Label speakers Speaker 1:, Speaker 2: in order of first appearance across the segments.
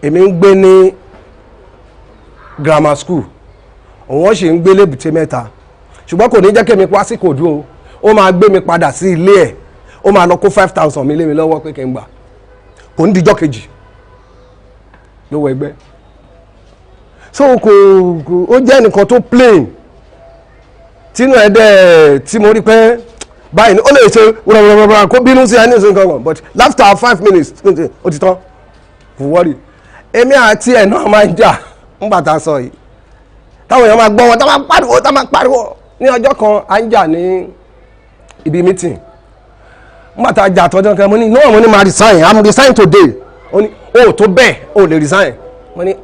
Speaker 1: èmi ń gbé ní grammar school òun sì ń gbé lébùté Mẹ́ta ṣùgbọ́n kò ní jẹ́ kí mi wá sí Ìkòdú o ó máa gbé mi padà sí ilé ẹ̀ ó máa lọ kó 5,000 mi lé mi lọ́wọ́ pé kí n gbà kò ní dijọ́ kejì lówó ẹgbẹ́ so kò ó jẹ́ nǹkan tó plain tínú ẹ̀ dẹ̀ tí mo rí pé báyìí ni ó lè ṣe wúrọ̀wúrọ̀wúrọ̀ kó bínú sí ẹni ìṣòro kankan but after 5 minutes ó ti tán kò wọ́rì èmi àti ẹ̀ náà máa ń jà ńgbà tá a sọ yìí táwọn èèyàn máa gbọ́ wọn tá máa pariwo ní ọjọ́ kan à ń jà ní ibi meeting ńgbà tá a jà tọ́jọ́ kan mo ní no mo ní máa resign I'm resign today ó ní o tó bẹ́ẹ̀ o lè resign mo ní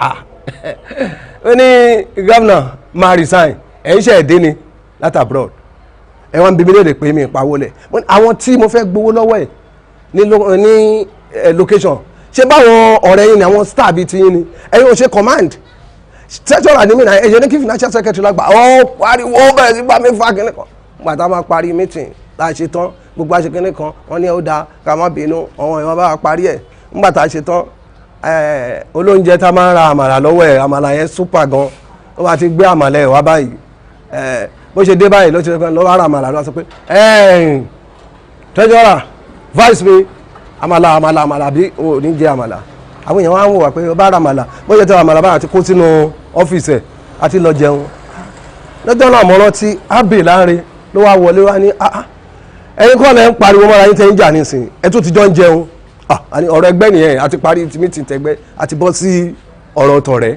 Speaker 1: ó ní governor máa resign ẹ̀yin ṣe ẹ̀dín ni láti abroad ẹ wọ́n ń bí mi léde pé mi ìpawó lẹ̀ àwọn tí mo fẹ́ gbowó lọ́wọ́ ẹ̀ ní location ṣé báwọn ọ̀rẹ́ yín ni àwọn star bíi ti yín ni ẹ̀yin ò ṣe command treasurer ni mí náà ẹ̀yẹ ní kí financial secretary lágbà ọ́ pariwo bẹ̀rẹ̀ sí bá mi fa kínní kan gbàtà máa parí meeting tá a ṣe tán gbogbo àṣẹ kínní kan wọ́n ní ó dáa ká má bínú àwọn èèyàn bá parí ẹ̀ ńgbà tá a ṣe tán olóúnjẹ tá a máa ń ra àmàlà lọ́wọ́ ẹ̀ àmàlà yẹn super gan ó bá ti gbé àmàlà ẹ̀ wá báyìí bó ṣe dé báyìí ló ṣe lọ́wọ́ ara àmàlà ló sọ pé treasurer vice mi àmàlà bí o ní jẹ àmàlà àwọn èèyàn wá ń wò wá pé ó bá ra àmàlà bó ṣe tẹ àmàlà báyìí àti kó sínú ọ́fíìsì ẹ̀ àti lọ jẹun lọ́jọ́ náà mọ́rán tí ábè láre ló wá wọlé wá ní ẹ̀yin kọ́ lẹ́ ń pariwo mọ́ra yín tẹ́ ń jà nísìn ẹ̀ tó ti jọ ń jẹun ọ̀rọ̀ ẹgbẹ́ nìyẹn àti parí ti mítìn tẹgbẹ́ àti bọ́ sí ọ̀rọ̀ tọ̀rẹ́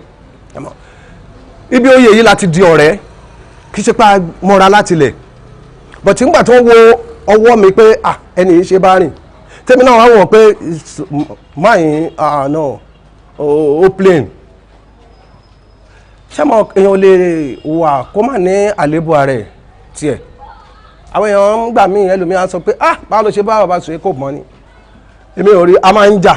Speaker 1: ibi oyè yìí láti di ọ̀rẹ́ kì í ṣe pa mọ́ra láti lẹ̀ bọ̀tí ńgbà tó wo ọwọ́ mi pé ẹni yìí ṣe bá rìn tèmi náà wá wọ̀ pé máyìn náà ó plain ṣé mo èèyàn lè wà kó má ní àléébù ààrẹ tiẹ̀ àwọn èèyàn ń gbà mí ẹlòmíràn sọ pé báwo ló ṣe bá bàbá sọ èkó mọ́ ni èmi ò rí a máa ń jà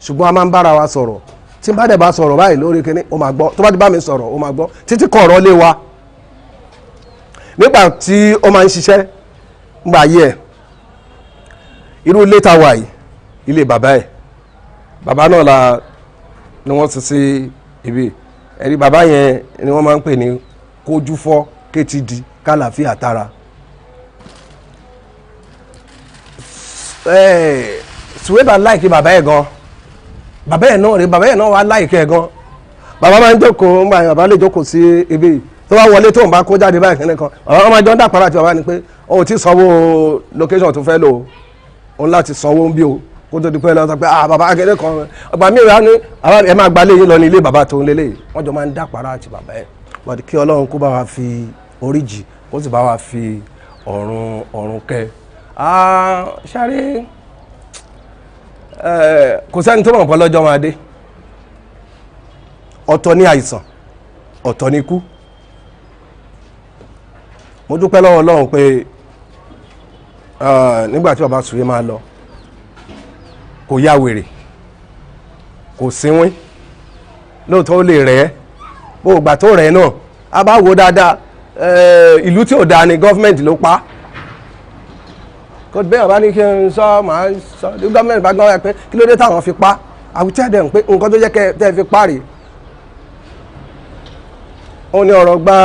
Speaker 1: ṣùgbọ́n a máa ń bára wa sọ̀rọ̀ tí n bá dẹ̀ bá sọ̀rọ̀ báyìí lórí kíní ó máa gbọ́ tó bá ti bá mi sọ̀rọ̀ ó máa gbọ́ títí kọ̀ ọ̀rọ̀ lé wa nígbà tí ó máa ń ṣiṣẹ́ ńgbà ayé ẹ̀ irú ilé tá a wà yìí ilé bàbá ẹ̀ bàbá náà ni wọ́n ti sí ibi ẹ̀rí bàbá yẹn ni wọ́n máa ń pè ní kójú fọ́ kétìdí kálàfíà tara Suweba láìkí bàbá ẹ̀ gan bàbá ẹ̀ náà rí bàbá ẹ̀ náà wá láìkí ẹ̀ gan bàbá máa ń jókòó bàbá lè jókòó sí ibi tó bá wọlé tó ń bá kó jáde báyìí kìnìkan bàbá máa jọ ń dàpárà àti bàbá ni pé o ti sanwó location tó fẹ́ lò ó láti sanwó ń bí o kó tó di pé lọ sọ pé bàbá akẹ́lẹ́ kan ọgbà mi rà ní ẹ máa gbalé yín lọ ní ilé bàbá tó ń lélẹ̀ wọ́n jọ máa ń dàpárà àti bàbá ẹ̀ wọ́n kí Ọlọ́run kó bá wa fi oríjì kó sì bá wa fi ọ̀run kẹ́ ṣáré kò sẹ́ni tó mọ̀ pọ̀ lọ́jọ́ máa dé ọ̀tọ̀ ní àìsàn ọ̀tọ̀ ní ikú mo dúpẹ́ lọ́wọ́ Ọlọ́run pé nígbà tí bàbá Sùwé máa lọ kò yá wèrè kò sínwín lóòótọ́ ó lè rẹ̀ ẹ́ bó o gbà tó rẹ̀ náà a bá wo dáadáa ìlú tí ò dáa ni gọ́fìmẹ̀ntì ló pa kò bẹ́ẹ̀ bá ní kí n sọ màá sọ ní gọ́ọ̀mẹ̀ntì bá gbọ́ pé kí ló dé táwọn fi pa àwùjọ ẹ̀dẹ̀ ń pé nǹkan tó jẹ́ kẹ́ tẹ́ fi parí ó ní ọ̀rọ̀ gba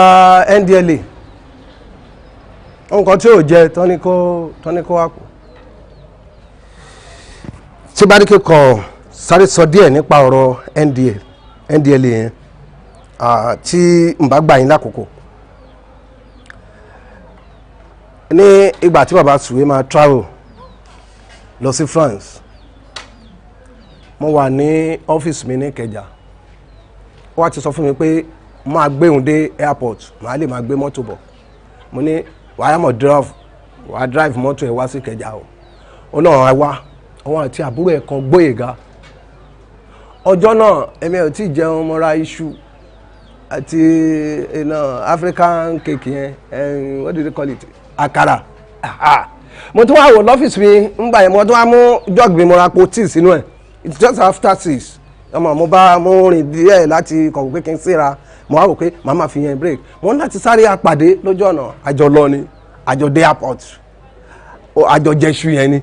Speaker 1: NDLA nǹkan tí ò jẹ tọ́ni kó wá kù. tí bá ní kí kàn sáré sọ díẹ̀ nípa ọ̀rọ̀ NDLA yẹn tí n bá gbà yín lákòókò ní ìgbà tí bàbá Sùwé máa travel lọ sí France mo wà ní ọ́fíìsì mi ní Ìkẹjà ó wá ti sọ fún mi pé máa gbéhùn dé airport màá lè máa gbé mọ́tò bọ̀ mo ní wàá drive mọ́tò ẹ̀ wá sí Ìkẹjà ó náà wá òun àti àbúrò ẹ̀ kan Gbóyèga ọjọ́ náà èmi ò tí ì jẹun mo ra iṣu àti African cake yẹn what do they call it àkàrà mo tún wá wò lọ́fíìsì mi ńgbà yẹn mo tún wá mú jọ́ọ̀gì mi mo ra po tíì sínú ẹ̀ it's just after 6 mo rìn díẹ̀ láti kọ̀wé pé kí n síra mo wá wò pé màmá fi yẹn break mo ní láti sáré àpàdé lójú ọ̀nà àjọ lọ ni àjọ dé airport àjọ jẹ́ṣu yẹn ni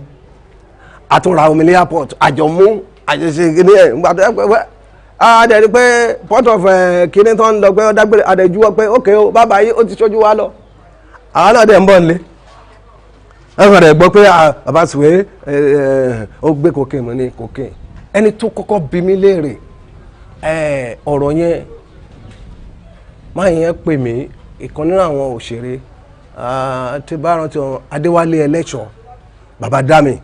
Speaker 1: àtúnra omi ní airport àjọ mú àjọṣe ní ẹ̀ ńgbà tó yẹ pé adẹ̀rí pé port of kíní tó ń lọ pé ó dágbére adẹ̀júwọ́ pé ókè o bàbá yìí ó ti ṣojú wa lọ àwọn náà dẹ̀ ń bọ̀ nílé ẹ̀fọn rẹ̀ gbọ́ pé bàbá Sùwé ó gbé cocaine mọ́ ní cocaine ẹni tó kọ́kọ́ bí mi léèrè ọ̀rọ̀ yẹn máa yẹn pè mí ìkan nínú àwọn òṣèré tí bá rántí Adéwálé Ẹlẹ́ṣọ̀ bàbá Dámi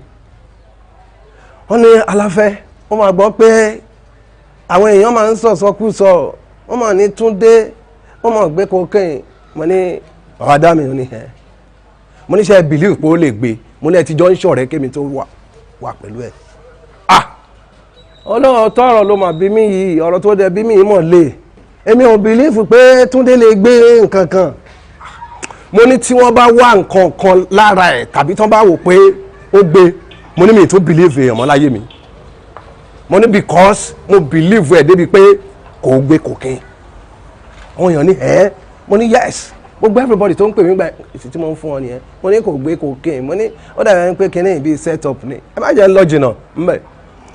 Speaker 1: wọ́n ní Aláfẹ́ wọ́n máa gbọ́ pé àwọn èèyàn máa ń sọ̀sọ́kúsọ wọ́n máa ní Túndé wọ́n máa gbé cocaine mo ní bàbá Dámi ó ní ẹ̀ mo ní ṣe believe pé ó lè gbé mo ní ẹ ti jọ ń ṣọ̀rẹ́ kémi tó wà pẹ̀lú ẹ̀ ọlọ́run tọrọ ló mà bí mi yìí ọ̀rọ̀ tó dẹ̀ bí mi yìí mọ̀ lé èmi ò believe pé Túndé lè gbé nǹkan kan mo ní tí wọ́n bá wá nǹkan kan lára ẹ̀ tàbí tí wọ́n bá wò pé ó gbé mo ní mi tó believe èèyàn mọ́ láyé mi mo ní because mo believe ẹ̀ débi pé kò gbé cocaine àwọn èèyàn ní mo ní yes gbogbo everybody tó ń pè mí gba èsì tí mo ń fún ọ nìyẹn mo ní kò gbé cocaine mo ní ó dàbí pé kíní bíi set up ni ẹ má jẹ́ lọ jìnnà mbẹ́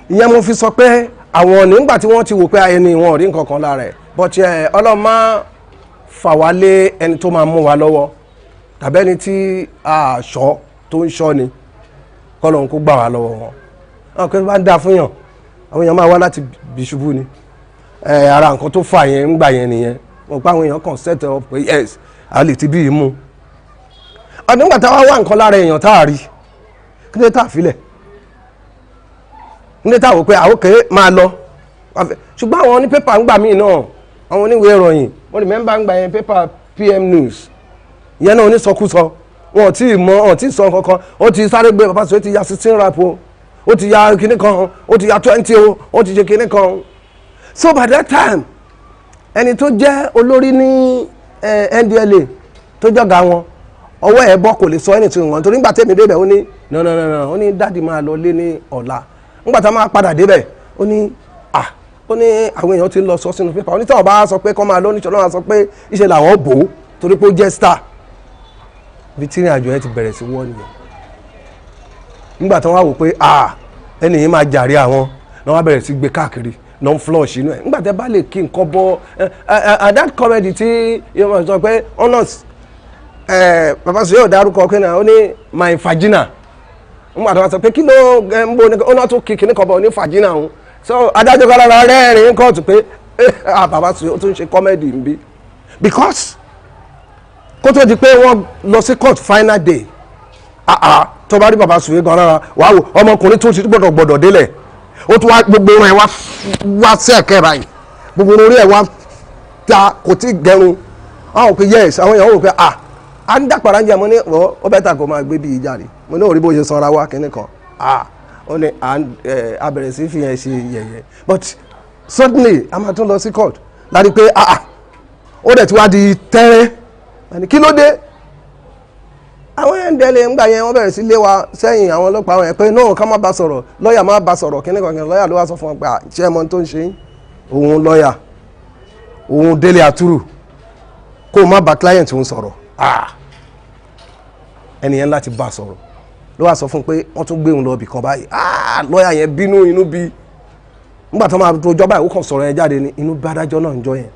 Speaker 1: ìyẹn mo fi sọ pé àwọn nígbà tí wọ́n ti wò pé ẹni wọn ò rí nǹkan kan lára ẹ̀ but Ọlọ́run máa fà wá lé ẹni tó máa mú wa lọ́wọ́ tàbí ẹni tí àṣọ tó ń ṣọ́ ni kọ́lọ́run kó gbà wá lọ́wọ́ wọn àwọn kan bá ń dáa fún yàn àwọn èèyàn máa wá láti bí ṣubú ni ara nǹkan tó fà yẹn ń gbà yẹn nìyẹn mo pa àwọn èèyàn kan set up pé yes a lè ti bí i mú ọdún nígbà táwa wá nǹkan lára èèyàn tá a rí kí ló tá a filẹ̀ kí ló tá a wò pé àwòké máa lọ ṣùgbọ́n àwọn ní pépà ń gbà míì náà àwọn oníwèé ìròyìn wọ́n rí mẹ́mbà ń gbà yẹn pépà PM News ìyẹn náà onísọkúsọ wọn ò tí ì mọ ọ̀ tí ì sọ kankan ó ti sáré gbé bàbá Sùwé ti ya 16 rap o ó ti ya kinní kan ó ti ya 20 o ó ti ṣe kinní kan so by that time ẹni tó jẹ́ olórí ní NDLA tó jọ̀gá wọn ọwọ́ ẹ̀ bọ́ kò lè sọ ẹni tí wọ́n torí nígbà tẹ́mi débẹ̀ ó ní no ó ní dáàdi máa lọ lé ní ọ̀la nígbà tá a máa padà débẹ̀ ó ní àwọn èèyàn ti lọ sọ sínú pépà ó ní táwọn bá sọ pé kọ́ máa lọ níṣọ́ lọ́wọ́ sọ pé iṣẹ́ làwọn bò ó torí pé ó jẹ́ star bí tí ìrìn àjò yẹn ti bẹ̀rẹ̀ sí wọ́ nìyẹn nígbà tí wọ́n wá wò pé ẹni yìí máa jàre àwọn náà wọ́n bẹ̀rẹ̀ sí gbé káàkiri non flush inú ẹ̀ nígbà tẹ́ bá lè kí nǹkan bọ́ that comedy tí yóò sọ pé honors bàbá Sùwé yóò dárúkọ kí náà ó ní my vagina nígbà tó wá sọ pé kí ló ń bo ní ọ̀nà tó kí kíní kan bọ̀ ní vagina òun so adájọ́ kan lára rẹ́rìn-ín kóòtù pé bàbá Sùwé ó tún ṣe comedy ń bí because kó tó di pé wọ́n lọ sí court final day tó bá rí bàbá Sùwé gan lára wàá wò ọmọkùnrin tó ti gbọ́dọ̀ délẹ̀ ó tún wá gbogbo ẹ̀ wá sí ẹ̀kẹ́ báyìí gbogbo orí ẹ̀ wá ta kò tí gẹrun àwọn òkè yes àwọn èèyàn wò pé à ń dàpàrà ń jẹ mo ní ó bẹ́tà kó máa gbé bí ìjà rè mo ní òrí bó ṣe sanra wá kíní kan ó ní a bẹ̀rẹ̀ sí fi yẹn ṣe yẹ̀yẹ́ but suddenly a máa tún lọ sí court láti pé ó dẹ̀ ti wá di tẹ́rẹ́ kí ló dé àwọn NDLA ń gbà yẹn wọ́n bẹ̀rẹ̀ sí lé wa sẹ́yìn àwọn ọlọ́pàá wọn pé náà ká má bá sọ̀rọ̀ lọ́ọ̀yà má bá sọ̀rọ̀ kíní kan lọ́ọ̀yà ló wá sọ fún wọn pé ṣé ẹ mọ tó ń ṣe òun lọ́ọ̀yà òun Délé Àtúrù kó o má bá client òun sọ̀rọ̀ ẹnìyẹn láti bá sọ̀rọ̀ ló wá sọ fún pé wọ́n tún gbé òun lọ ibì kan báyìí lọ́ọ̀yà yẹn bínú inú bí nígbà tó máa tó jọba ìwé kan sọ̀rọ̀ yẹn jáde ní inú bí adájọ́ náà ń jọ yẹn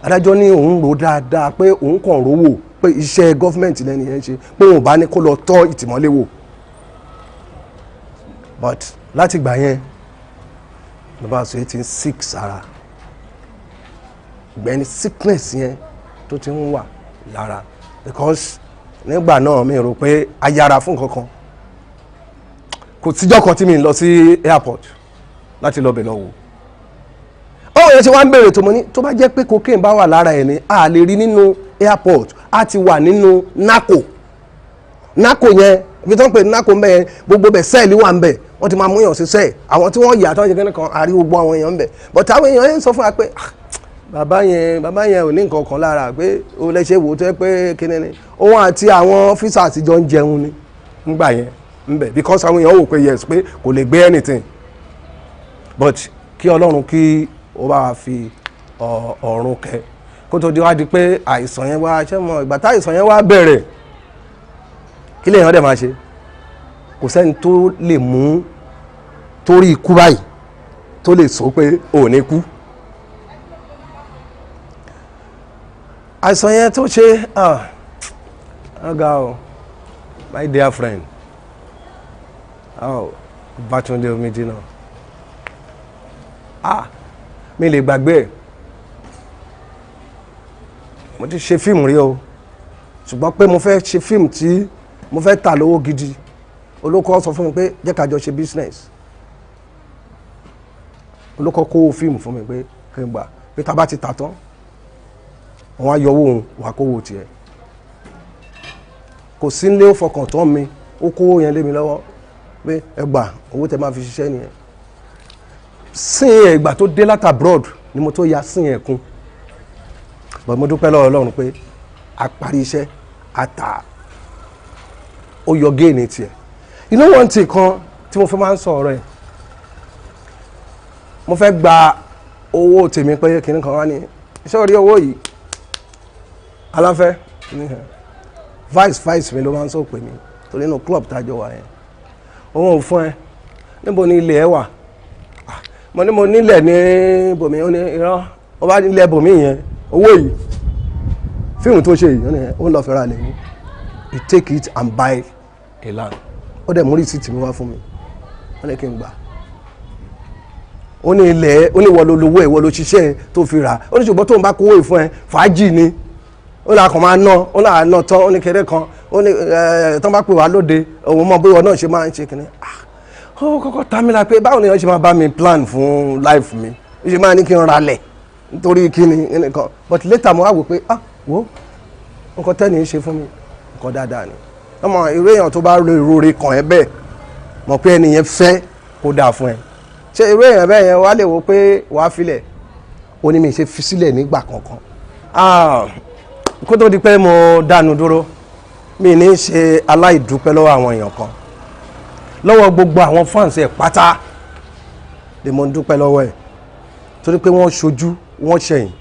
Speaker 1: adájọ́ ní òun rò dáadáa pé òun kàn rówó pé iṣẹ́ gọ́fìmẹ̀ntì lẹ́nu yẹn ṣe pé òun bá ní kó lọ tọ́ ìtìmọ́lé wò but láti gbà yẹn bàbá Sùwé ti ń sick sára ìgbẹ́ni sickness yẹn tó ti ń wà lára because nígbà náà mi rò pé a yára fún kankan kò síjọ́ kan tí mi lọ sí airport láti lọ bẹ̀ lọ wò ó yẹn ti wá ń bèrè tó mọ́ ní tó bá jẹ́ pé cocaine bá wà lára ẹ̀ ní a lè rí nínú airport a ti wà nínú narco yẹn ibi tó ń pè ní narco mbẹ yẹn gbogbo bẹ̀ sẹ́ẹ̀lì wà ń bẹ̀ wọ́n ti máa mú èèyàn sí sẹ́ẹ̀ àwọn tí wọ́n yà tó ń ṣe kíní kan àrí gbogbo àwọn èèyàn ń bẹ̀ but àwọn èèyàn yẹn sọ fún wa pé bàbá yẹn ò ní nǹkan kan lára pé ó lè ṣe wò ó tó yẹ pé kíní ni òun àti àwọn ọ́fíìsà àtijọ́ ń jẹun ni ńgbà yẹn ń bẹ̀ because àwọn èèyàn wò pé yes pé kò lè gbé anything but kí Ọlọ́run kí ó bá fi ọ̀run kẹ́ kó tó di wá di pé àìsàn yẹn wá ṣé mọ ìgbà tá àìsàn yẹn wá bẹ̀rẹ̀ kí lèèyàn dẹ̀ máa ṣe kò sẹ́ni tó lè mú torí ikú báyìí tó lè sọ pé ò ní kú. àìsàn yẹn tó ṣe ọ̀gá o my dear friend Bátúndé Omidínà mi lè gbàgbé mo ti ṣe fíìmù rí o ṣùgbọ́n pé mo fẹ́ ṣe fíìmù tí mo fẹ́ tà lówó gidi olóko sọ fún mi pé jẹ́ ká jọ ṣe business olóko kó fíìmù fún mi pé kí n gbà pé tá bá ti tà tán wọ́n á yọ owó òun wà kówó tiẹ̀ kò sí nílé ó fọkàn tán mi ó kówó yẹn lé mi lọ́wọ́ pé ẹ gbà owó tẹ máa fi ṣiṣẹ́ nìyẹn sín ẹ̀ ìgbà tó dé láti abroad ni mo tó ya sín ẹ̀ kún but mo dúpẹ́ lọ́wọ́ Ọlọ́run pé a parí iṣẹ́ a tà ó yọ géènì tiẹ̀ inú wọn ti kan tí mo fi máa ń sọ ọ̀rọ̀ ẹ̀ mo fẹ́ gba owó tèmi pé kìnnì kan wá ní iṣẹ́ orí owó yìí aláfẹ́ vice mi ló máa ń sọ pé mi torí inú club tájọ wà yẹn òun ò fún ẹ níbo ni ilé ẹ wà mo ní mo nílẹ̀ ní bòmí ó ní irọ́ ó bá nílẹ̀ bòmí yẹn owó yìí fíìmù tó ṣe yìí ó ń lọ fẹ́ra lẹ́yìn you take it and buy a land ó dẹ̀ mú rìsíìtì mi wá fún mi wọ́n ní kí n gbà ó ní ilẹ̀ ó ní ìwọ ló lówó ìwọ ló ṣiṣẹ́ tó fi rà ó ní ṣùgbọ́n tó ń bá kówó ìfún ẹ fàájì ni ó là kàn máa ná ó là ná tán ó ní kéré kan ó ní tó ń bá pè wá lóde òun mọ bóyá náà ṣe máa ń ṣe kìnnì ó kọ́kọ́ ta mi la pé báwo ni wọ́n ṣe máa bá mi plan fún life mi ó ṣe máa ní kí n ralẹ̀ nítorí kíni nìkan but later mo wá wò pé wo nǹkan tẹ́ni ṣe fún mi nǹkan dáadáa ni ọmọ irú èèyàn tó bá ro ìrore kàn ẹ́ bẹ́ẹ̀ mọ̀ pé ẹni yẹn fẹ́ kó dáa fún ẹ ṣé irú èèyàn bẹ́ẹ̀ yẹn wá lè wo pé wàá filẹ̀ ó ní mi ṣe fi sílẹ̀ nígbà kankan kó tó di pé mo dánu dúró mi ní ṣe aláìdúpẹ́ lọ́wọ́ àwọn èèyàn kan lọ́wọ́ gbogbo àwọn fans ẹ̀ pátá lè mo ń dúpẹ́ lọ́wọ́ ẹ̀ torí pé wọ́n ṣojú wọ́n ṣẹ̀yìn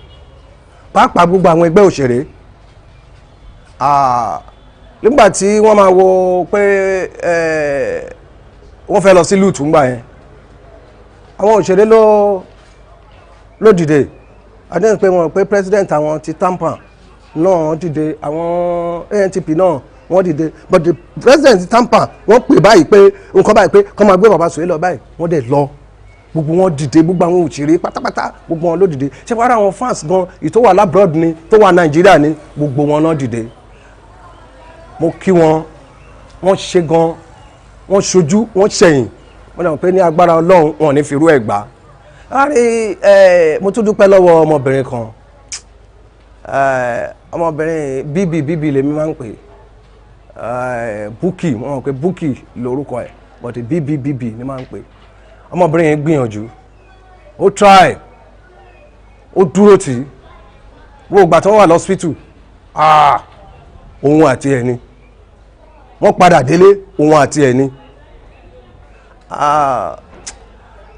Speaker 1: pàápàá gbogbo àwọn ẹgbẹ́ òṣèré nígbà tí wọ́n máa wo pé wọ́n fẹ́ lọ sí lùtù ńgbà yẹn àwọn òṣèré ló dìde adéhùn pé wọ́n pé president àwọn ti tampa náà dìde àwọn ANTP náà wọ́n dìde but the president tampa wọ́n pè báyìí pé nǹkan báyìí pé kọ́ máa gbé bàbá sòye lọ báyìí wọ́n dẹ̀ lọ gbogbo wọn dìde gbogbo àwọn òṣèré pátápátá gbogbo wọn ló dìde ṣé wàá rà àwọn fans gan ìtò wà labroad ni tó wà Nàìjíríà ni gbogbo wọn náà dìde mo kí wọn wọ́n ṣe gan wọ́n ṣojú wọ́n ṣẹ̀yìn wọ́n dẹ̀ mọ̀ pé ní agbára Ọlọ́run wọn ò ní fi irú ẹ̀ gbà mo tún dúpẹ́ lọ́wọ́ ọmọbìnrin kan ọmọbìnrin bíbí lèmi máa ń pè Búkì wọ́n mọ̀ pé Búkì lórúkọ ẹ̀ but bíbí ni máa ń pè ọmọbìnrin yẹn gbìyànjú ó try ó dúró tì í wo ìgbà tó wà lọ́sítù òun àti ẹni wọ́n padà délé òun àti ẹni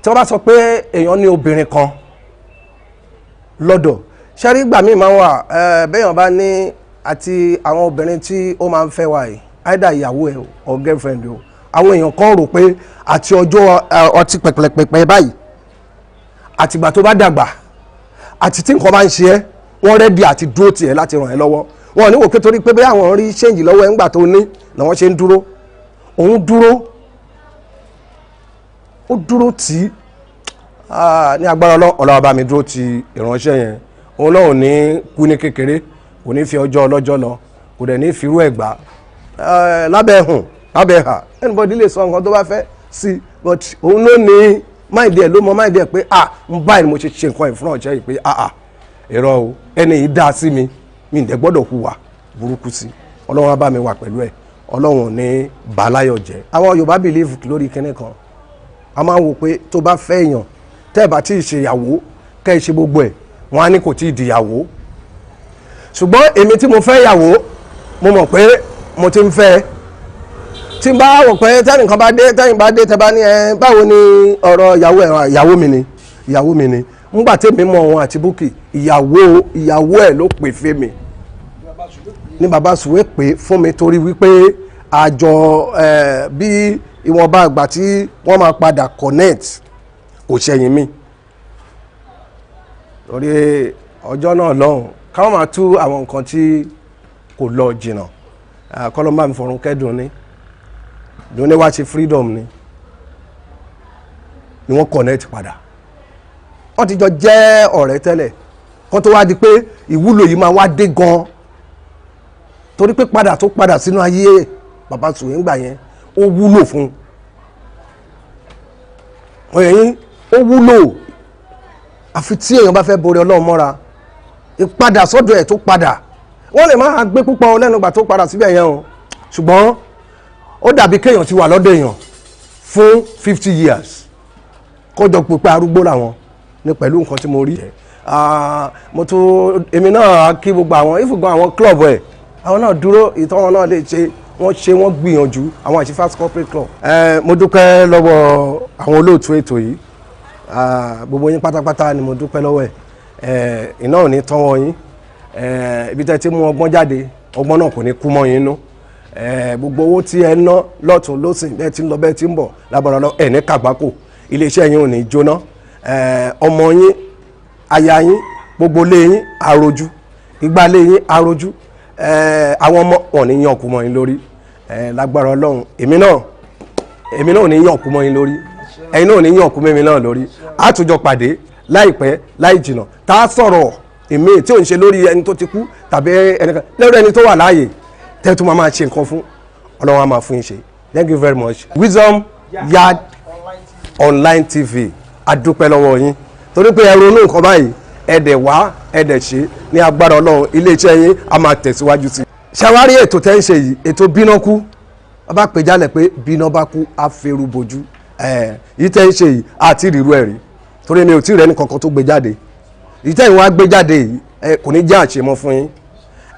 Speaker 1: tí wọ́n bá sọ pé èèyàn ní obìnrin kan lọ́dọ̀ ṣẹ́rí ìgbà míì máa ń wà béèyàn bá ní àti àwọn obìnrin tí ó máa ń fẹ́ wà yìí either ìyàwó ẹ̀ or girlfriend o àwọn èèyàn kan rò pé àti ọjọ́ ọtí pẹ̀pẹ̀pẹ̀pẹ̀ báyìí àtìgbà tó bá dàgbà àti tí nǹkan bá ń ṣe ẹ́ wọ́n rẹ́dí àti dúró tiẹ̀ láti ràn ẹ́ lọ́wọ́ wọn ò ní wò pé torí pé bí àwọn rí ṣéǹjì lọ́wọ́ ẹ̀ ńgbà tó ní làwọn ṣe ń dúró òun dúró ó dúró tì í ní agbára Ọlọ́run bá mi dúró ti ìránṣẹ́ yẹn òun náà ò ní kú ní kékeré kò ní fi ọjọ́ ọlọ́jọ́ lọ kò dẹ̀ ní firú ẹ̀ gbà lábẹ́ hùn lábẹ́ hà anybody lè sọ nǹkan tó bá fẹ́ sí but òun ló ní máìdí ẹ̀ ló mọ máìdí ẹ̀ pé ń báyìí mo ṣe ṣe nǹkan ìfúnná ọ̀jẹ́ yìí pé èrò o ẹni yìí dá sí mi mi ǹdẹ́ gbọ́dọ̀ hùwà burúkú sí Ọlọ́run á bá mi wà pẹ̀lú ẹ̀ Ọlọ́run ò ní bàláyọ̀ jẹ́ àwọn Yorùbá believe lórí kinní kan a máa ń wò pé tó bá fẹ́ èèyàn tẹ́ ẹ̀ bá tí ì ṣe ìyàwó kẹ́ ẹ ṣe gbogbo ẹ̀ wọ́n á ní kò tí ì dìyàwó ṣùgbọ́n èmi tí mo fẹ́ ìyàwó mo mọ̀ pé mo ti ń fẹ́ tí n bá wò pé tẹ́nìkan bá dé tẹ́yìn bá dé tẹ́ bá ní báwo ni ọ̀rọ̀ ìyàwó mi ni ńgbà tèmi mọ òun àti Búkì ìyàwó ẹ̀ ló pè fẹ́ mi ní bàbá Sùwé pè fún mi torí wípé àjọ bí ìwọ̀nba àgbà tí wọ́n máa padà connect kò ṣẹ̀yìn mi torí ọjọ́ náà lọ́hùn káwọn máa tú àwọn nǹkan tí kò lọ jìnnà kọ́lọ́mbà mi fọ̀rùn kẹ́dùn ní dùnní wá ṣe freedom ni wọ́n connect padà wọ́n ti jọ jẹ́ ọ̀rẹ́ tẹ́lẹ̀ kó tó wá di pé ìwúlò yìí máa wá dé gan torí pé padà tó padà sínú ayé bàbá Sùwé ńgbà yẹn ó wúlò fún ẹ̀yìn ó wúlò àfi tí èèyàn bá fẹ́ borí Ọlọ́run mọ́ra ìpadà sọ́dọ̀ ẹ̀ tó padà wọ́n lè máa gbé púpọ̀ lẹ́nu ìgbà tó padà síbẹ̀ yẹn o ṣùgbọ́n ó dàbí kéèyàn ti wà lọ́dọ̀ èèyàn fún 50 years kọjọ pípẹ́ arúgbó làwọn ní pẹ̀lú nǹkan tí mo rí mo tún èmi náà kí gbogbo àwọn ìfúgbọ́n àwọn club ẹ̀ àwọn náà dúró ìtọ́wọ́n náà lè ṣe wọ́n gbìyànjú àwọn Àṣìfàs corporate club. Mo dúpẹ́ lọ́wọ́ àwọn olóòtú ètò yìí gbogbo yín pátápátá ni mo dúpẹ́ lọ́wọ́ ẹ̀ iná ò ní tọ́wọ́ yín ibi tẹ́ ti mú ọgbọ́n jáde ọgbọ́n náà kò ní kú mọ́ yín nú gbogbo owó tí ẹ ná lọ́tún lọ́sìn bẹ́ẹ̀ tí ń lọ bẹ́ẹ̀ tí ń bọ̀ lábàrá lọ ẹ̀ ní kàgbákò iléeṣẹ́ yín ò ní jóná ọmọ yín aya yín gbogbo lé yín àròjú ìgbà lé yín àròjú àwọn ọmọ wọn ní yàn kú mọ́ yín lórí lágbára Ọlọ́run èmi náà ò ní yàn kú mọ́ yín lórí ẹ̀yin náà ò ní yàn kú mẹ́mi náà lórí àtúnjọ pàdé láìpẹ́ láì jìnà tá a sọ̀rọ̀ èmi tí ò ń ṣe lórí ẹni tó ti kú tàbí ẹnìkan lórí ẹni tó wà láàyè tẹ́tù máa ṣe nǹkan fún Ọlọ́run á máa fún yín ṣe. Thank you very much. Wisdom Yard Online TV adúpẹ́ lọ́wọ́ yín torí pé ẹ ronú nǹkan báyìí ẹ̀dẹ̀ wá ẹ̀dẹ̀ ṣe ní agbára Ọlọ́run iléeṣẹ́ yín a máa tẹ̀síwájú sí. ṣàwárí ètò tẹ́ ń ṣe yìí ètò bíná kú wọ́n bá pè jálẹ̀ pé bíná bá kú á fẹ́rù bojú yìí tẹ́ ń ṣe yìí àti ìrírú ẹ̀ rí torí mi ò tí ì rẹ́ni kankan tó gbé jáde yìí tẹ́ ìwọ́n á gbé jáde yìí kò ní jẹ́ àṣemọ́ fún yín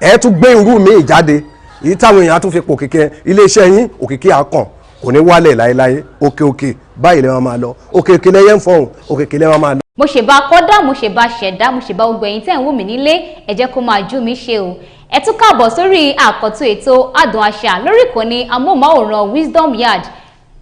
Speaker 1: ẹ̀ tún gbé irú mi jáde yìí táwọn èèyàn á tún fi pò kékeré iléeṣẹ́ yín òkìkí àkàn kò ní wálẹ̀ láéláé òkè báyìí lẹ́wọ̀n máa lọ òkè lẹ́yẹ ń fọ̀hún òkè lẹ́wọ̀n máa lọ.
Speaker 2: mo ṣe bá kọ́dà mo ṣe bá ṣẹ̀dá mo ṣe bá gbogbo ẹ̀yin tẹ́ ń wò mí nílé ẹ jẹ́ kó máa jú mi ṣe o ẹ tún káàbọ̀ sórí àkọ́tún ètò Adùn Àṣà lórí ìkànnì amóhùnmáwòrán Wisdom Yard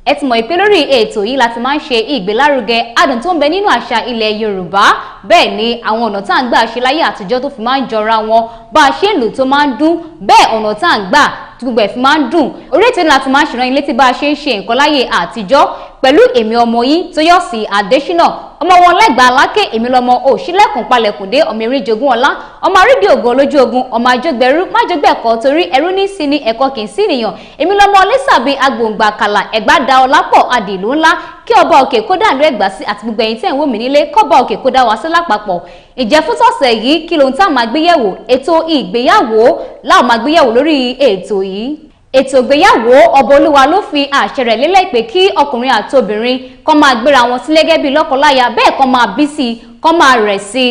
Speaker 2: ẹ ti mọ̀ pé lórí ètò yìí láti máa ń ṣe ìgbélárugẹ adùn tó ń bẹ nínú àṣà ilẹ̀ Yorùbá bẹ́ẹ̀ ni àwọn ọ̀nà tá à ń gbà ṣe láyé àtijọ́ tó fi máa ń jọra wọn bá a ṣe ń lò tó máa ń dún bẹ́ẹ̀ ọ̀nà tá à ń gbà tí gbogbo ẹ̀ fi máa ń dùn orí ètò láti máa ń ṣèrànyìn létí bá a ṣe ń ṣe nǹkan láyé àtijọ́ pẹ̀lú èmi ọmọ yín Tóyọ̀sí Adéṣínà ọmọ wọn lẹ́gbàá aláké èmi lọmọ òṣìlẹ̀kùn palẹ̀kùndé ọmọ erin jogún ọlá ọmọ arídìí ògo olójú ogun ọmọ àjọgbẹ̀rú májọgbẹ̀kọ torí ẹrú ní sí ni ẹ̀kọ́ kì í sí nìyàn èmi lọmọ ọlẹ́sàbí agbóǹgbà kàlà ẹ̀gbá da ọlápọ̀ adìlú ńlá kí ọba òkè kó dàlú ẹ̀gbá sí àti gbogbo ẹ̀yin tẹ́ ń wò mí nílé kọ́ba òkè kó dá wa sí lápapọ̀ ìjẹ́ fún tọ̀sẹ̀ yìí kí lohun tá a máa gbéyẹ̀wò ètò ìgbéyàwó láwọn máa gbéyẹ̀wò lórí ètò yìí ètò ìgbéyàwó ọba olúwa ló fi àṣẹ rẹ̀ lélẹ̀ pé kí ọkùnrin àti obìnrin kó máa gbéra wọn sí gẹ́gẹ́ bí lọ́kọláya bẹ́ẹ̀ kó máa bí sí kó máa rẹ̀ sí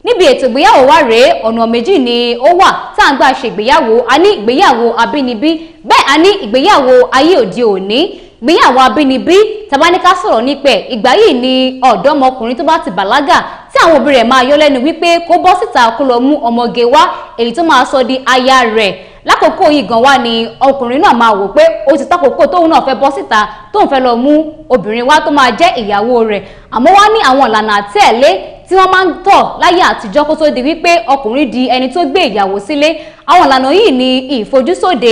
Speaker 2: níbi ètò ìgbéyàwó wa rèé ọ̀nà méjì ni ó wà tá à ń gbà ṣe ìgbéyàwó a ní ìgbéyàwó abínibí bẹ́ẹ̀ a ní ìgbéyàwó ayé òde òní ìgbéyàwó abínibí tabaníká sọ̀rọ̀ nípẹ̀ ìgbà yìí ni ọ̀dọ́mọkùnrin tó bá ti bàlágà tí àwọn òbí rẹ̀ máa yọ lẹ́nu wípé kó bọ́ síta kó lọ mú ọmọge wá èyí tó máa sọ di aya rẹ̀ lákòókò yìí gan wá ni ọkùnrin náà máa wò pé ó ti tákòókò tóun náà fẹ́ bọ́ síta tóun fẹ́ lọ mú obìnrin wá tó máa jẹ́ ìyàwó rẹ̀ àmọ́ wá ní àwọn ìlànà àtẹ̀lé tí wọ́n máa ń tọ̀ láyé àtijọ́ kó tó di wípé ọkùnrin di ẹni tó gbé ìyàwó sílé àwọn ìlànà yìí ni ìfojúsóde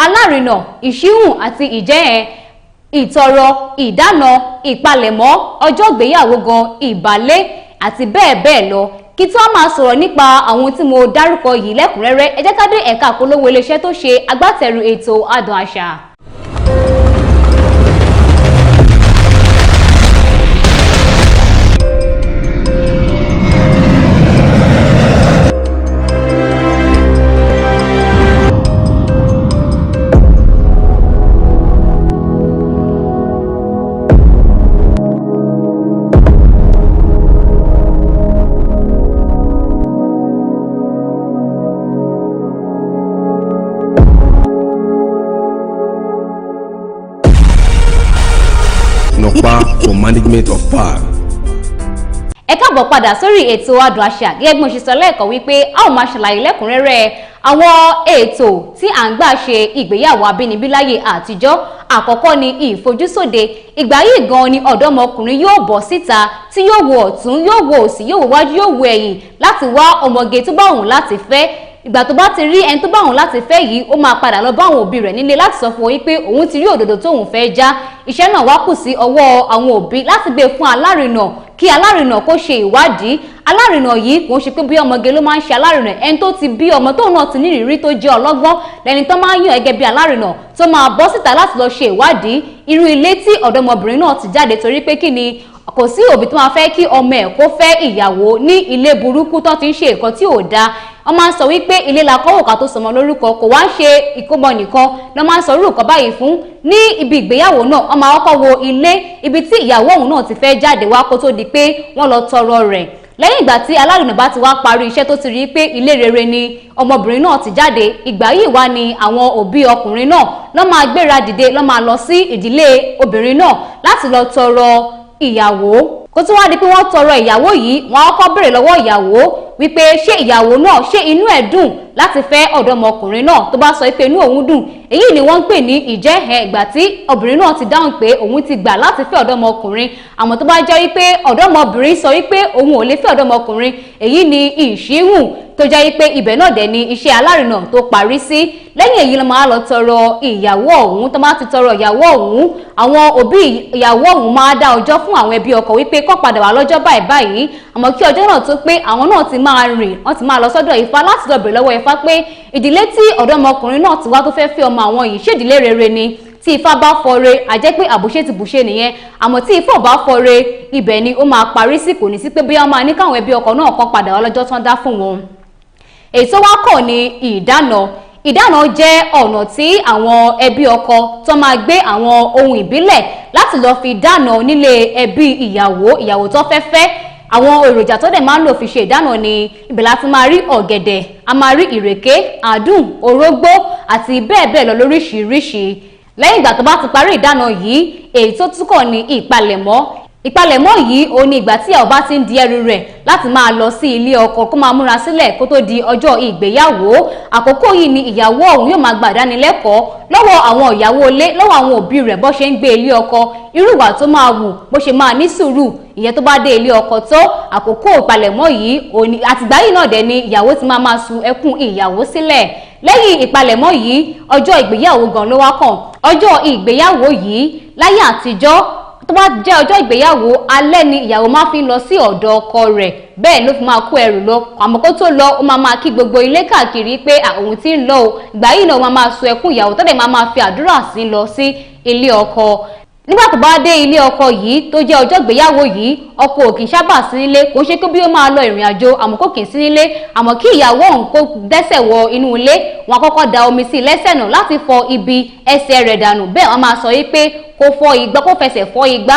Speaker 2: alárinà ìṣíhùn àti ìjẹ́yẹn ìtọrọ ìdáná ìpalẹ̀mọ́ ọjọ́ ìgbéyàwó gan ìbálé àti bẹ́ẹ̀ bẹ́ẹ̀ lọ kí tí wọ́n máa sọ̀rọ̀ nípa àwọn tí mo dárúkọ yìí lẹ́kùnrẹ́rẹ́ ẹ jẹ́ ká dé ẹ̀ka àpolówó iléeṣẹ́ tó ṣe agbátẹrù ètò Adùn Àṣà.
Speaker 1: For management of power.
Speaker 2: Ẹ káàbọ̀ padà sórí ètò Adùn Àṣà gẹ́gẹ́ bí mo ṣe sọ lẹ́ẹ̀kan wípé a ó máa ṣàlàyé lẹ́kùnrẹ́rẹ́ àwọn ètò tí à ń gbà ṣe ìgbéyàwó abínibí láyé àtijọ́ àkọ́kọ́ ni ìfojúsóde. Ìgbà yìí gan ni ọ̀dọ́mọkùnrin yóò bọ́ síta tí yóò wo ọ̀tún yóò wo òsì yóò wo wájú yóò wo ẹ̀yìn láti wá ọmọge tó bá òun láti fẹ́. Ìgbà tó bá ti rí ẹni tó bá òun láti fẹ́ yìí ó máa padà lọ bá àwọn òbí rẹ̀ nílé láti sọ fún wọn pé òun ti rí òdòdó tóun fẹ́ já. Iṣẹ́ náà wá kù sí ọwọ́ àwọn òbí láti gbé fún alárinà kí alárinà kó ṣe ìwádìí. Alárinà yìí kò ń ṣe pé bí ọmọge ló máa ń ṣe alárinà, ẹni tó ti bí ọmọ tóun náà ti ní ìrírí tó jẹ́ ọlọ́gbọ́n lẹni tó máa ń yàn gẹ́gẹ́ bí alárinà tó máa bọ́ síta láti lọ ṣe ìwádìí irú ilé tí ọ̀dọ́mọbìnrin náà ti jáde, torí pé kí ni kò sí òbí tó máa fẹ́ kí ọmọ ẹ̀ kó fẹ́ ìyàwó ní ilé burúkú tó ti ń ṣe nǹkan tí ò dáa. Wọ́n máa ń sọ wípé ilé la kọ́ òkà tó sọmọ lórúkọ, kò wá ń ṣe ìkómọ nìkan lọ́ máa ń sọ orúkọ báyìí fún. Ní ibi ìgbéyàwó náà wọ́n máa kọ́kọ́ wo ilé ibi tí ìyàwó òun náà ti fẹ́ jáde wá kó tó di pé wọ́n lọ tọrọ rẹ̀. Lẹ́yìn ìgbà tí alárinà bá ti wá parí iṣẹ́ tó ti rí pé ilé rere ni ọmọbìnrin náà ti jáde, ìgbà yìí wá ni àwọn òbí ọkùnrin náà lọ́ máa gbéra dìde lọ́ máa lọ sí ìdílé obìnrin náà láti lọ tọrọ ìyàwó. Kó tún wá di pé wọ́n tọrọ ìyàwó yìí, wọ́n á kọ́kọ́ béèrè lọ́wọ́ ìyàwó wípé ṣé ìyàwó náà ṣé inú ẹ̀ dùn láti fẹ́ ọ̀dọ́mọkùnrin náà. Tó bá sọ pé inú òun dùn, èyí ni wọ́n ń pè ní ìjẹ́hẹ̀. Ìgbà tí obìnrin náà ti dáhùn pé òun ti gbà láti fẹ́ ọ̀dọ́mọkùnrin. Àmọ́ tó bá jẹ́ wípé ọ̀dọ́mọbìnrin sọ wípé òun ò lè fẹ́ ọ̀dọ́mọkùnrin, èyí ni ìṣíhùn tó jẹ́ wípé ibẹ̀ náà dẹ̀ ni iṣẹ́ alárinà tó parí sí. Lẹ́yìn èyí ló máa lọ tọrọ ìyàwó ọ̀hún. Tó bá ti tọrọ ìyàwó ọ̀hún, àwọn òbí ìyàwó ọ̀hún máa dá ọjọ́ fún àwọn ẹbí ọkọ wípé kó padà wá lọ́jọ́ báyìí báyìí. Àmọ́ kí ọjọ́ náà tó pé àwọn náà ti máa rìn, wọ́n ti máa lọ sọ́dọ̀ Ifá láti lọ bèrè lọ́wọ́ Ifá pé ìdílé tí ọ̀dọ́mọkùnrin náà ti wá tó fẹ́ fẹ́ ọmọ àwọn yìí ṣé ìdílé rere ni. Tí Ifá bá fọre àjẹ́ pé àbùṣe ti bùṣe nìyẹn. Àmọ́ tí Ifá ò bá fọre, ibẹ̀ ni ó máa parí sí, kò ní sí pé bí wọ́n máa ní káwọn ẹbí ọkọ náà kan padà wá lọ́jọ́ tán dá fún wọn. Èyí tó wá kàn ní ìdáná. Ìdáná jẹ́ ọ̀nà tí àwọn ẹbí ọkọ tó máa gbé àwọn ohun ìbílẹ̀ láti lọ fi dáná nílé ẹbí ìyàwó tó fẹ́ fẹ́. Àwọn èròjà tó dẹ̀ máa ń lò fi ṣe ìdáná ni ibẹ̀ láti máa rí ọ̀gẹ̀dẹ̀, a máa rí ìrèké, àdùn, orógbó àti bẹ́ẹ̀ bẹ́ẹ̀ lọ lóríṣiríṣi. Lẹ́yìn ìgbà tó bá ti parí ìdáná yìí, èyí tó tún kàn ní ìpalẹ̀mọ́. Ìpalẹ̀mọ́ yìí ó ní ìgbà tí ìyàwó bá ti ń di ẹrù rẹ̀ láti máa lọ sí ilé ọkọ kó máa múra sílẹ̀ kó tó di ọjọ́ ìgbéyàwó. Àkókò yìí ni ìyàwó ọ̀hún yóò máa gba ìdánilẹ́kọ̀ọ́ lọ́wọ́ àwọn ìyàwó ilé, lọ́wọ́ àwọn òbí rẹ̀ bó ṣe ń gbé ilé ọkọ, irú ìwà tó máa wù, bó ṣe máa ní sùúrù ìyẹn tó bá dé ilé ọkọ tó. Àkókò ìpalẹ̀mọ́ yìí àtìgbà yìí náà dẹ̀ ni ìyàwó ti máa sun ẹkún ìyàwó sílẹ̀. Lẹ́yìn ìpalẹ̀mọ́ yìí, ọjọ́ ìgbéyàwó gan ló wá kàn. Ọjọ́ ìgbéyàwó yìí láyé àtijọ́ tó bá jẹ́ ọjọ́ ìgbéyàwó, alẹ́ ni ìyàwó máa fi ń lọ sí ọ̀dọ̀ ọkọ rẹ̀, bẹ́ẹ̀ ló fi máa kó ẹrù lọ. Àmọ́ kó tó lọ ó máa kí gbogbo ilé káàkiri pé òun ti ń lọ o. Ìgbà yìí náà máa sun ẹkún ìyàwó tó dẹ̀ máa fi àdúrà sí lọ sí ilé ọkọ. Nígbà tó bá dé ilé ọkọ yìí tó jẹ́ ọjọ́ ìgbéyàwó yìí, ọkọ ò kì í sábà sí nílé, kò ṣe pé bí ó máa lọ ìrìn àjò àmọ́ kò kì í sí nílé. Àmọ́ kí ìyàwó òun kó dẹ́sẹ̀ wọ inú ilé, wọn kọ́kọ́ da omi sí lẹ́sẹ̀ náà láti fọ ibi ẹsẹ̀ rẹ̀ dànù. Bẹ́ẹ̀ wọ́n máa sọ wípé kó fọ igbá, kó fẹsẹ̀ fọ igbá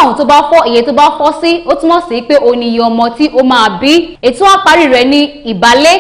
Speaker 2: ọ̀hún tó bá fọ́, iye tó bá fọ́ sí ó túmọ̀ sí pé ó ní iye ọmọ tí ó máa bí. Ètò àparí rẹ̀ ní ìbálé.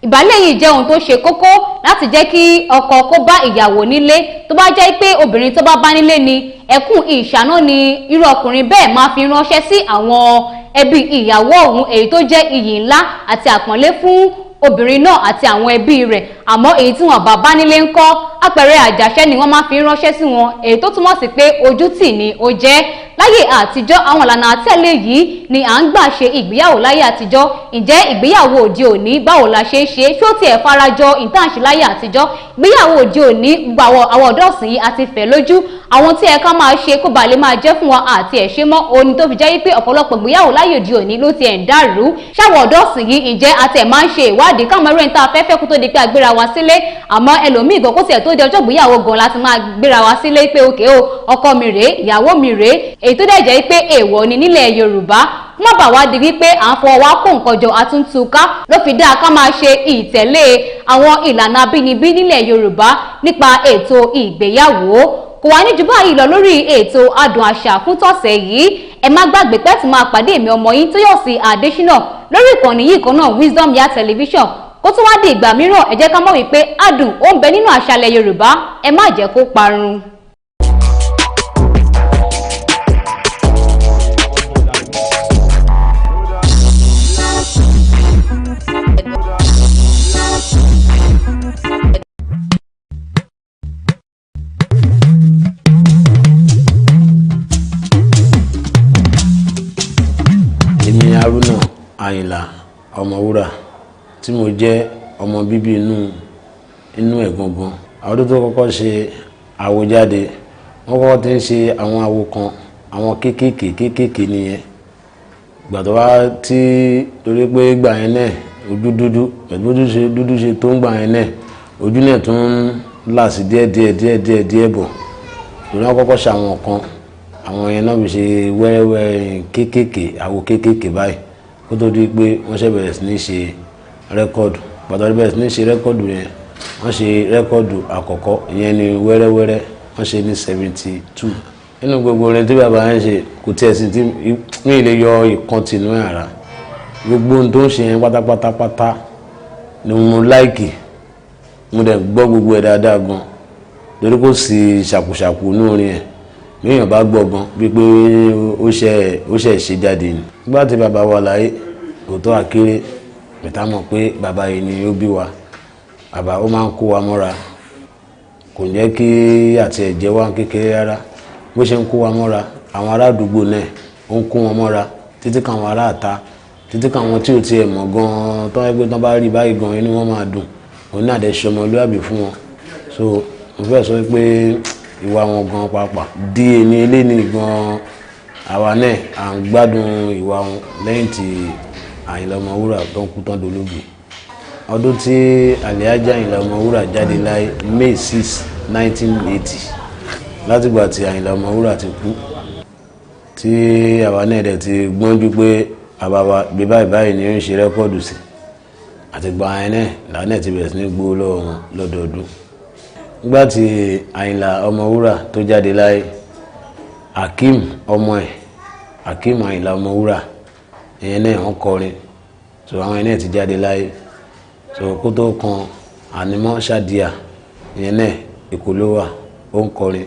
Speaker 2: Ìbálé yìí jẹ́ ohun tó ṣe kókó láti jẹ́ kí ọkọ kó bá ìyàwó nílé. Tó bá jẹ́ pé obìnrin tó bá nílé ni ẹkún ìṣáná ni irú ọkùnrin bẹ́ẹ̀ máa fi ránṣẹ́ sí àwọn ẹbí ìyàwó ọ̀hún, èyí tó jẹ́ iyì ńlá àti àpọ́nlé fún obìnrin náà àti àwọn ẹbí rẹ̀. Àmọ́ èyí tí wọ́n bá nílé ńkọ́, àpẹẹrẹ àjàṣẹ́ ni wọ́n máa fi ránṣẹ́ sí wọn, èyí tó túmọ̀ sí pé ojútì ni ó jẹ́. Láyé àtijọ́ àwọn ìlànà àtẹ̀lé yìí ni à ń gbà ṣe ìgbéyàwó láyé àtijọ́. Ǹjẹ́ ìgbéyàwó òde òní báwo la ṣe ń ṣe? Ṣó tiẹ̀ farajọ ìtànṣe láyé àtijọ́? Ìgbéyàwó òde òní gbogbo àwọn ọ̀dọ́ ọ̀sìn yìí àti fẹ̀ lójú. Àwọn tí ẹ̀ka máa ṣe kó ba lè máa jẹ́ fún wa àti ẹ̀ṣẹ́ mọ́ òní tó fi jẹ́ wípé ọ̀pọ̀lọpọ̀ ìgbéyàwó láyé òde òní ló ti ẹ̀ ń dàrú. Ṣáwọn ọ̀dọ́ ọ̀sìn yìí ǹjẹ́ àti ẹ̀ máa ń ṣe ìwádìí káwọn ẹrú ẹ̀ńtà afẹ́fẹ́ kó tó di pé agbéra wa sílé? Àmọ́ ẹlòmíì gan kó tiẹ̀ tó di ọjọ́ ìgbéyàwó gan láti máa gbéra wa sílé pé òkè o ọkọ mi rèé, ìyàwó mi rèé, èyí tó dẹ̀ jẹ́ pé èèwọ̀ ni nílẹ̀ Yorùbá. Má bà wá di wípé à ń fọwọ́ wá kó nǹkan jọ àtúntúká ló fi dáa ká máa ṣe ìtẹ̀lé àwọn ìlànà abínibí nílẹ̀ Yorùbá nípa ètò ìgbéyàwó. Kò wá ní jù báyìí lọ lórí ètò Adùn Àṣà fún tọ̀sẹ̀ yìí. Ẹ má gbàgbé pé tí máa pàdé èmi ọmọ yín Tóyọ̀sí Adéṣínà lórí ìkànnì yìí kan náà Wisdom Yard Television. Kó tún wá di ìgbà mìíràn, ẹ jẹ́ ká mọ̀ wípé adùn ó ń bẹ nínú àṣà ilẹ̀ Yorùbá, ẹ má jẹ́ kó parun.
Speaker 3: Haruna Àyìnlá Ọmọwúrà tí mo jẹ́ ọmọ bíbí inú ẹ̀ gangan. Àwọn tó kọ́kọ́ ṣe àwo jáde wọ́n kọ́kọ́ ti ń ṣe àwọn àwo kan àwọn kéékèèké nìyẹn. Ìgbà tó wá tí torí pé gbà yẹn náà ojú dúdú pẹ̀lú dúdú ṣe tó ń gbà yẹn náà ojú náà tún ń là sí díẹ̀ bọ̀. Torí wọ́n kọ́kọ́ ṣe àwọn kan àwọn yẹn náà fi ṣe wẹ́rẹ́wẹ́ kéékèèké àwo kéékèèké báyìí kó tó di pé wọ́n ṣe bẹ̀rẹ̀ sí ní ṣe rẹ́kọ̀dù. Pàtàkì bẹ̀rẹ̀ sí ní ṣe rẹ́kọ̀dù yẹn wọ́n ṣe rẹ́kọ̀dù àkọ́kọ́ ìyẹn ni wẹ́rẹ́wẹ́rẹ́ wọ́n ṣe ní 72. Nínú gbogbo orin tí bàbá yẹn ṣe kò tí ẹ̀ sí tí ní ilé yọ ìkan tìǹú ara gbogbo ohun tó ń ṣe yẹn pátápátá ni mo láìkì mo dẹ̀ gbọ́ gbogbo ẹ̀ dáadáa gan torí kò sí ṣàkùṣàkù ní orin ẹ̀ míyàn bá gbọ́ gan bí pé ó ṣe jáde ni. Nígbà tí bàbá wà láyé òótọ́ àkéré mẹ́ta mọ̀ pé bàbá yìí ni ó bí wa bàbá ó máa ń kó wa mọ́ra kò jẹ́ kí àti ẹ̀jẹ̀ wá kékeré rárá bó ṣe ń kó wa mọ́ra àwọn ará àdúgbò náà ó ń kó wọn mọ́ra títí kan àwọn ará àta títí kan àwọn tí ò tiẹ̀ mọ̀ gan-an tó wáyé pé tán bá rí báyìí gan-an inú wọn máa dùn òun náà dẹ̀ ṣe ọmọlúwàbí fún wọn. So mo fẹ́ sọ pé ìwà wọn gan pàápàá di ẹni eléni gan àwa náà à ń gbádùn ìwà wọn lẹ́yìn tí Àyìnlá Ọmọwúrà tó ń kú tán dolóògbé. Ọdún tí Alhaji Àyìnlá Ọmọwúrà jáde láyé May 6, 1980 látìgbà tí Àyìnlá Ọmọwúrà ti kú tí àwa náà dẹ̀ ti gbọ́njú pé àbáwá bí báyìí ni ó ń ṣe rẹ́kọ́ọ̀dù sí àtìgbà yẹn náà làánà ti bẹ̀rẹ̀ sí ní gbó lọ́wọ́ wọn lọ́dọọdún. Nígbà tí Àyìnlá Ọmọwúrà tó jáde láyé Hakeem ọmọ ẹ̀ Hakeem Àyìnlá Ọmọwúrà ìyẹn náà wọ́n kọrin so àwọn yẹn náà ti jáde láyé so kó tó kan Ànímọ́ Ṣàdíà ìyẹn náà Èkó ló wà ó ń kọrin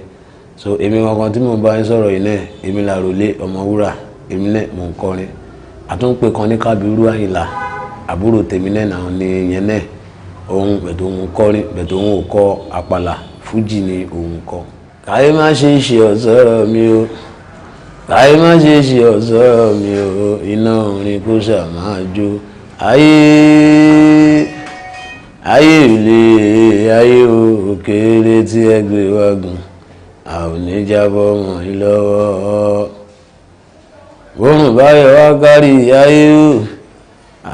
Speaker 3: so èmi kankan tí mo bá ń sọ̀rọ̀ yìí náà èmi làròlé Ọmọwúrà èmi náà mò ń kọrin àtúnpè kan ní Kábírú Àyìnlá àbúrò tèmi náà náà ni ìyẹn náà òun bẹ̀tẹ̀ òun kọrin bẹ̀tẹ̀ òun ò kọ àpàlà fújì ni òun kọ. Káyé má ṣe ṣe ọ̀sọ́rọ̀ mi o káyé má ṣe ṣe ọ̀sọ́rọ̀ mi o iná orin kó ṣà máa jó ayé ilé ayé o òkèèrè tí ẹgbẹ́ wa gùn a ò ní jábọ́ mọ́ yín lọ́wọ́ bórùn báyọ̀ wá kárí ayé o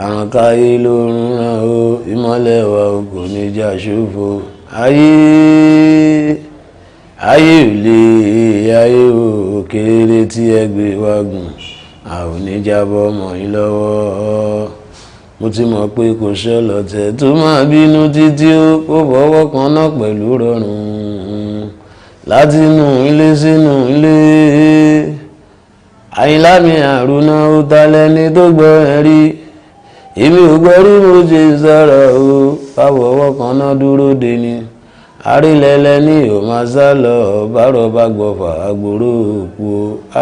Speaker 3: àrùn káyé ló ń ràn ó ìmọ́lẹ̀ wa ò kò ní já ṣòfò ayé ilé ayé o òkèèrè tí ẹgbẹ́ wa gùn a ò ní jábọ́ mọ́ yín lọ́wọ́ mo ti mọ̀ pé kò ṣọlọ̀tẹ̀ tó máa bínú títí ó kó fọwọ́ kan náà pẹ̀lú rọrùn láti inú ilé sínú ilé Àyìnlá mi Haruna ó ta lẹ́ni tó gbọ́ ẹ rí èmi ò gbọ́ rí mo ṣe sọ̀rọ̀ o fáwọ̀wọ́ kan náà dúró de ni àrílẹ̀lẹ̀ ní ò máa sá lọ bárọ̀ bá gbọ́fà àgbòrò òkú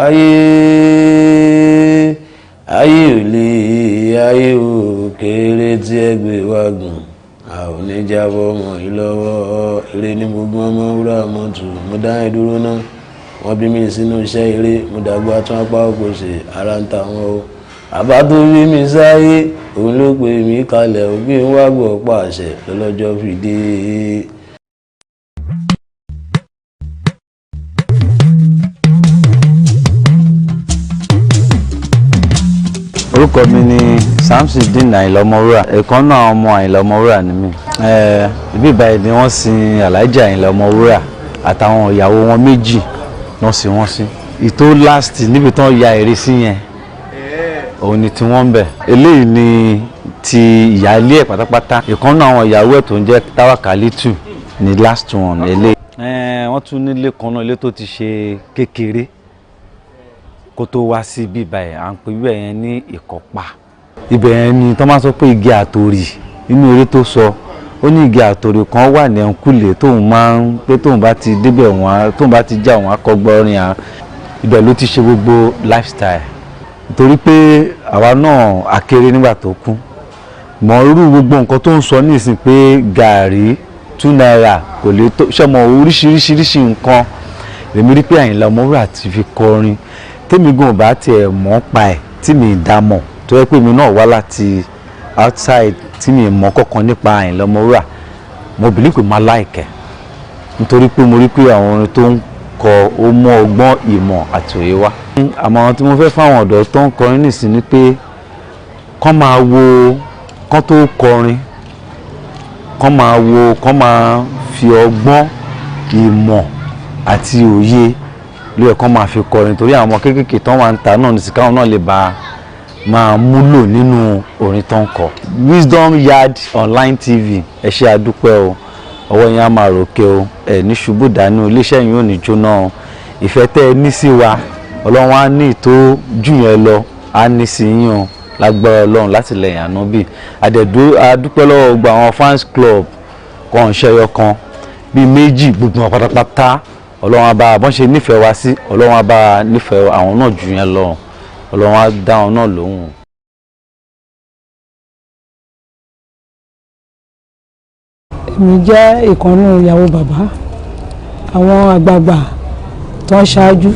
Speaker 3: ayé ò lè ayé ò kéré tí ẹgbẹ́ wa gùn a ò ní jábọ́ mọ́ yín lọ́wọ́ eré ní gbogbo Ọmọwúrà mọ́tò mo dá ẹ dúró náà wọ́n bí mi sínú iṣẹ́ eré mo dàgbà tún apá òkò ṣe ara ń ta wọn o àbá tó bí mi sáyé òun ló pe mí kalẹ̀ òbí ń wá gbọ́ pàṣẹ lọ́lọ́jọ́ fi dé.
Speaker 4: Orúkọ mi ni Samsudeen Àyìnlá Ọmọwúrà ẹ̀kan náà ọmọ Àyìnlá Ọmọwúrà ni mí. Ibi ìbáyìí ni wọ́n sin Alhaji Àyìnlá Ọmọwúrà àtàwọn ìyàwó wọn méjì wọ́n sin wọ́n sí. Ìtò last níbi tán ya ère sí yẹn òun ni tí wọ́n ń bẹ̀. Eléyìí ni ti ìyáálé ẹ̀ pátápátá ìkan náà àwọn ìyàwó ẹ̀ tó ń jẹ́ Táwákálítù ni last one eléyìí. Wọ́n tún nílé kan náà ilé tó ti ṣe kékeré kó tó wá sí bíbá ẹ̀ à ń pè bíbá yẹn ní Ìkọ̀pá. Ibẹ̀ yẹn ni tó máa sọ pé igi àtòrì inú eré tó sọ ó ní igi àtòrì kan wà ní ẹ̀ńkùlé tóun máa ń pé tóun bá ti débẹ̀ wọn tóun bá ti já wọn akọgbọ́rin à ibẹ̀ ló ti ṣe gbogbo lifestyle nítorí pé àwa náà akéré nígbà tó kú mọ irú gbogbo nǹkan tó ń sọ nísìnyí pé gàárì 2 naira kò lè tó ṣọmọ oríṣiríṣi nǹkan lèmi rí pé Àyìnlá Ọmọwúrà ti fi kọrin tèmi gan bá tiẹ̀ mọ̀ pa ẹ̀ tí mi dá mọ̀ tó yẹ pé mi náà wá láti outside tí mi mọ̀ kankan nípa Àyìnlá Ọmọwúrà mo believe pé máa like nítorí pé mo rí pé àwọn orin tó ń kọ ó mú ọgbọ́n ìmọ̀ àti òye wá. Àmọ̀ràn tí mo fẹ́ fáwọn ọ̀dọ́ tó ń kọrin nìsín ni pé kán máa wo kán tó kọrin kán máa fi ọgbọ́n ìmọ̀ àti òye ló yẹ kán máa fi kọrin torí àwọn ọmọ kéékèèké tán wà ń ta náà nìsín káwọn náà lè bá máa múlò nínú orin tó ń kọ. Wisdom Yard Online TV ẹ ṣé àdúpẹ́ o ọwọ́ yẹn á máa ròkè o ẹ ní ṣubú dànù iléeṣẹ́ yìí ò ní jóná o ìfẹ́ tẹ́ ẹ ní sí wa ọlọ́run á ní ìtó jù yẹn lọ á ní sí yín o lágbára ọlọ́run láti lẹ́yìn ànábì àdúpẹ́ lọ́wọ́ gbogbo àwọn fans club kan ṣẹyọ kan bíi méjì gbogbo wọn pátápátá ọlọ́run á bá bọ́n ṣe nífẹ̀ẹ́ wa sí ọlọ́run á bá nífẹ̀ẹ́ àwọn náà jù yẹn lọ ọlọ́run á dá wọn náà lóhùn.
Speaker 5: Èmi jẹ́ ìkànnì ìyàwó bàbá àwọn àgbààgbà tó ń ṣáájú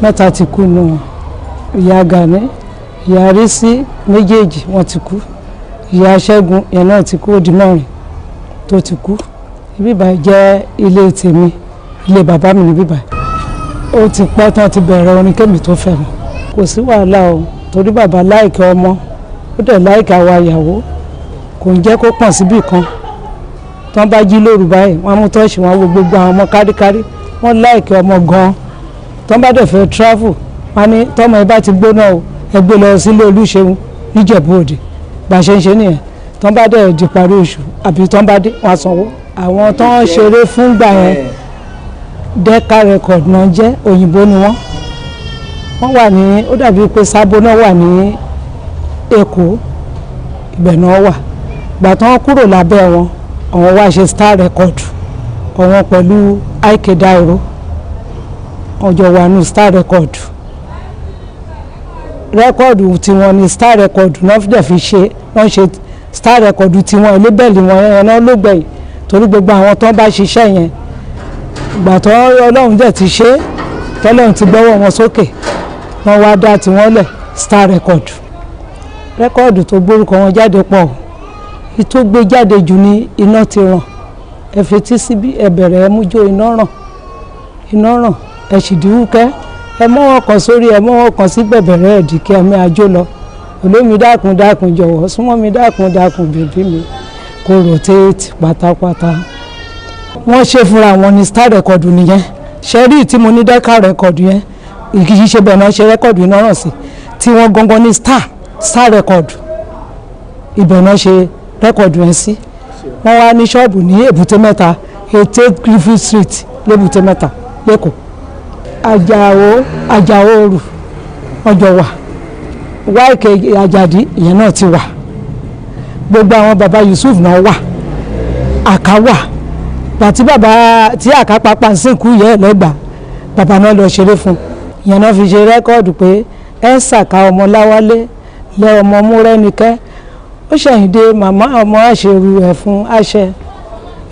Speaker 5: mẹ́ta ti kú nù wọn ìyá Gani ìyá Rísí méjèèjì wọ́n ti kú ìyá Ṣẹ́gun yẹn náà ti kú ó di mẹ́rin tó ti kú. Ibi báyìí jẹ́ ilé tèmi ilé bàbá mi níbí báyìí ó ti pẹ́ tán ti bẹ̀rẹ̀ orin kémi tó fẹ́ mọ́ kò sí wàhálà o torí bàbá láìkẹ́ ọmọ ó dẹ̀ láìkẹ́ àwa ìyàwó kò ń jẹ́ kó pọ̀n síbì kan tán bá jí lóru báyìí wọ́n mú tọ́ọ̀ṣì wọn wo gbogbo àwọn ọmọ káríkárí wọ́n láìkẹ́ ọmọ gan-an tán bá dẹ̀ fẹ́ travel wọ́n ní tọ́mọ ẹ bá ti gbóná o ẹ gbé lọ sílé Olúṣeun níjẹ̀bú Òde bá ṣe ń ṣe nìyẹn tán bá dẹ̀ di parí oṣù àbí tán bá dé wọ́n sanwó. àwọn tán ṣeré fúngbà yẹn Decca record náà jẹ́ òyìnbó ni wọ́n wà ní ó dàbí pé Sábó náà wà ní Èkó ibẹ̀ náà wà gbà tán kúrò lábẹ́ wọn àwọn wá ṣe star record àwọn pẹ̀lú Ike Dairo ọjọ́ wà ní star record rẹ́kọ̀dù tiwọn ni star record náà fi dẹ̀ fi ṣe wọ́n ṣe star record tiwọn elébẹ̀lì wọn yẹn náà ló gbẹ̀yìn torí gbogbo àwọn tó ń bá ṣiṣẹ́ yẹn ìgbà tó Ọlọ́run dẹ̀ ti ṣe tọ́lọ́run ti gbọ́wọ́ wọn sókè wọ́n wá dá tiwọn lẹ̀ star record rẹ́kọ̀dù tó gbórúkọ wọn jáde pọ̀ ìtó gbé jáde jù ní iná ti ràn ẹ fetí síbí ẹ bẹ̀rẹ̀ ẹ mújó iná ràn ẹ sì dìwúkẹ́ ẹ mọ́wọ́ kan sórí ẹ mọ́wọ́ kan sí bẹ̀bẹ̀rẹ̀ ẹ̀dì kí ẹ̀mí àjò lọ olómi dákun dákun jọ̀wọ́ súnmọ́ mi dákun dákun bèbí mi kò rotate pátápátá. wọ́n ṣe fúnra wọn ní star record nìyẹn ṣẹ́rí tí mo ní Decca record yẹn ìkìí ṣe bẹ́ẹ̀ náà ṣe record iná ràn sí tí wọ́n gangan ní star record ibẹ̀ náà ṣe record yẹn sí. wọ́n wá ní ṣọ́ọ̀bù ní Èbúté Mẹ́ta 88 Griffith Street lébùté Mẹ́ta lẹ́kọ̀ọ́. Àjàó Òru ọjọ́ wà Wáìkè Àjàdí ìyẹn náà ti wà gbogbo àwọn baba Yusuf náà wà Àká wà gbàtí bàbá tí Àká pápá ń sìnkú yẹ lẹ́gbà bàbá náà lọ ṣeré fún ìyẹn náà fi ṣe rẹ́kọ́ọ̀dù pé ẹ ṣàkà ọmọ Láwálé lẹ ọmọ Múrẹ́nikẹ́ ó ṣẹ̀yìndé màmá ọmọ àṣẹrù ẹ̀ fún àṣẹ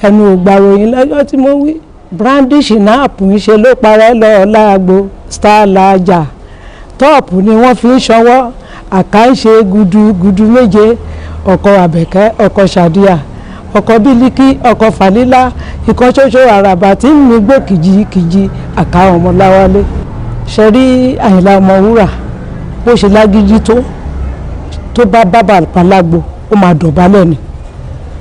Speaker 5: ẹnu ògbàròyìn lọ́jọ́ tí mo wí brandish náàpù ń ṣe ló parẹ́ lọ láàgbo star laja tọ́ọ̀pù ni wọ́n fi ń ṣọwọ́ Àká ń ṣe gudu méje ọkọ̀ Àbẹ̀kẹ́ ọkọ̀ Ṣàdíà ọkọ̀ Bílíkì ọkọ̀ Fàlílà ikọ̀ ṣoṣo àràbà tí ń mi gbó kìjikìji Àká ọmọ Láwálé. ṣe rí Àyìnlá Ọmọwúrà bó ṣe lágídí tó bá bábà palágbo ó máa dọ̀bálẹ̀ ni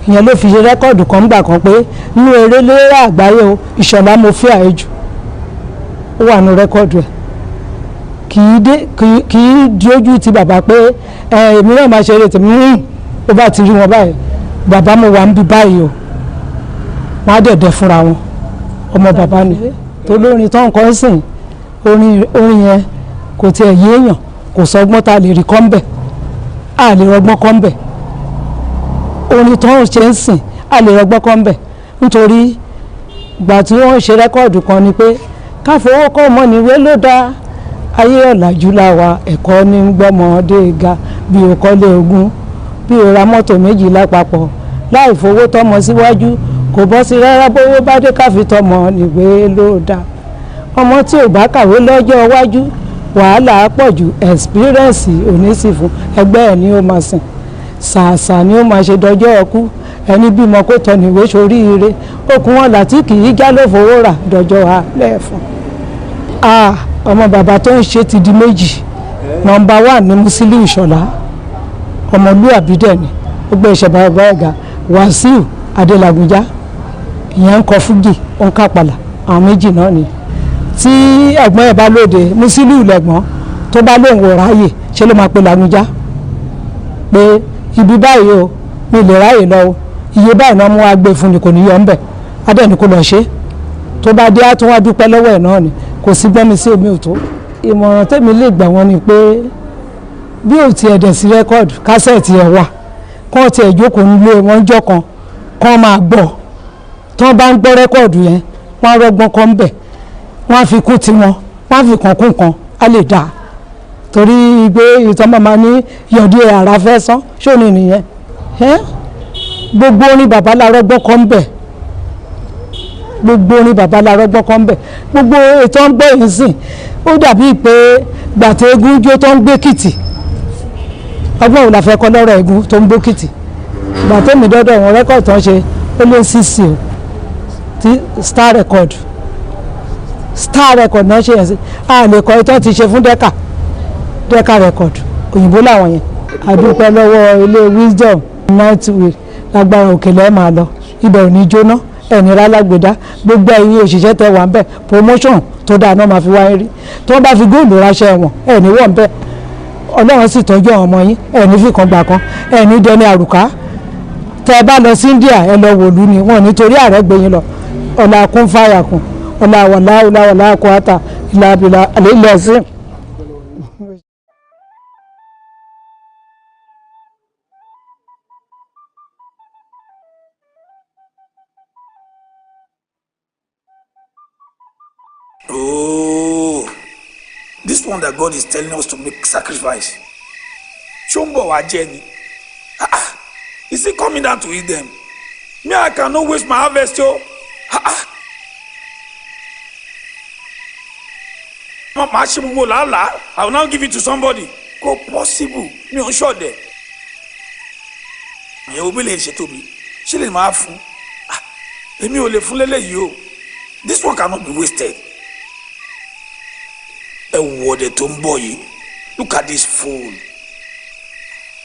Speaker 5: ìyẹn ló fi ṣe rẹ́kọ̀dù kan gbà kan pé nínú eré lérè àgbáyé o Ìṣọ̀lá mo fẹ́ àìjù ó wà ní rẹ́kọ̀dù ẹ̀ kì í di ojú ti bàbá pé èmi náà máa ṣe eré tèmi ó bá ti rí wọn báyìí bàbá mo wà ń bí báyìí o wọn á dẹ̀dẹ̀ fúnra wọn ọmọ bàbá ni tó lórin tó ń kọ́ sìn orin yẹn kò tiẹ̀ yéèyàn kò sọgbọ́n tá a lè rí kọ́ńbẹ̀ a lè rọgbọ́n kọ́ńbẹ̀ orin tó ń ṣe ń sìn a lè rọgbọ́n kọ́ńbẹ̀ nítorí ìgbà tí wọ́n ṣe rẹ́kọ̀dù kan ni pé káfọwọ́kọ́ ọmọ níwé ló dá ayé ọ̀làjú làwà ẹ̀kọ́ ní gbọ́mọdé ga bí o kọ́lé ogún bí o ra mọ́tò méjì lápapọ̀ láì fowó tọmọ síwájú kò bọ́ sí rárá bówó bá dé káfí tọmọ níwé ló dá ọmọ tí ò bá kàwé lọ́jọ́ iwájú wàhálà pọ̀ jù experience òní sì fún ẹgbẹ́ ẹ̀ ni ó máa sìn ṣàṣà ni ó máa ṣe dọjọ́ ọkú ẹni bímọ kó tọ́ níwé soríire okùn wọn láti kì í já ló fowó rà dọjọ́ alẹ́ fún. ọmọ bàbá tó ń ṣe ti di méjì nọ́mbà 1 ní Musiliu Ìṣọ̀lá ọmọlúàbí dẹ̀ ni ó gbé iṣẹ́ bàbá ẹ̀gá Wàsíù Adélàgúnjá ìyẹn ń kọ fújì ó ń kápálà àwọn méjì náà ni tí ẹ̀gbọ́n ẹ̀ bá lóde Musiliu lẹ́gbọ́n tó bá lóun wò ráyè ṣe ló máa pe Làgúnjá pé ibi báyìí o mi lè ráyè lọ o iye báyìí náà mú wá gbé fún ni kò ní yọ ń bẹ̀ adẹ́ni kò lọ ṣe tó bá dé á tún wá dúpẹ́ lọ́wọ́ ẹ̀ náà ni kò sí gbọ́n mi sí omi òtó. ìmọ̀ràn tèmi lè gbà wọ́n ni pé bí ò tiẹ̀ dẹ̀ sí rẹ́kọ̀dù kásẹ̀tì ẹ̀ wà kọ́ tiẹ̀ jókòó nílé wọn jọ́ kan kọ́ máa gbọ́ tí wọ́n bá ń gbọ́ rẹ́kọ̀dù yẹn wọ́n á rọ́gbọ́n kan ń bẹ̀ wọ́n á fi kún tiwọn wọ́n á fi kàn kún kan á lè dáa torí pé ìtàn màmá ní yọ̀dí ara fẹ́ sán ṣóni nìyẹn gbogbo orin bàbá làárọ̀ gbọ́ kan ń bẹ̀ gbogbo orin bàbá làárọ̀ gbọ́ kan ń bẹ̀ gbogbo ètò ń gbọ́ yìí sìn ó dàbí pé gbàtẹ́ eégún jó tó ń gbé kìtì ọgbọ́n òun la fẹ́ kọ́ lọ́rọ̀ eégún tó ń gbó kìtì gbàtẹ́ mi dọ́dọ̀ wọn rẹ́kọ̀dì tó ń ṣe ó lé sísì o ti star record náà ṣe yẹn sí a lè kọ́ ìtọ́ ti ṣe fún dẹ́ka record òyìnbó làwọn yẹn àdúpẹ́ lọ́wọ́ ilé wisdom nightwear lágbára òkèlè ẹ̀ máa lọ ibẹ̀ ò ní jóná ẹ̀ní rálágbèdá gbogbo ẹ̀yin òṣìṣẹ́ tẹ wà ń bẹ̀ promotion tó dáa náà máa fi wáyé rí tí wọ́n bá fi góòlù ránṣẹ́ wọn ẹ̀ní wọ̀ ń bẹ̀ ọlọ́run sì tọ́jú àwọn ọmọ yín ẹ̀ní fìkan gbà kan ẹ̀ní dẹni àrùká tẹ ẹ bá lọ sí India ẹ lọ wòlú ni wọn nítorí ààrẹ gbẹ̀yìn lọ ọ̀là kún fàyà kún ọ̀là wàlá kó àtà ìlà àbìlà àlè ilẹ̀ sí.
Speaker 6: Oh, this one that God is telling us to make sacrifice. Chumbo wa Jenny. Is he coming down to eat them? Me, I cannot waste my harvest, yo. I will now give it to somebody. Go possible. Me on short there. Me will be late to me. She let my fool. Emi ò lè fún lele yo. This one cannot be wasted. A word to boy. Look at this fool.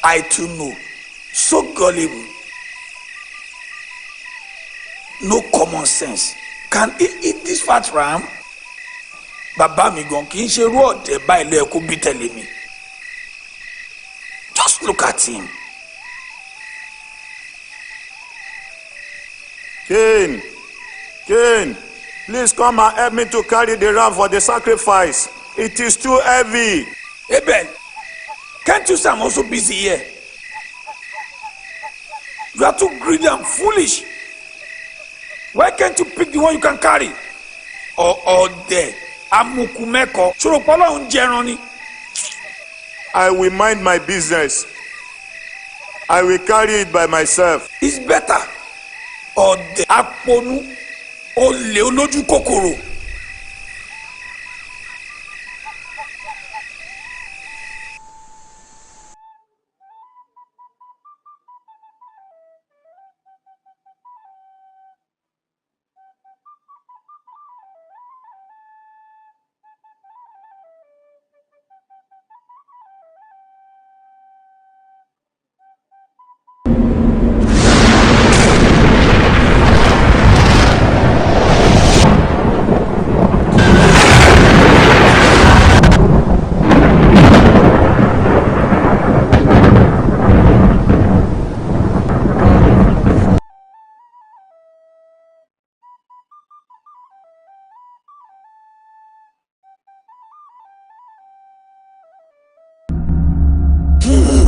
Speaker 6: I too know. So gullible. No common sense. Can he eat this fat ram? Bàbá mi gan kì í ṣe irú ọ̀dẹ̀ báyìí ló yẹ kó bí tẹ̀lé mi. Just look at him.
Speaker 7: Cain, please come and help me to carry the ram for the sacrifice. It is too heavy.
Speaker 6: Abel, can't you say I'm also busy here? You are too greedy and foolish. Why can't you pick the one you can carry? Or there, amukumeko. Ṣòropọ́lọ́ ń jẹran ni.
Speaker 7: I will mind my business. I will carry it by myself.
Speaker 6: It's better. Ọ̀dẹ̀ aponu olè olójú kòkòrò.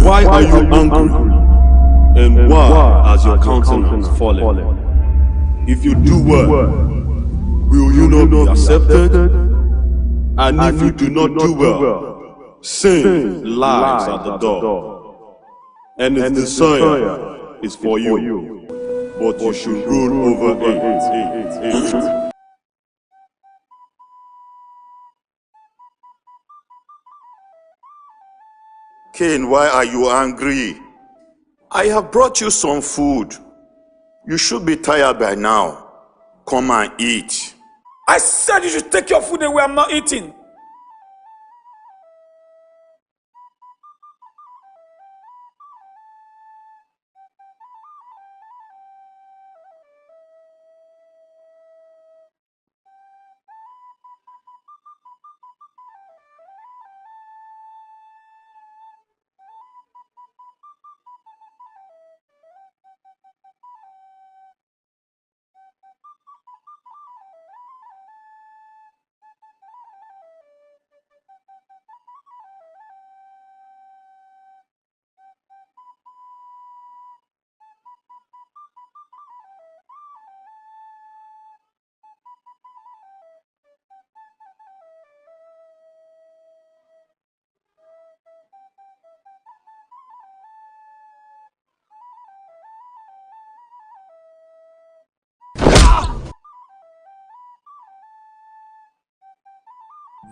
Speaker 8: Why are you angry? And why has your countenance fallen? If you do well, will you not be accepted? And if you do not do well, sin lies at the door. And its desire is for you, but you should rule over it.
Speaker 7: Cain, why are you angry? I have brought you some food. You should be tired by now. Come and eat.
Speaker 6: I said you should take your food away. I'm not eating.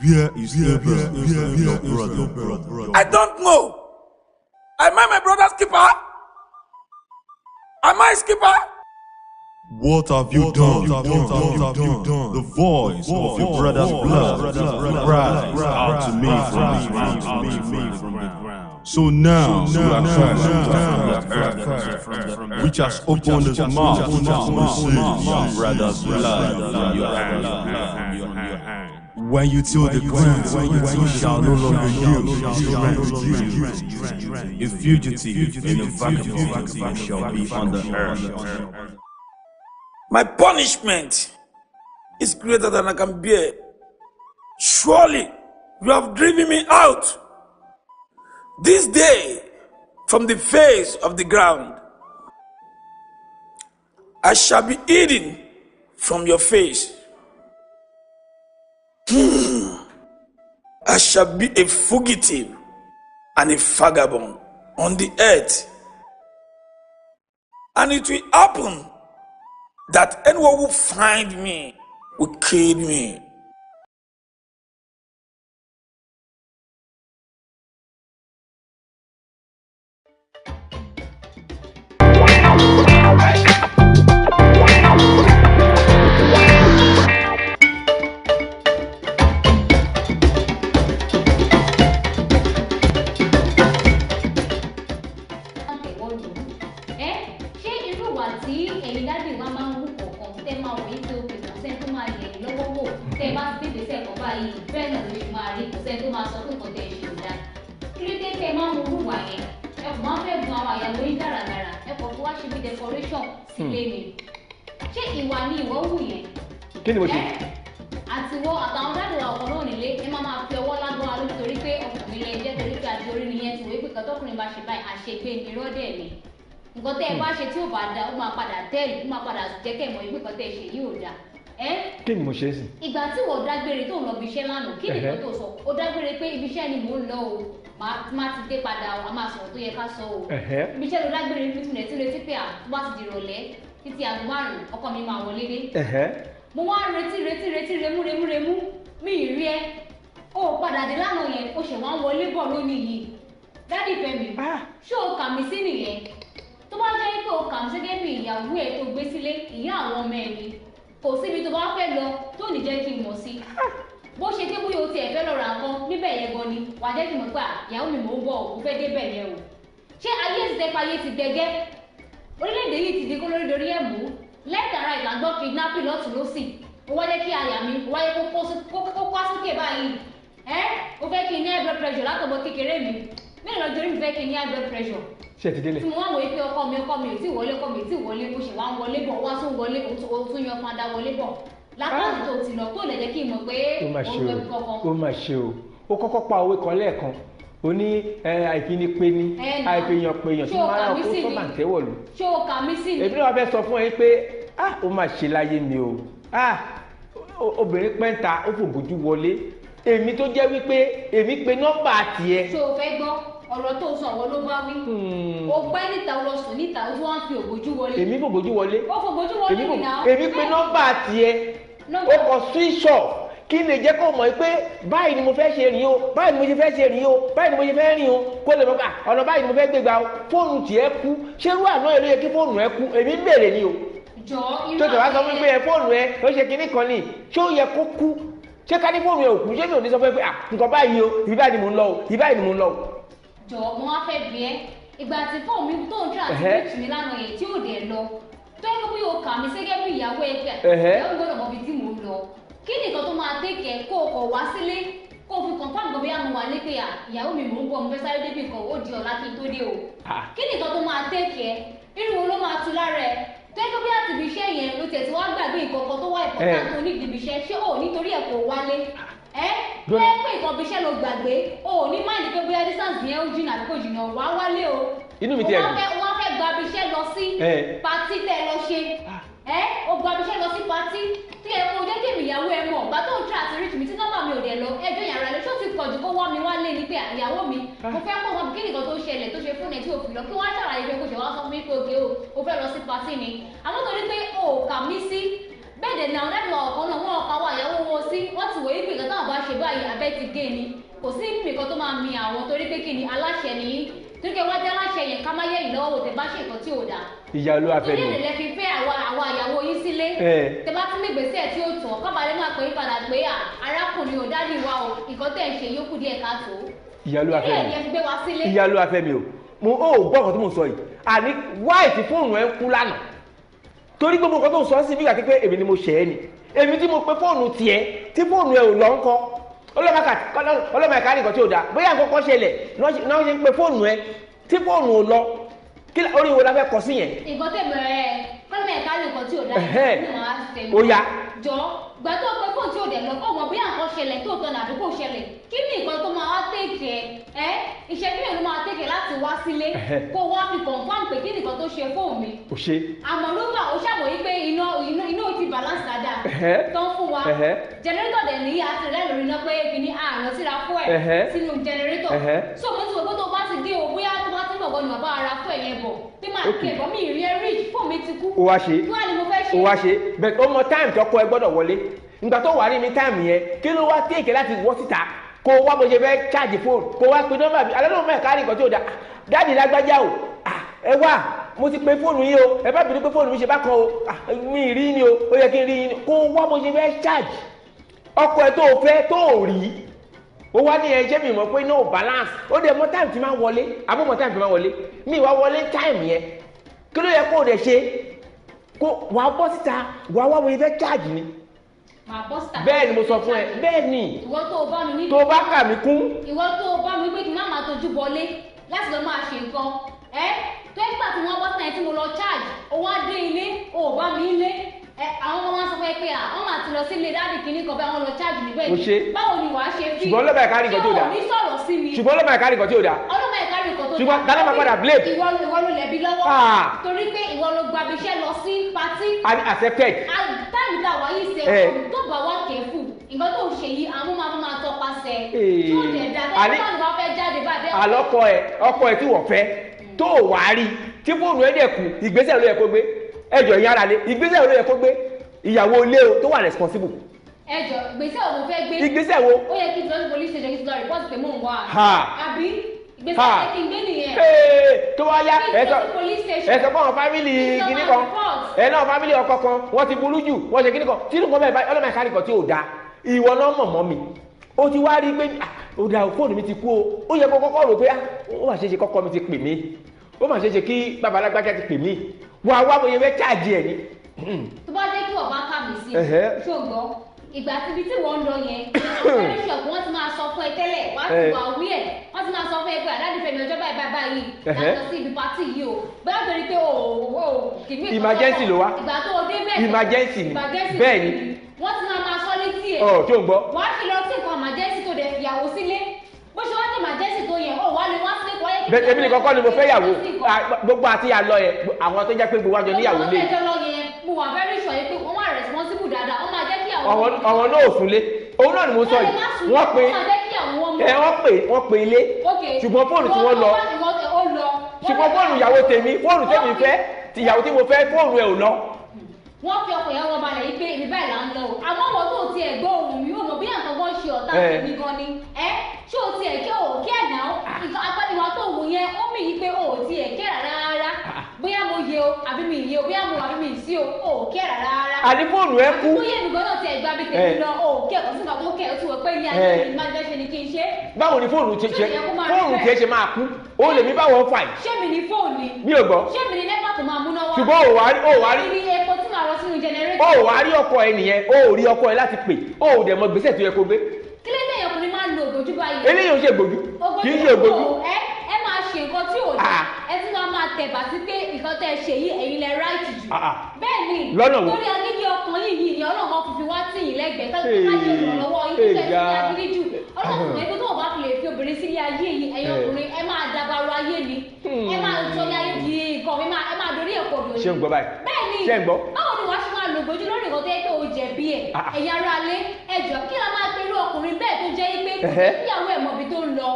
Speaker 8: Where is your brother?
Speaker 6: I don't know. Am I my brother's keeper? Am I his keeper?
Speaker 8: What have you done? The voice of your brother's blood cries out to me from the ground. So now you are cursed from the earth, which has opened his mouth to receive your brother's blood from your hand. When you till the ground, you shall no longer use. A fugitive in a vacuum shall be on the earth.
Speaker 6: My punishment is greater than I can bear. Surely you have driven me out this day from the face of the ground. I shall be hidden from your face. I shall be a fugitive and a vagabond on the earth. And it will happen that anyone who find me will kill me.
Speaker 9: Kí ni mo ṣe?
Speaker 2: Àti wo àtàwọn dáàdì wa ọkọ náà nílé ẹ máa fi ọwọ́ lágbọ́n wa nítorí pé ọkùnrin lè jẹ́ torí pé àti orí nìyẹn tí wọ́n pé kọ́tọ́kùnrin bá ṣe báyìí àṣegbè ní rọ́dẹ̀ ni. Nǹkan tẹ́ ẹ bá ṣe tí ò bá da ó máa padà tẹ́lẹ̀ ó máa padà jẹ́ kẹ́ mọ̀ ìpín kan tẹ́ ẹ ṣe yìí ò da.
Speaker 9: Kí ni mo ṣe sí?
Speaker 2: Ìgbà tí wọ́n dágbére tó ń lọ ibi iṣẹ́ lánàá kí nìkan tó sọ ó dágbére pé ibi iṣẹ́ ni mò ń lọ o máa ti dé padà o a máa sọ̀rọ̀ tó yẹ ká sọ o. Ibi iṣẹ́ ló dágbére ní fífúnẹ̀ tí ó retí pé à tó bá ti di ìrọ̀lẹ́ títí aago 5 ọkọ mi máa wọlé dé. Mo wá retí remú mi ì rí ẹ ó padà dé lánàá yẹn ó ṣẹ̀ wá ń wọlé bọ̀ lónìí yìí Dádì Fẹ́mi ṣé o kà mí sí nìyẹn tó bá jẹ́ pé o kà mí gẹ́gẹ́ bí ìyàwó ẹ̀ tó gbé sílé ìyá àwọn ọmọ ẹ̀ ni kò síbi tó bá fẹ́ lọ tó ní jẹ́ kí n mọ̀ sí bó ṣe dé bóyá o tiẹ̀ fẹ́ lọ ra nǹkan níbẹ̀ yẹn gan ni wà á jẹ́ kí n mọ̀ pé ìyàwó mi mò ń bọ̀ òun fẹ́ débẹ̀ yẹn o ṣé ayé ìsẹ́payé ti gẹ́gẹ́ orílẹ̀-èdè yìí ti di kó lórí dorí ẹ̀ mú left and right àgbọ̀ kidnapping lọ́tún lọ́sì ó wáyé kí àyà mi ó wáyé kó kó sókè báyìí ó fẹ́ kí n ní high blood pressure látọ̀bọ̀ kékeré mi mẹ́rin lọ́jọ́ orí mi fẹ́ kí n ní high blood pressure.
Speaker 9: Ṣé ti délé?
Speaker 2: Tí mo wá wòye pé ọkọ mi ò tí wọlé mo ṣe wá ń wọlé bọ̀ wá tún wọlé o tún yan fanda wọlé bọ̀ látàrí tó ti lọ tó lè jẹ́ kí n mọ̀ pé
Speaker 9: ó mà ṣe o ó kọ́kọ́ pa òwe kan lẹ́ẹ̀kan ó ní àìfinipe ní àìfihàn tí máa ń kó sọ́mà tẹ́wọ̀lú.
Speaker 2: Ṣé o kà mí sí ni?
Speaker 9: Èmi náà fẹ́ sọ fún ẹ pé ó mà ṣe láyé mi o obìnrin pẹ́ńta ó fògbójú wọlé èmi tó jẹ́ wípé èmi pe nọ́mbà tiẹ̀.
Speaker 2: Ṣé o fẹ́ gbọ́ ọ̀rọ̀ tó sọ àwọn ló bá wí. O pẹ́ níta o lọ sùn níta o tún wá ń fi ògbójú wọlé.
Speaker 9: Èmi fògbójú wọlé.
Speaker 2: Ó fògbójú wọlé nìyà.
Speaker 9: Èmi pe nọ́mbà tiẹ̀ ó kọ switch off kí lè jẹ́ kó mọ̀ pé báyìí ni mo fẹ́ ṣe rìn o báyìí ni mo ṣe fẹ́ ṣe rìn o báyìí ni mo ṣe fẹ́ rìn o kó lè mọ̀ pé ọ̀nà báyìí ni mo fẹ́ gbégbá o fóònù tiẹ̀ kú ṣé irú àná ẹ̀ ló yẹ kí fóònù ẹ kú èmi ń bèrè ni o tó tẹ̀ wá sọ fún mi pé fóònù ẹ ló ṣe kinní kan ni ṣé ó yẹ kó kú ṣé ká ní fóònù ẹ ò kú ṣé mi ò ní sọ fún ẹ pé nǹkan báyìí o ibi báyìí ni mò ń lọ o ibi báyìí ni mò ń lọ o.
Speaker 2: jọ̀ọ́ mo wá fẹ́ bi ẹ́ ìgbà tí fóònù mi tó ń tra àti bíìtì mi lánàá yẹn tí ò dé lọ tó yẹ kó yóò kà mí gẹ́gẹ́ bí ìyàwó ẹ pé ìyàwó mi gbọ́dọ̀ mọ ibi tí mò ń lọ kí nìkan tó máa tẹ̀kẹ́ kó o kọ̀ wá sílé kó o fi confam gbọ́ bí a mọ̀ wá lé pé ìyàwó mi mò ń bọ̀ mo fẹ́ sáré débi nǹkan ó di ọ̀la kí n tó dé o kí nìkan tó máa tẹ̀kẹ́ irú wo ló máa tu lára ẹ tó yẹ kó bí àti ibi iṣẹ́ yẹn ló tẹ̀sí wá gbàgbé nǹkan kan tó wá ìpọ́nká tó ní ìdìbì iṣẹ́ ṣé o nítorí ẹ̀ kò wálé bẹ́ẹ̀ pé nǹkan ibi iṣẹ́ ló gbàgbé o ní máìlì pé bóyá distance yẹn ó jìnnà àbí kò jìnnà wá wálé o
Speaker 9: inú mi ti ẹ̀ dùn
Speaker 2: wọ́n fẹ́ gba ibi iṣẹ́ lọ sí pátí tẹ́ lọ ṣe o gba ibi iṣẹ́ lọ sí pátí tí ẹ kó jẹ́ kí èmi ìyàwó ẹ mọ̀ gbà tó ń tra àti ríṣì mi tí nọ́mbà mi ò dẹ̀ lọ ẹjọ́ yàrá rẹ ṣó ti pọ̀ jù kó wá mi wálé ní pé ìyàwó mi mo fẹ́ mọ̀ wọn kí nìkan tó ṣẹlẹ̀ tó ṣe fún ẹ tí ò fi lọ kí wọ́n ṣàlàyé pé kò ṣe wá sọ fún mi pé òkè o fẹ́ lọ sí pátí ni àmọ́ torí pé o kà mí sí bẹ́ẹ̀ dẹ̀ ní àwọn dáàbò ọ̀kan náà wọ́n ọ̀ka wá ìyàwó wọn sí wọ́n ti wòye pé nǹkan táwọn bá ṣe báyìí abẹ́ ti gé ni kò sí nǹkan tó máa mi àwọn torí pé kí ni aláṣẹ nìyí torí pé wọ́n jẹ́ aláṣẹ yẹn ká má yẹ ìlọ́wọ́ wò tẹ́ bá ṣe nǹkan tí ò dáa.
Speaker 9: ìyá olúwa fẹ́ mi.
Speaker 2: torí ìrẹ̀lẹ̀ fi fẹ́ àwa ìyàwó yín sílé tẹ́ bá tún ní ìgbésẹ̀ tí ó tọ̀ kábàlẹ̀ máa pè é padà pé arákùnrin ò dádì wa o nǹkan tẹ̀ ń ṣe yókù díẹ̀ káàtó.
Speaker 9: ìyá olúwa fẹ́ mi.
Speaker 2: ìyẹn gbé wa sílé.
Speaker 9: ìyá olúwa fẹ́ mi o mo ò gbọ́ ọ̀kan tí mo sọ yìí àní wáìtì fóònù ẹ ń kú lánàá torí gbogbo nǹkan tó ń sọ sí bí àti pé èmi ni mo ṣẹ̀ ẹ́ ni èmi tí mo pe fóònù tiẹ̀ tí fóònù ẹ ò lọ ń kọ́ ọlọ́mọ ẹ̀ka nìkan tí ò dáa bóyá nǹkan kan ṣẹlẹ̀ náà ṣe ń pe fóònù ẹ tí fóònù ò lọ kí orí wo la fẹ́ kọ sí yẹn.
Speaker 2: nǹkan tẹ̀ bẹ̀rẹ̀ ọlọ́mọ ẹ̀ka nìkan tí ò dáa ní màá tẹ̀lé.
Speaker 9: ó yá.
Speaker 2: jọ gbà tó pé fóònù tí ò dẹ̀ lọ ọmọ bí nǹkan ṣẹlẹ̀ tó tọ́ nàbí kò ṣẹlẹ̀ kí ni nǹkan tó máa wá tẹ̀kẹ́ ìṣẹ́jú yẹn ló máa tẹ̀kẹ́ láti wá sílé kó wá fi confam pé kí nìkan tó ṣe fóònù mi.
Speaker 9: ó ṣe.
Speaker 2: àmọ́ ló gbà ó ṣàbòyí pé iná ti balance dáadáa tó ń fún wa generator dẹ̀ ní àti rẹ̀ lórí iná pé kìíní àrùn síra fún ẹ̀ sínú generator so mo ti wò pé tó bá ti dé o bóyá tó bá ti ń bọ̀ ní bàbá ara fún ẹ̀yẹ bọ̀ tí màá kí ẹ̀bọ̀ mi ìrìn ẹ̀ reach fóònù mi ti kú.
Speaker 9: ó wá ṣe
Speaker 2: kí wàá ni mo fẹ́ ṣe.
Speaker 9: ó wá ṣe bẹ́ẹ̀ ó mọ táìmù tó kọ ẹ gbọ́dọ̀ wọlé nígbà tó wà rí ní táìmù yẹn kí ló wá téèké láti wọ́ síta kó wá bó ṣe fẹ́ ṣáàjì fóònù kó wá pe nọ́mbà mi alẹ́ ló mọ̀ ẹ̀ka nìkan tí ò da dáàdì lágbájá o ẹ wá mo ti pe fóònù yín o ẹ bá bìrì pé fóònù mi ṣe bákan o mi rí ni o ó yẹ kí n rí yín kó wá bó ṣe fẹ́ ṣáàjì ọkọ ẹ tó o fẹ́ tó o rí ó wá ní ẹjẹ́ mi mọ̀ pé no balance ó dẹ̀ mọ táìmù tí máa wọlé àbọ̀ mọ táìmù tí máa wọlé mi wá wọlé táìmù yẹn kí ló yẹ kó o dẹ̀ ṣe kó wàá bọ́ síta wàá wá bó ṣe fẹ́ ṣáàjì ni bẹ́ẹ̀ ni mo sọ fún ẹ bẹ́ẹ̀ ni
Speaker 2: ìwọ tó o bá mi ní
Speaker 9: tó o bá kà mí kún.
Speaker 2: ìwọ tó o bá mi pé kí n má máa tójú bọlé láti lọ máa ṣe nǹkan tó ẹ gbà tí wọn bọ́ sẹ́yìn tí mo lọ charge o wá dé ilé o ò bá mi ilé àwọn ọmọ wọn sọ fún ẹ pé wọn máa ti lọ sí ilé dáàdì kìíní kan bẹ́ẹ̀ wọn lọ charge níbẹ̀ ni báwo ni wàá ṣe fi
Speaker 9: ṣùgbọ́n lọ́mọ ẹ̀ka nìkan tí ò dáa
Speaker 2: ṣé o ní sọ̀rọ̀ sí mi
Speaker 9: ṣùgbọ́n lọ́mọ ẹ̀ka nìkan tí ò dáa
Speaker 2: ọlọ́mọ ẹ̀ka nìkan tó dáa
Speaker 9: ṣùgbọ́n dáná máa padà blame
Speaker 2: ìwọ ló lẹ̀bi lọ́wọ́ torí pé ìwọ ló gba ibiṣẹ́ lọ sí patí
Speaker 9: and accepted
Speaker 2: táìmù tá a wáyé ṣe tó bá wá kẹ́fù nǹkan tó ń ṣe yìí àwọn máa tọpasẹ̀ tó dẹ̀ dá tó bá fẹ́ jáde báyìí.
Speaker 9: àlọ́kọ ẹ tí wọ́n fẹ́ tó wà á rí tí fóònù ẹ̀ dẹ̀ kù ìgbésẹ̀ ló yẹ kó gbé ẹjọ́ ìyára lé ìgbésẹ̀ ló yẹ kó gbé ìyàwó ilé o tó wà responsible.
Speaker 2: ẹjọ́ ìgbésẹ̀ wo mo fẹ́ gbé.
Speaker 9: ìgbésẹ̀ wo.
Speaker 2: ó yẹ kí n lọ sí police station kí n lọ report pé mò ń wá. àbí ìgbésẹ̀ yẹ kí n gbé nìyẹn.
Speaker 9: tó wá yá ẹ sọ fún àwọn fámìlì kìíní kan ẹ náà fámìlì ọkọ kan wọ́n ti burú jù wọ́n ṣe kìíní kan tí nǹkan bẹ́ẹ̀ ọlọ́mọ ẹ̀ka nìkan tí ò dáa ìwọ náà mọ̀ mọ́ mi ó ti wá rí pé ó da fóònù mi ti kú o ó yẹ kó kọ́kọ́ rò pé ó mà ṣe ṣe kọ́kọ́ mi ti pè mí ó mà ṣe ṣe kí bàbá alágbájá ti pè mí wà wá bóyá fẹ́ cháàjì ẹ̀ ni.
Speaker 2: tó bá jẹ́ kí wọ́n bá kà mí sí ṣògbọ́n ìgbà tíbi tí wọ́n ń lọ yẹn àwọn ṣọ̀pù wọ́n ti máa sọ fún ẹ tẹ́lẹ̀ wá ti wà wí ẹ̀ wọ́n ti máa sọ fún ẹ pé àdáàdì fẹ́mi ọjọ́ báyìí báyìí láti lọ sí ibi pátì yìí o bóyá torí pé kìíní
Speaker 9: emergency ló wá
Speaker 2: ìgbà tó o dé bẹ́ẹ̀
Speaker 9: emergency ni bẹ́ẹ̀ ni
Speaker 2: wọ́n ti máa sọ létí ẹ̀
Speaker 9: tí ò ń gbọ́
Speaker 2: wọ́n á fi lọ sí nǹkan emergency tó dẹ̀ fìyàwó sílé bó ṣe wá ní emergency tó yẹ ó wà lè wá sílé kọ́ yẹ
Speaker 9: kí èmi nìkan kọ́ ni mo fẹ́ yàwó gbogbo àti àlọ́ yẹ àwọn tó jẹ́ pé gbogbo àjọ níyàwó lé
Speaker 2: mo wà very sure pé wọ́n wà responsible dáadáa wọ́n máa jẹ́ kí àwọn
Speaker 9: ọ̀wọ́n náà ò súnlé òun náà ni mo sọ yìí wọ́n pe ilé ṣùgbọ́n fóònù tí wọ́n lọ ṣùgbọ́n fóònù ìyàwó tèmi fóònù tèmi fẹ́ ti ìyàwó tí mo fẹ́ fóònù ẹ̀ ò lọ.
Speaker 2: wọ́n fi ọkọ̀ ìyàwó balẹ̀ yìí pé ibi báyìí là ń lọ o àmọ́ wọ́n tó tiẹ̀ gbọ́ ohùn mi ò mọ̀ bí ṣe ọ̀tá tèmi gan ni ṣé o tiẹ̀ kí o kí ẹ̀ náà ìwà tó wù yẹn ó mì yí pé o tiẹ̀ kí ẹ̀ rárá bóyá mo yẹ o àbí mi yẹ o bóyá mo àbí mi sí o kí ẹ̀ rárá.
Speaker 9: àní fóònù ẹ kú.
Speaker 2: bóyá èmi gbọ́dọ̀ tiẹ̀ gba bí tèmi lọ o kí ẹ̀kọ́ sí nǹkan tó kẹ́ ẹ̀ tí wọ́n pé ilé ayé mi máa fẹ́ ṣe ni kí n ṣe.
Speaker 9: báwo ni fóònù tiẹ̀ ṣe máa kú o lè mi báwo fà yìí.
Speaker 2: ṣé mi ni fóònù ni.
Speaker 9: mi ò gbọ́.
Speaker 2: ṣé mi ni nẹ́pà tó máa múná wá.
Speaker 9: ṣùgbọ́n o wá rí.
Speaker 2: mi ni epo tí màá rọ sínú jẹnẹrétọ̀.
Speaker 9: o wá rí ọkọ ẹ nìyẹn o ò rí ọkọ ẹ láti pè o ò dẹ̀ mọ gbèsè tó yẹ kó gbé.
Speaker 2: kí ló dé ọkùnrin máa ń lo ògbójú báyìí.
Speaker 9: eléyìí ò ṣe gbòjú kì í ṣe ògbójú.
Speaker 2: ẹ máa ṣe nǹkan tí ò dá ẹ ti máa tẹ̀bà sí pé nǹkan tẹ́ ẹ ṣe yìí ẹ̀yin lẹ ráìtì jù. bẹ́ẹ̀ ni lórí agídí ọkàn yìí ni ọlọ́run fi wá tì yín lẹ́gbẹ̀ẹ́ tó ti máa ṣe ìrànlọ́wọ́ yín tó tẹ̀ sí agídí jù ọlọ́run pé tó bá fi lè fi obìnrin sílé ayé yìí ẹ̀yin ọkùnrin ẹ máa dàgbàrú ayé ni ẹ máa sọ ní ayé di nǹkan ẹ máa dorí ẹ̀kọ́ lórí.
Speaker 9: ṣé ń gbọ́ báyìí.
Speaker 2: bẹ́ẹ̀ ni báwo ni wàá ṣe máa lò gbójú lórí nǹkan tó yẹ pé o jẹ̀bi ẹ̀ ẹ̀yin ará alẹ́ ẹjọ́ kí la máa pe irú ọkùnrin bẹ́ẹ̀ tó jẹ́ pé ìyàwó ẹ̀ mọ̀bí tó ń lọ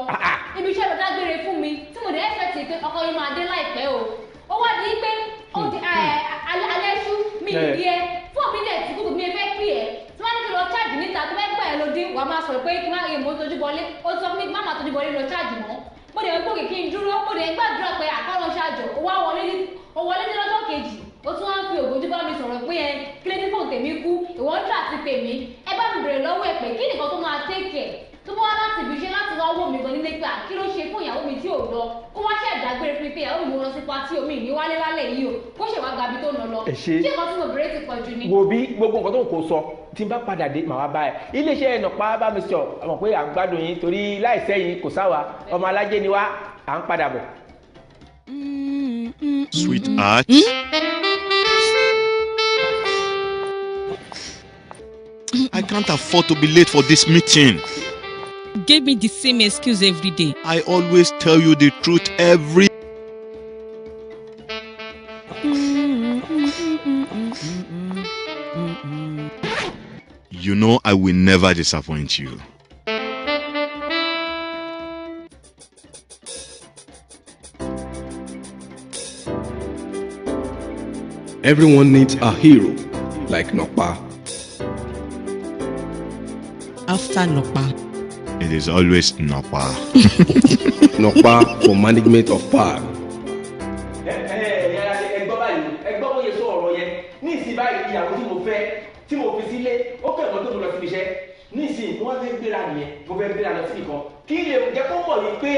Speaker 2: ibi iṣẹ́ lọ dágbére fún mi tí mo dẹ̀ ẹ́ fẹ́ pé ọkọ yín máa dé láìpẹ́ o ó wá di pé alẹ́ ṣú mi ìdí ẹ fún mi dẹ̀ tí kúkú mi fẹ́ pè ẹ́ tí wọ́n ní kí lọ cháàjì níta tó fẹ́ gbà ẹ́ lóde wàá máa sọ̀rọ̀ pé kí má yẹ mọ́ tójú bọlé ó sọ fún mi má má tójú bọlé lọ cháàjì mọ́ mo dẹ̀ gbókè kí n dúró mo dẹ̀ gbàdúrà pé àkọ́rọ̀ ṣáàjò ó wọlé ní lọ́jọ́ kejì ó tún wá ń fi ògbójú bá mi sọ̀rọ̀ pé ẹ kí ló ní fóònù tèmi kú ìwọ ń tà ti pè mí ẹ bá mi bèrè lọ́wọ́ ẹ̀ pé kí nìkan tó máa tẹ́kẹ̀ tó bá wá láti ibi iṣẹ́ láti wá wò mí gan nílé pé kí ló ṣe fún ìyàwó mi tí ò lọ kó wá ṣe ìdágbére fún mi pé ìyàwó mi mo lọ sí pátí omi ní wálé lálẹ́ yìí o kó ṣe wá gbabi tó nà lọ ṣé nǹkan tí mo bèrè ti pọ̀ jù ni.
Speaker 9: wo bí gbogbo nǹkan tó ń kó sọ tí n bá padà dé màá wá bá ẹ iléeṣẹ́ ẹnàpá bá mi sọ àmọ́ pé à ń gbádùn yín torí láìsẹ́ yín kò sáwà ọmọ alájẹ ni wá à ń padà bọ̀.
Speaker 7: Sweetheart. I can't afford to be late for this meeting.
Speaker 10: Give me the same excuse every day.
Speaker 7: I always tell you the truth every. You know I will never disappoint you.
Speaker 1: Everyone needs a hero like Nokpa.
Speaker 10: After Nokpa,
Speaker 7: It is always Nokpa.
Speaker 1: Nokpa for management of power.
Speaker 9: ẹgbọ́n bóyá sọ ọ̀rọ̀ yẹn ní ìsìn báyìí ìyàwó tí mo fi sílé ó kẹ́ ẹ̀mọ́ tó lọ síbi iṣẹ́ ní ìsìn wọ́n fẹ́ gbéra nìyẹn mo fẹ́ gbéra lọ síbi kan kí lè jẹ́ kó mọ̀ ní pé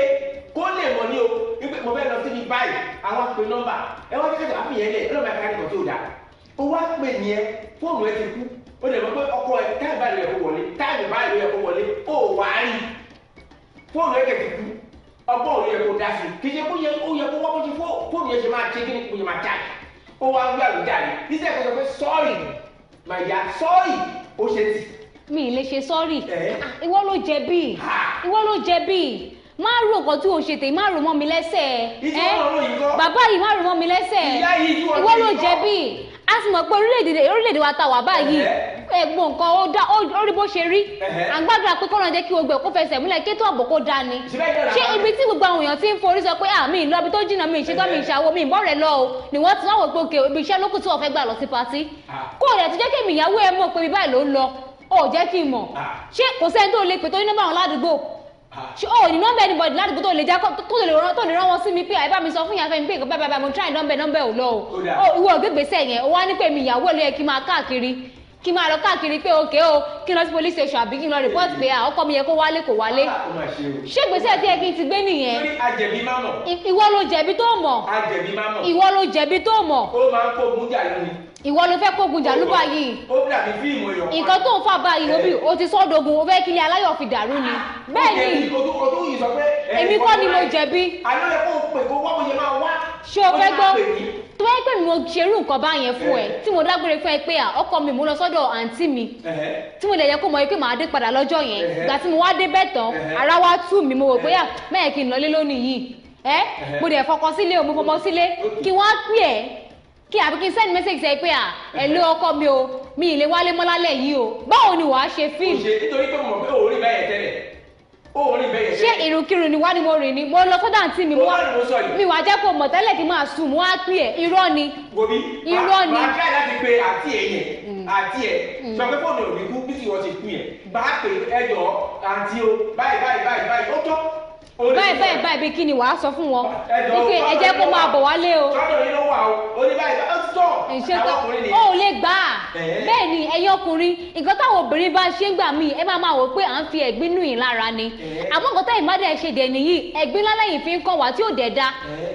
Speaker 9: kó lè mọ̀ ní o wípé mo fẹ́ lọ síbi báyìí àwọn pè nọ́mbà ẹ wá kékeré àpò yẹn lẹ̀ ọlọ́mọ ẹ̀ka nìkan tó dà ó wá pè nìyẹn fóònù ẹ ti kú ó lè mọ̀ pé ọkọ ẹ táì báyìí ló yẹ kó wọlé táì báyìí ló yẹ kó wọlé ó wá rí fóònù ẹ kẹ̀ ti kú ọgbọ́n òun yẹ kó dá sí kì í ṣe kó yẹ kó wọ́n bó ti fóònù yẹn ṣe máa ṣe kí ni kò yẹ máa jáde ó wá ń gbé àlùjáde iṣẹ́ kò sọ pé sọ́ọ̀rì màyà sọ́ọ̀rì ó ṣe tì.
Speaker 2: mi ì lè ṣe sọ́ọ̀rì ìwọ ló jẹ̀bi ìwọ ló jẹ̀bi má rò nǹkan tí o ṣe tèmi má rò mọ́ mi lẹ́sẹ̀ bàbá yìí má rò mọ́ mi lẹ́sẹ̀ ìwọ ló jẹ̀bi a sì mọ̀ pé orílẹ̀-èdè wa ta wà báyìí ẹ̀gbọ́n nǹkan ó rí bó ṣe rí à ń gbàdúrà pé kọ́nà jẹ́ kí gbogbo ẹ̀ kó fẹsẹ̀ múlẹ̀ kí tó àbò kó dá ni ṣé ibi tí gbogbo àwọn èèyàn ti ń forí sọ pé mi ì lọ ibi tó jìnnà mi ì ṣe gbọ́ mi ì ṣàwọ mi ì bọ́ rẹ̀ lọ o ni wọ́n ti wá wò pé òkè ibi iṣẹ́ lókù tí wọ́n fẹ́ gbà lọ sí patí kó o rẹ̀ ti jẹ́ kí èmi ìyàwó ẹ mọ̀ pé ibi báyìí ló ń lọ ó jẹ́ kí n mọ̀ ṣé kò sẹ́ni tó lè pè tó ní nọ́mbà àwọn ládùúgbò ṣé o ní nọ́mbà anybody ládùúgbò tó lè já tó lè rán wọn sí mi pé àìbá mi sọ fún yàrá mi pé ìkọ́ báyìí mo try nọ́mbà ò lọ o ìwọ ògbégbèsè yẹn o wá ní pé mi ìyàwó ẹ ló yẹ kí n máa káàkiri kí n máa lọ káàkiri pé òkè o kí n lọ sí police station àbí kí n lọ report pé ọkọ mi yẹ kó wálé kò wálé ṣé gbèsè tí ẹ kí n ti gbé nìyẹn ìwọ ló jẹ̀bi tó mọ̀ ìwọ ló jẹ̀bi tó mọ̀
Speaker 9: ó máa ń kógun jà lónìí
Speaker 2: ìwọ ló fẹ́ kógun jà ló báyìí
Speaker 9: ó dàbí fíìmù èèyàn
Speaker 2: nǹkan tó ń fà báyìí òbí o ti sọ́dọ̀gùn o fẹ́ kí ilé aláyọ̀ fi dàrú ni bẹ́ẹ̀ ni èmi kọ́ ni mo jẹ̀bi ṣé o fẹ́ gbọ́ tó bá yẹ pé mo ṣerú nǹkan báyẹn fún ẹ tí mo dágbére fún ẹ pé ọkọ mi mo lọ sọ́dọ̀ àǹtí mi tí mo lè yẹ kó mọ̀ pé màá dé padà lọ́jọ́ yẹn ìgbà tí mo wá dé bẹ́ẹ̀ tán ara wá tú mi mo wò pé mẹ́ẹ̀ kí n lọlé lónìí yìí mo dẹ̀ fọkàn sílé o mo fọmọ sílé kí wọ́n á pè ẹ́ kí àbí kí n send message sẹ pé ẹ lé ọkọ mi o mi ì lè wálé mọ́ lálẹ́ yìí o báwo ni wàá ṣe fíìl.
Speaker 9: kò ṣe nítorí pé mo mọ̀ pé òórì bẹ́ẹ̀ tẹ́lẹ̀ òórì bẹ́ẹ̀ tẹ́lẹ̀.
Speaker 2: ṣé ìrùnkìrùn ni wá ni mo rìn ni mo lọ sọ́dọ̀ àǹtí mi mi wàá jẹ́ kó mọ̀ tẹ́lẹ̀ kí n máa sùn mo á pè ẹ́ irọ́ ni.
Speaker 9: gobi
Speaker 2: irọ́ ni.
Speaker 9: màá káyọ̀ láti pe àti èyàn àti ẹ̀ sọ pé fóònù ò ní kú bí tí wọ́n ti kú yẹn bá pè ẹjọ́ àǹtí o báyìí ó tọ́.
Speaker 2: báyìí bí kí ni wàá sọ fún wọn wípé ẹ jẹ́ kó máa bọ̀ wálé o.
Speaker 9: sọ́dọ̀ yìí ló wà o ó ní báyìí ó ti tọ̀ àwọn ọkùnrin nìyẹn.
Speaker 2: ó lè gbà á bẹ́ẹ̀ ni ẹ̀yin ọkùnrin nǹkan táwọn obìnrin bá ṣe ń gbà míì ẹ máa wò pé à ń fi ẹ̀gbin nù yín lára ni àmọ́ nǹkan táyì má dẹ̀ ṣe dẹ̀ nìyí ẹ̀gbin lálẹ́yìn fi ń kàn wá tí ò dẹ̀ da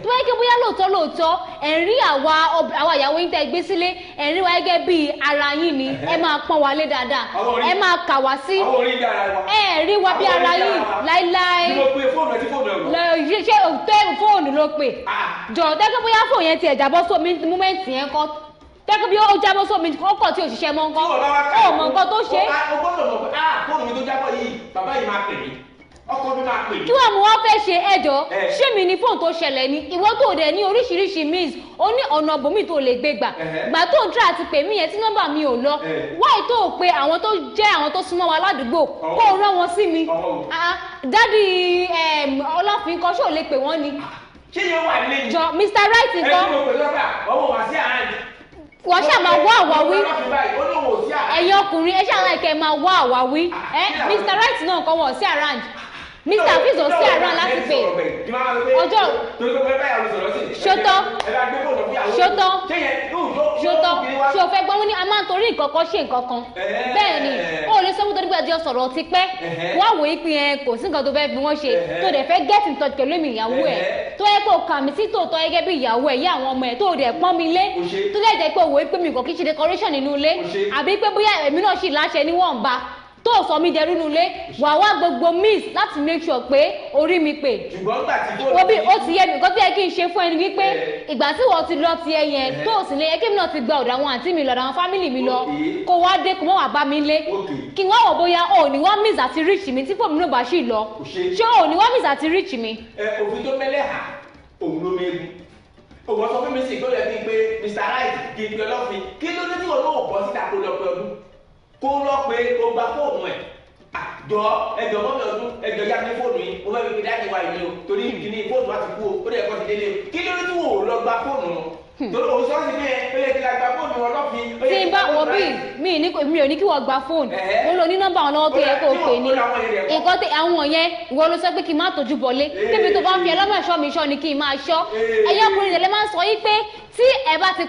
Speaker 2: tó yẹ kí bóyá lóòótọ́ ẹ̀ ń rí àwa ìyàwó yín tẹ́ gbé sílé ẹ̀ ń rí wa gẹ́gẹ́ bí ara yín ni ẹ máa pọ́n wa lé dáadáa ẹ máa kà wá sí ẹ rí wa bí ara yín láíláí ṣe òtẹ́ fóònù ló pè jọ tẹ́kọ̀ bóyá fóònù yẹn ti jábọ́ sómi múmẹ́ǹtì yẹn kọ́ tẹ́kọ̀ bí ó jábọ́ sómi ọkọ̀ tí òṣìṣẹ́ mọ́ nǹkan ó mọ nǹkan tó ṣe.
Speaker 9: o gbọ́dọ̀ mọ̀ pé fóònù mi tó jábọ́ yìí bàbá yìí máa pè mí ọkọ mi máa pè mí.
Speaker 2: kí wàá mú wọn fẹ́ ṣe ẹjọ́ ṣé mi ní fóònù tó ṣẹlẹ̀ ni ìwọ tó dẹ̀ ní oríṣiríṣi means ó ní ọ̀nà bòmí tó lè gbé gbà gbà tó ń try àti pè mí yẹn tí nọ́mbà mi ò lọ wáì tó o pé àwọn tó jẹ́ àwọn tó súnmọ́ wa ládùúgbò kó o rán wọn sí mi dádì ọlọ́fin kan ṣó lè pè wọ́n ni.
Speaker 9: ṣé yẹn wà nílé yìí.
Speaker 2: jọ Mr. Right nǹkan.
Speaker 9: ẹ ti mọ̀ pé lọ́gbà ọmọ wá sí àárín.
Speaker 2: wọ́n ṣáà máa wá àwáwí ẹ̀yin ọkùnrin ẹ ṣáà láìkẹ́ máa wá àwáwí Mr. Right náà kọ́ wọ́n sí around Mr. Fizo sí around láti pè ọjọ́ ṣótọ́ ṣé o fẹ́ gbọ́ wọ́n ní a máa ń torí nǹkan kan ṣe nǹkan kan bẹ́ẹ̀ ni ó lè sọ́wọ́ torí pé ẹjọ́ sọ̀rọ̀ ti pẹ́ wọ́n wò ó pin ẹ kò sí nǹkan tó fẹ́ fi wọ́n ṣe tó dẹ̀ fẹ́ get in touch pẹ̀lú èmi ìyàwó ẹ̀ tó yẹ kó kà mí sí tòótọ́ gẹ́gẹ́ bí ìyàwó ẹ̀ yá àwọn ọmọ ẹ̀ tó dẹ̀ pọ́n mi lé tó dẹ̀ jẹ́ pé òwò pé mi kò kí ṣe decoration nínú ilé àbí pé bóyá èmi náà sì láṣẹ níwọ̀nba tó sọ mí dẹrú nulẹ̀ wà wá gbogbo miss láti make sure pé orí mi pè.
Speaker 9: ṣùgbọ́n gbà tí bó
Speaker 2: wọ́n bí ó ti yẹ mi nǹkan tó yẹ kí n ṣe fún ẹni wípé ìgbà tí wọ́n ti lọ ti ẹ yẹn tó sì lè yẹ kí mi náà ti gba ọ̀dọ̀ àwọn àǹtí mi lọ ọ̀dọ̀ àwọn fámìlì mi lọ kó wá dé kó mọ́ wà bá mi lé kí wọ́n wọ̀ bóyá ò ní wọ́n miss àti reach mi tí fóònù náà bá ṣì lọ ṣé ò ní wọ́n miss àti reach mi.
Speaker 9: òfin tó mẹ́lẹ̀ hà òun ló mẹ́gun òwò sọ fún mi sì gbọ́dọ̀ bíi pé Mr. Right kì í pe ọlọ́fin kí ló dé tí wọn náà bọ́ síta kó lọ pé ọdún kó lọ pé ó gba fóònù ẹ̀ àjọ ẹjọ mọ́mí ọdún ẹjọ yá ní fóònù yìí mo fẹ́ fi dáàbì wa yìí o torí kìíní fóònù wa ti kú o ó dẹ̀ kọ́ ti délé o kí ló dé tí wọn ò lọ gba fóònù torí òun sọ́ọ́sì ní ẹ ó yẹ kí la gba fóònù ọlọ́fin.
Speaker 2: tí n bá wọ bí mi ò ní kí wọ́n gba fóònù mo lò ní nọ́mbà àwọn lọ́wọ́ tó yẹ kó o pè ní nǹkan tí àwọn yẹn ìwọ ló sọ pé kí n má tójú bọ̀lé débi tó bá ń fi ẹlọ́mọ̀ ẹ̀ṣọ́ mi ṣọ́ ni kí n máa ṣọ́ ẹ̀yọ́ ọkùnrin ìdẹ̀lẹ́ máa ń sọ yí pé tí ẹ bá ti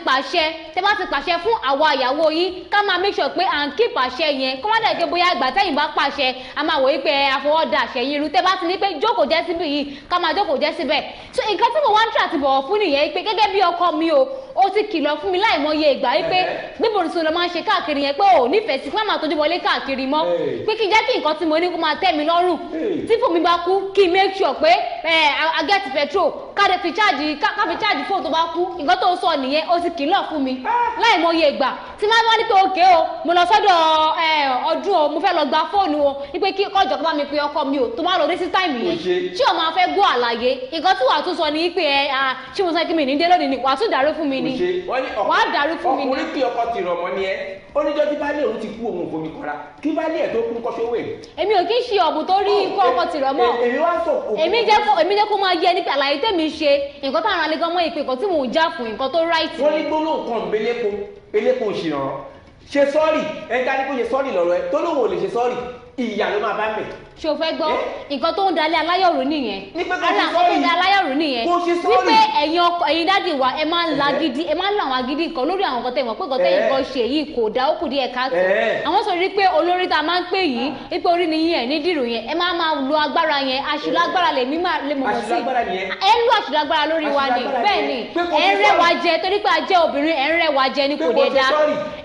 Speaker 2: pàṣẹ fún àwa ìyàwó yín ká máa make sure pé à ń keep àṣẹ yẹn kó má dàgbé bóyá ìgbà tẹ́yìn bá pàṣẹ a máa wò wípé àfọwọ́dà àṣẹ yín irú tẹ́ bá ti ní pé jókòó jẹ́ síbí yìí ká máa jókòó jẹ́ síbẹ̀ so nǹkan tí mo wá ń tà ti bọ̀wọ̀ fún nìyẹn pé gẹ́gẹ́ bí ọkọ mi o ó ti kìlọ̀ fún mi láìmọye ìgbà wípé gbígbó ní sọlọ máa ń ṣe káàkiri yẹn pé ò nífẹ̀ẹ́ sí kí wọ́n máa tójú wọlé káàkiri mọ́ pé kí n jẹ́ kí nǹkan tí mo ní kó máa tẹ́ mi lọ́rùn tí fún mi bá kú kí n make sure pé I get petrol ká fi charge fóònù tó bá kú nǹkan tó ń sọ nìyẹn ó ti kìlọ̀ fún mi láìmọye ìgbà tí máa ń wá ní pé òkè o mo lọ sọ́dọ̀ ọdún o mo fẹ́ lọ gba fóònù o wípé kí kọjọ kó bá mi pe ọkọ mi o tó máa lọ dé sí táìmù yẹn tí o máa fẹ́ gbọ́ àlàyé nǹkan tí wàá tún sọ ní pé ṣé mo sọ kí mi ní dé lónìí ni wàá tún dàrú fún mi ni wàá dàrú fún mi ni.
Speaker 9: ọkùnrin kí ọkọ ti rọ̀ mọ́ ni ẹ oníjọ́ tí bá lé òun ti kú òun òfin mi kọ́ra kí bá lé ẹ̀ tó kún kọ́ṣọ́ wẹ̀.
Speaker 2: èmi ò kí ń ṣe ọ̀bùn tó rí ikú ọkọ ti rọ̀ mọ́ èmi jẹ́ kó máa yẹ nípa àlàyé tèmi ṣe nǹkan táwọn alẹ́ gan mọ́ ìpè nǹkan tí mò ń já fún nǹkan tó ráìtì.
Speaker 9: wọ́n ní gbólóhùn kan elépo òṣìrànràn ṣe sọ́ọ̀rì ẹ̀ka ní kó ṣe sọ́ọ̀rì lọ́rọ̀ ẹ tó lóun ò lè ṣe sọ́ọ̀rì ìyá ló máa bá mẹ́.
Speaker 2: ṣé o fẹ́ gbọ́ nǹkan tó ń dalẹ̀ aláyọ̀rù nìyẹn ara nǹkan tó ń dalẹ̀ aláyọ̀rù nìyẹn wípé ẹ̀yin dáàdì wa ẹ máa ń la gidi ẹ máa ń la àwọn agídí kan lórí àwọn nǹkan tẹ̀ mọ̀ pé nǹkan tẹ̀yìn kan ṣe yìí kò dá ó kù díẹ̀ káàtó àwọn sọ rí pé olórí tá a máa ń pè yìí wípé orí ni yín ẹ̀ ní dìrò yẹn ẹ máa lo agbára yẹn àṣìlò agbára lè mọ̀ sí ẹ ń lo àṣìlò agbára lórí wa ni bẹ́ẹ̀ ni ẹ ń rẹ́ wa jẹ torí pé a jẹ́ obìnrin ẹ ń rẹ́ wa jẹ ni kò dé dá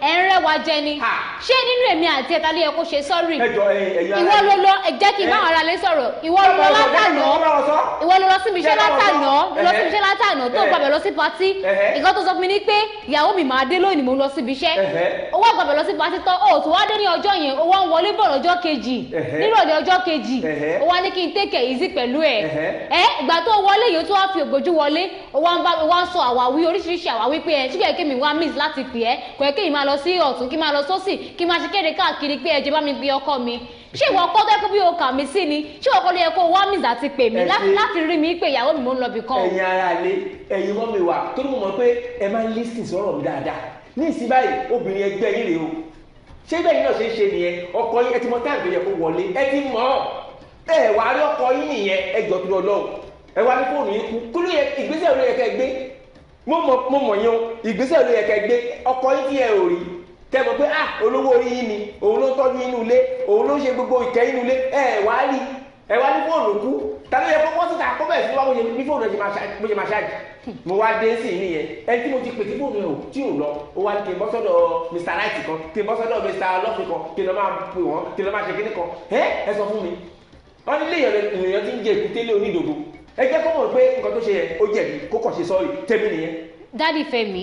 Speaker 2: ẹ ń rẹ́ wa jẹ ni ṣé nínú èmi àti ẹ̀ta ló yẹ kó ṣe sọ́ọ̀rì ìwọ ló lọ jẹ́ kí n bá àwọn ará lé sọ̀rọ̀ ìwọ ló lọ síbi iṣẹ́ látànà tó gbàgbẹ́ lọ sí patí nǹkan tó sọ fún mi ní pé ìyàwó mi máa dé lónìí mo lọ síbi iṣẹ́ owó àgbàgbẹ́ lọ sí patí tán ó tó wá dé ní ọjọ́ yẹn owó ń wọlé bọ̀ lọ́jọ́ kejì nírọ̀lẹ́ ọjọ́ kejì ó wá ní kí n take it easy pẹ̀lú ìgbà tó wọlé yìí tó wá fi ògbójú wọlé ó wá ń sọ àwáwí oríṣiríṣi àwáwí pé ṣíkẹ́ kí mi wá miss láti pè ẹ́ kò yẹ kí n máa lọ sí ọ̀tún kí n máa lọ sósì kí n máa ṣe kéde káàkiri pé ẹ jẹ́ bá mi bí ọkọ mi ṣé ìwọ kọ́ tó yẹ kó bí o kà mí sí ni ṣé ìwọ kọ́ ló yẹ kó wá mìsà ti pè mí láti rí mi pé ìyàwó mi mò ń lọ bì kan.
Speaker 9: ẹ̀yin ara lé ẹ̀yin mọ́ mi wà torí mo mọ̀ pé ẹ máa ń lísìn sọ̀rọ̀ mi dáadáa ní ìsìn báyìí obìnrin ẹgbẹ́ yín rèé o ṣé bẹ́ẹ̀ yín náà ṣe ń ṣe nìyẹn ọkọ yín ẹ ti mọ táìmù tó yẹ kó wọlé ẹ ti mọ̀ ẹ wà á rí ọkọ yín nìyẹn ẹ jọ tó lọ ẹ wá ní fóònù yín kú kí ló yẹ ìgbésẹ̀ ló yẹ kẹ́ gbé mo mọ̀ yín o ìgbésẹ̀ ló yẹ kẹ́ gbé ọkọ yín tí ẹ ò rí tẹ́ mọ̀ pé olówó orí yín ni òun ló ń tọ́jú inú ilé òun ló ń ṣe gbogbo ìkẹ́ inú ilé ẹ wá ní fóònù kú tàbí ẹ kọ́kọ́ síta kọ́ bẹ̀rẹ̀ sí wá ní fóònù bó ṣe máa ṣáàjì mo wá dé sí nìyẹn ẹni tí mo ti pè tí fóònù ẹ ò tí ò lọ ó wá ní kí n bọ́ sọ́dọ̀ Mr. Right kan kí n bọ́ sọ́dọ̀ Mr. Lọ́fin kan kí n lọ máa pè wọ́n kí n lọ máa ṣe kíní kan ẹ sọ fún mi wọ́n ní léèyàn ti ń jẹ ìkútélé onídòdó ẹ jẹ́ kó mọ̀ pé nǹkan tó ṣe yẹ ó jẹ̀bi kó kàn ṣe sọ́ọ̀rì tẹ́mi nìyẹn.
Speaker 2: Dádì Fẹ́mi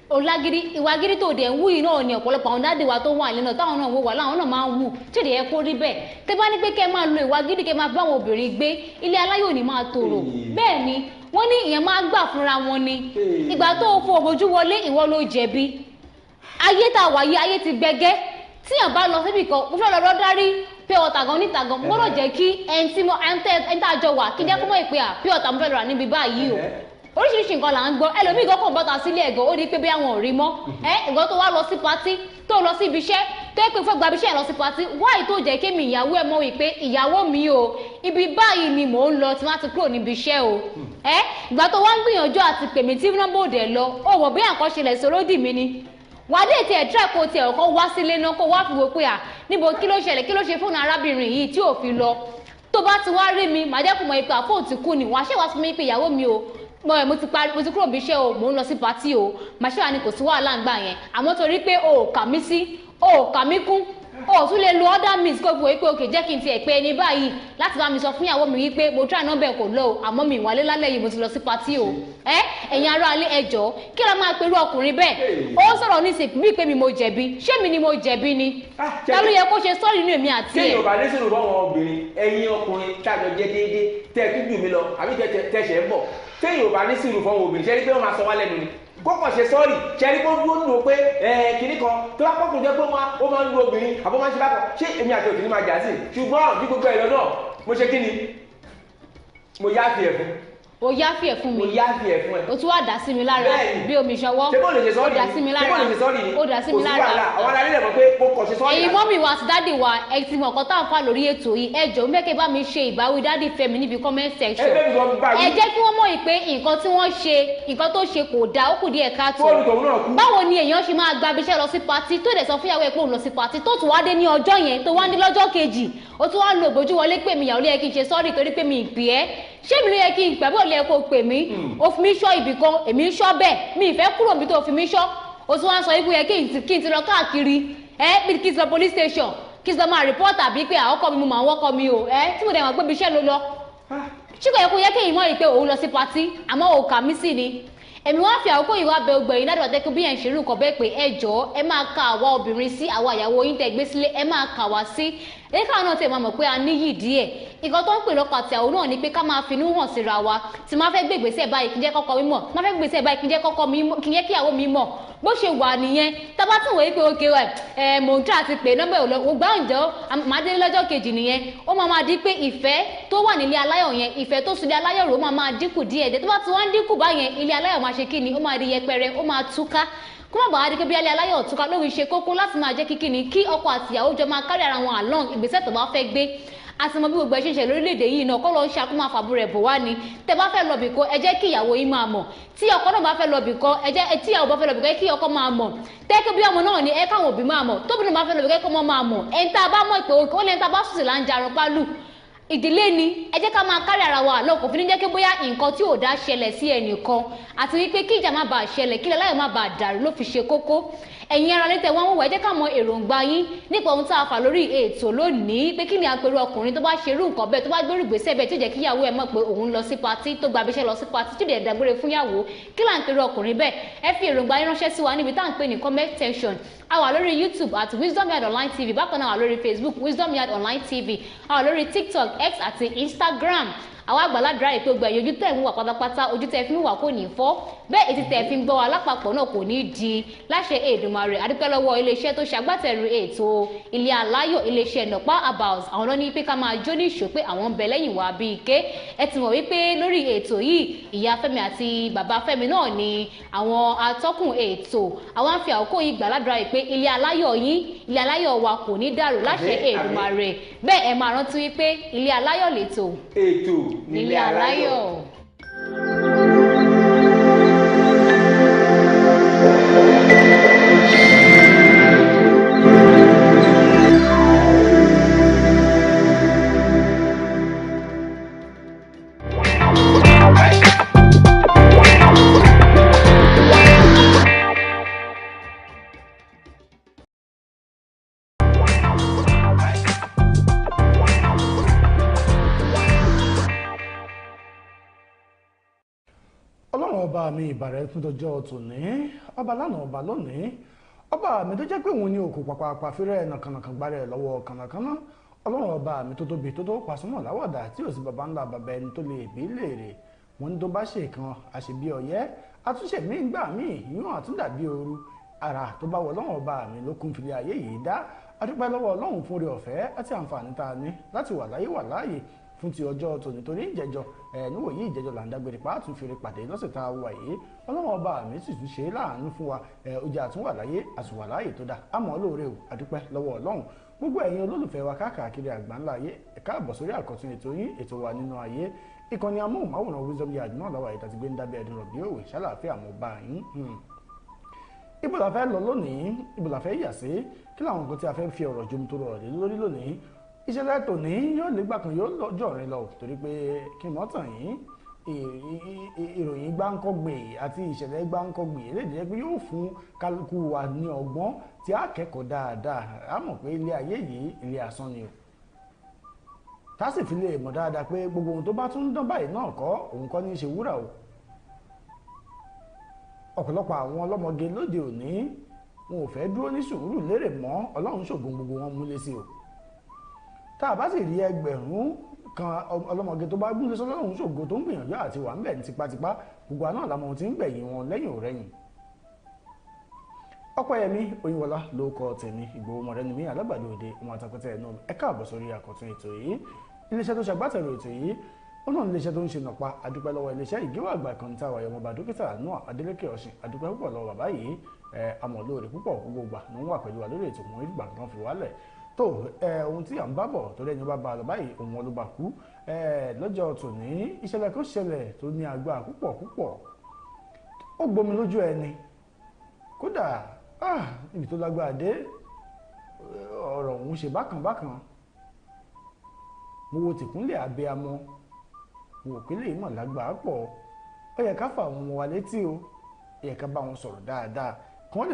Speaker 2: Ọlágídí ìwà gírí tó dẹ̀ ń wú yìí náà ni ọ̀pọ̀lọpọ̀ àwọn dáàdì wa tó wà lẹ́nà táwọn náà wò wà láwọn náà máa ń wù tí èdè yẹ kó rí bẹ́ẹ̀ tẹ́ bá ní pé kẹ́ máa lo ìwà gírí kẹ́ máa bá àwọn obìnrin gbé ilé aláyọ̀ ní máa tòrò bẹ́ẹ̀ ni wọ́n ní ìyẹn máa gbà fúnra wọn ni ìgbà tó o fo òbójú wọlé ìwọ ló jẹ̀bi ayé tá a wà yìí ayé ti gbẹgẹ́ tíyàn bá lọ síbì kan mo fẹ́ lọ rọ́dárí pé ọ̀tà gan níta gan gbọ́dọ̀ jẹ́ kí ẹni tá a jọ wà kí jẹ́ kó mọ̀ ìpè pé ọ̀tà mo fẹ́ lọ rà níbi báyìí o oríṣiríṣi nǹkan là ń gbọ́ ẹlòmíì gan kàn bọ́ta sílé ẹ̀gọ́ ó di pé bí àwọn ò rí mọ́ ìgbọ́ tó wá lọ sí patí tó lọ sí ibi iṣẹ́ tó yẹ pé fẹ́ gba ibi iṣẹ́ lọ sí patí wáyé tó jẹ́ kémi ìyàwó ẹ̀ mọ̀ wípé ìyàwó mi o ibi báyìí ni mò ń lọ tí wọ́n ti kúrò níbi iṣẹ́ o ìgbà tó wá ń gbìyànjú àti pèmí tí nọ́mbà òde lọ ó wọ̀ bí àkọ́ ṣẹlẹ̀ sóródì mi ni wàdé tiẹ̀ tíra kó tiẹ̀ ọkọ̀ wá sílé náà kó wá fi wò pé níbo kí ló ṣẹlẹ̀ kí ló ṣe fóònù arábìnrin yìí tí ò fi lọ tó bá ti wá rí mi màá jẹ́ kó mọ̀ ìpè àfóò ti kú ni wàá ṣèwà fún mi pé ìyàwó mi o mo ti kúrò bí iṣẹ́ o mò ń lọ sí patí o màá ṣèwà ni kò sí wàhálà ń gbà yẹn àmọ́ torí pé o ò kà mí sí o ò kà mí kún o tún lè lo other means kó fi wò pé òkè jẹ́ kí n tiẹ̀ pé ẹni báyìí láti bá mi sọ fún ìyàwó mi wípé mo try nọ́mbà kò lọ o àmọ́ mi ìwálé lálẹ́ yìí mo ti lọ sí patí o ẹ̀yin ará alẹ́ ẹjọ́ kí la máa perú ọkùnrin bẹ́ẹ̀ ó sọ̀rọ̀ ní ìsìnkú bíi pé mi mo jẹ̀bi ṣé mi ni mo jẹ̀bi ni ta ló yẹ kó ṣe sọ́ọ̀rì nínú èmi àti ẹ̀.
Speaker 9: kéèyàn ò bá lè sọ̀rọ̀ fáwọn obìnrin ẹ̀yin ọkùnrin tájọ jẹ́ déédéé tẹ́ ẹ tún jù mí lọ àbí tẹ̀sẹ̀ ń bọ̀ kéèyàn ò bá ní sọ̀rọ̀ fáwọn obìnrin ṣẹ́ni pé wọ́n máa sọ wá lẹ́nu ni kọ́kọ́ ṣe sọ́ọ̀rì ṣẹ́ni pé ó dúró nínú pé kìnnì kan tó bá kọ́kùn jẹ́ pé ó máa ń lu obìnrin àbọ̀ máa ń ṣe bákan ṣé èmi àti òkìní máa jà sí ṣùgbọ́n bí gbogbo ẹ̀ lọ́nà mo ṣe kí ni mo yááfì ẹ̀ fún.
Speaker 2: o yááfì ẹ̀ fún mi.
Speaker 9: mo yááfì ẹ̀ fún ẹ.
Speaker 2: o tún wá dá sí mi lára bí omi ìṣọwọ́.
Speaker 9: ṣé kò lè ṣe sọ́ọ̀rì
Speaker 2: o dá sí mi lára
Speaker 9: ṣé kò lè ṣe sọ́ọ̀rì ni
Speaker 2: o dá sí mi lára.
Speaker 9: kò sí wàhálà àwọn aráàlú rẹ̀ mọ̀ pé kò kọ̀ ṣe sọ́ọ̀rì.
Speaker 2: èyí mọ́mì wa àti dáàdì wa ẹ ti mọ̀ ọ̀kan tá à ń fà lórí ètò yìí ẹ jọ̀ọ́ mẹ́kẹ́ bá mi ṣe ìbáwí dáàdì Fẹ́mi níbi comment section. ẹ jẹ́ kí wọ́n mọ̀ pé nǹkan tí wọ́n ṣe nǹkan tó ṣe kò dáa ó kù díẹ̀ káàtó. báwo ni èèyàn ṣe máa gba abiṣẹ́ lọ sí patí tó dẹ̀ sọ fún ìyàwó ẹ̀ pé òun lọ sí patí tó tún wá dé ní ọjọ́ yẹn tó wá ní lọ́jọ́ kejì ó tún wá lo ògbójú wọlé pè mí ìyàwó ló yẹ kí n ṣe sọ́ọ̀rì torí pé mi ì pè ẹ́ ṣé mi ló yẹ kí n pẹ́ bó lè kó pè mí o fi mí ṣọ́ ibì kan èmi ń ṣọ́ bẹ́ẹ̀ mi ì fẹ́ kúrò níbi tó fi mí ṣọ́ o tún wá ń sọ ibú yẹ kí n ti lọ káàkiri bí kí n ti lọ police station kí n ti lọ máa report àbí pé àwọkọ mi mo máa wọ́kọ mi o tí mo dẹ̀ mọ̀ pé ibi iṣẹ́ ló lọ ṣíkò yẹ kó yẹ kéyìn mọ́ rí pé òun lọ sí patí àmọ́ òun kà mí sí ni èmi wá fi àkókò yìí wá bẹ ọgbẹ̀yìn láti wàtẹ́kù bí yẹn ṣerú nǹkan bẹ́ẹ̀ pé ẹ jọ̀ọ́ ẹ máa ka àwa obìnrin sí àwa ìyàwó yín tẹ́ gbé sílé ẹ máa kà wá sí èyí káwọn náà tẹ̀ máa mọ̀ pé a níyì díẹ̀ nǹkan tó ń pè lọ́kọ àti àwọn náà ni pé ká máa finú hàn síra wa tí máa fẹ́ gbé ìgbésẹ̀ báyìí kí n jẹ́ kọ́kọ́ mi mọ̀ tí máa fẹ́ gbé ìgbésẹ̀ báyìí kí n jẹ́ kọ́kọ́ mi mọ̀ kí n jẹ́ kíyàwó mi mọ̀ bó ṣe wà nìyẹn tábà tí wòye pé oke mò ń tà àti pé nọ́mbà ò lọ gbà ǹjọ́ máa dé lọ́jọ́ kejì nìyẹn ó máa di pé ìfẹ́ tó wà nílé aláyọ̀ yẹn ìfẹ́ tó sùn ilé aláyọ̀ rò ó máa dínkù díẹ̀ tó bá ti wá ń dínkù báyẹn ilé aláyọ̀ máa ṣe kí ni ó máa di yẹpẹrẹ ó máa túká kó má bàa di pé bí alẹ́ aláyọ̀ túká lórí ṣe kókó láti máa jẹ́ kíkí ni kí ọkọ àtìyàwó jọ máa kárí ara wọn along ìgbésẹ̀ tó bá fẹ́ gbé àti mọ bí gbogbo ẹ ṣe ń ṣe lórílẹ̀‐èdè yìí náà kọ́ lọ ń ṣe akó máa fàbú rẹ̀ bò wá ni tẹ bá fẹ́ lọ bìkọ ẹ jẹ́ kí ìyàwó yín máa mọ̀ tí ọkọ náà bá fẹ́ lọ bìkọ ẹ jẹ́ tí ìyàwó bá fẹ́ lọ bìkọ kí ọkọ máa mọ̀ tẹ́kẹ́ bí ọmọ náà ni ẹ káwọn òbí máa mọ̀ tóbi náà bá fẹ́ lọ bìkọ kí ọmọ máa mọ̀ ẹ̀ ń tá a bá mọ̀ ìpè ó lẹ́ni tá a bá sùn sí là ń jarun pálù ìdílé ni ẹ jẹ́ ká máa kárí ara wa àlọ́ kò fi ní jẹ́ kí bóyá nǹkan tí ò dá ṣẹlẹ̀ sí ẹnìkan àti wípé kí ìjà má bàa ṣẹlẹ̀ kí lẹ́láyọ̀ má bàa dàrú ló fi ṣe kókó ẹ̀yin ara létẹ̀ wọ́n wọ̀ ẹ jẹ́ ká mọ èròǹgbà yín nípa ohun tá a fà lórí ètò lónìí pé kí ni àpérò ọkùnrin tó bá ṣerú nǹkan bẹ́ẹ̀ tó bá gbérù gbèsè bẹ́ẹ̀ tó jẹ́ kí ìyàwó ẹ̀ mọ̀ pé òun lọ sí patí tó gba abiṣẹ́ lọ sí patí tó dẹ̀ dágbére fún ìyàwó kí là ń pèrò ọkùnrin bẹ́ẹ̀ ẹ fi èròǹgbà yín ránṣẹ́ sí wa níbi tá à ń pè ní comment section a wà lórí YouTube àti Wisdom Yard Online TV bákan náà wà lórí Facebook Wisdom Yard Online TV a wà lórí TikTok X àti Instagram àwọn àgbàládùra yìí pé gbogbo ẹ̀yìn ojú tẹ̀ ń wà pátápátá ojú tẹ̀ fi ń wà kò ní fọ́ bẹ́ẹ̀ etí tẹ̀ fi ń gbọ́ wa lápapọ̀ náà kò ní di láṣẹ Èdùmàrè. adúpẹ́ lọ́wọ́ iléeṣẹ́ tó ṣagbátẹrù ètò ilé aláyọ̀ iléeṣẹ́ nọ̀pá about àwọn náà ní pé ká máa jó ní ìṣó pé àwọn ń bẹ lẹ́yìn wa bíi ké. ẹ ti mọ̀ wípé lórí ètò yìí ìyá Fẹ́mi àti bàbá Fẹ́mi náà ni àwọn atọ́kùn ètò àwọn àfi àkókò yìí gbàládùra yìí pé ilé aláyọ̀ yín ilé aláyọ̀ wa kò ní dàrú láṣẹ Èdùmàrè. bẹ́ẹ̀ ẹ máa rántí wípé ilé aláyọ̀ lètò
Speaker 9: ètò
Speaker 2: nílé aláyọ̀.
Speaker 11: ọba mi ìbàrẹ̀ fún tọjọ́ tòní ọba lánàá ọba lónìí ọba mi tó jẹ́ pé òun ní òkú pàpàpà fírẹ̀ nàkànàkàn gbárẹ̀ lọ́wọ́ kànàkànà ọlọ́run ọba mi tó tóbi tó tó pàṣọmọ̀ láwàdà tí ò sí baba ńlá baba ẹni tó lè bí léèrè wọn ní tó bá ṣe kan àṣebí ọyẹ́ àtúnṣe mi ń gbà mí yún àtúndàbí ooru ara tó bá wọ ọlọ́run ọba mi ló kún fìlẹ̀ ayé yìí dá adúpẹ́ lọ́wọ́ ọlọ́run fún oore ọ̀fẹ́ àti àǹfààní tá a ní láti wà láyé fún ti ọjọ́ tòní torí ìjẹjọ níwò yìí ìjẹjọ là ń dágbére pàtó fèrè pàdé lọ́sẹ̀ tá a wà yìí ọlọ́wọ́n ọba mi sì tún ṣe láàánú fún wa ojú àtúnwà láyé àsùwà láàyè tó dá àmọ́ lóore o àdúpẹ́ lọ́wọ́ ọlọ́run gbogbo ẹ̀yin olólùfẹ́ wa káàkiri àgbáńlá ayé ẹ káàbọ̀ sórí àkọ́tún ètò yín ètò wa nínú ayé ìkànnì amóhùnmáwòrán Wisdom Yard náà làwọn àyíká ti gbé ń dábẹ́ ẹ̀dùn rọ̀bì òwe ṣàlàáfíà mọ́ bá yín. ibo la fẹ́ lọ lónìí ibo la fẹ́ yà sí kí làwọn nǹkan tí a fẹ́ fi ọ̀rọ̀ jomi tó rọrọ̀ lé lórí lónìí ìṣẹ̀lẹ̀ tòní yóò légbà kan yóò lọ́jọ́ rẹ lọ torí pé kí n mọ́ tàn yín ìròyìn gbáǹkọ́gbè àti ìṣẹ̀lẹ̀ gbáǹkọ́gbè eléyìí jẹ́ pé yóò fún kálukú wa ní ọgbọ́n tí a kẹ́kọ̀ọ́ dáadáa a mọ̀ pé ilé ayé yìí ilé asán ni o tá sì fi lè mọ̀ dáadáa pé gbogbo ohun tó bá tún dán báyìí náà kọ́ òun kọ́ ní í ṣe wúrà o ọ̀pọ̀lọpọ̀ àwọn ọlọ́mọge lóde òní wọn ò fẹ́ dúró ní sùúrù lérè mọ́ ọlọ́run ṣògùn gbogbo wọn múlé sí o tá a bá sì rí ẹgbẹ̀rún kan ọlọ́mọge tó bá gúnlé sọ́lọ́run ṣògo tó ń gbìyànjú àti wà ń bẹ̀ ní tipátipá gbogbo àná làwọn ohun tí ń gbẹ̀yìn wọn lẹ́yìn òrẹ́yìn Ọpẹ́yẹmí Oyinwọlá ló kọ tèmi Ìgbòho mọ̀rẹ́nìmí alágbàdo òde ọmọ àtàkùtà ẹ̀ náà ẹ káàbọ̀ sórí àkọ́tún ètò yìí iléeṣẹ́ tó ṣàgbátẹrù ètò yìí ó náà iléeṣẹ́ tó ń ṣe nàpa adúpẹ́ lọ́wọ́ iléeṣẹ́ ìgéwà àgbà kan tá a wà yọmọba dókítà náà Adélékè Ọ̀sìn adúpẹ́ púpọ̀ lọ́wọ́ bàbá yìí amọ̀lóore púpọ̀ gbogbo gbà ló ń wà pẹ̀lú wa lórí ètò mọ́ ìgbà kan fi wálẹ̀ tó ohun tí à ń bá bọ̀ torí ẹni bá ba lọ báyìí òun ọlọ́ba kú lọ́jọ́ tòní ìṣẹ̀lẹ̀ kan ṣẹlẹ̀ tó ní agbára púpọ̀ ó gbomi lójú ẹni kódà níbi tó lágbára dé ọ̀rọ̀ òun ṣe bákan mo wo tìkúnlẹ̀ abiyamọ mo wò pé lè mọ̀ lágbára pọ̀ ó yẹ ká fà àwọn ọmọ wa létí o ó yẹ ká bá wọn sọ̀rọ̀ dáadáa kàn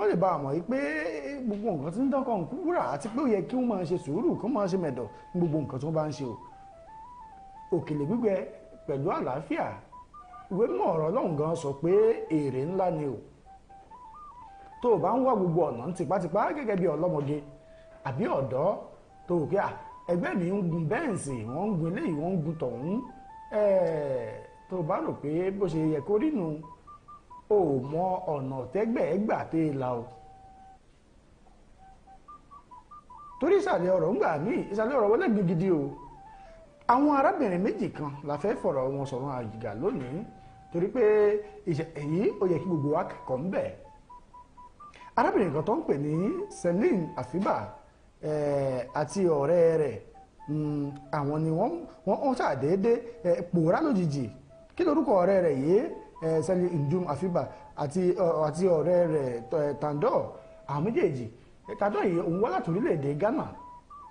Speaker 11: lè bá àmọ̀ yìí pé gbogbo nǹkan tí ń dán kan wúrà àti pé ó yẹ kí wọ́n máa ṣe sùúrù kí wọ́n máa ṣe mẹ̀dọ̀ ní gbogbo nǹkan tí wọ́n bá ń ṣe o òkèlè gbígbẹ pẹ̀lú àlàáfíà ìwé mọ̀ ọ̀rọ̀ Ọlọ́run gan sọ pé èrè ńlá ni o tó o bá ń wá gbogbo ọ̀nà tipátipá gẹ́gẹ́ bí ọlọ́mọge àbí ọ̀dọ́ tó o pé ẹgbẹ́ mi ń gun bẹ́ǹsì wọ́n ń gun eléyìí wọ́n ń gun tọ̀hún tó o bá rò pé bó ṣe yẹ kó rí nu o mọ ọ̀nà tẹ́gbẹ̀ẹ́gbà tẹ́ ẹ la o torí ìsàlẹ̀ ọ̀rọ̀ ńgbà míì ìsàlẹ̀ ọ̀rọ̀ wọlé gbin gidi o àwọn arábìnrin méjì kan la fẹ́ fọ̀rọ̀ wọn sọ̀rọ̀ àjìgà lónìí torí pé èyí ó yẹ kí gbogbo wa kẹ́kọ̀ọ́ ń bẹ̀ arábìnrin kan tó ń pè ní Celine Afiba àti ọ̀rẹ́ rẹ̀ àwọn ni wọ́n ṣàdédé pòórá lójijì kí lorúkọ ọ̀rẹ́ rẹ̀ yìí Celine Njum Afiba àti ọ̀rẹ́ rẹ̀ Tandor àwọn méjèèjì Tandor yìí òun wá láti orílẹ̀-èdè Ghana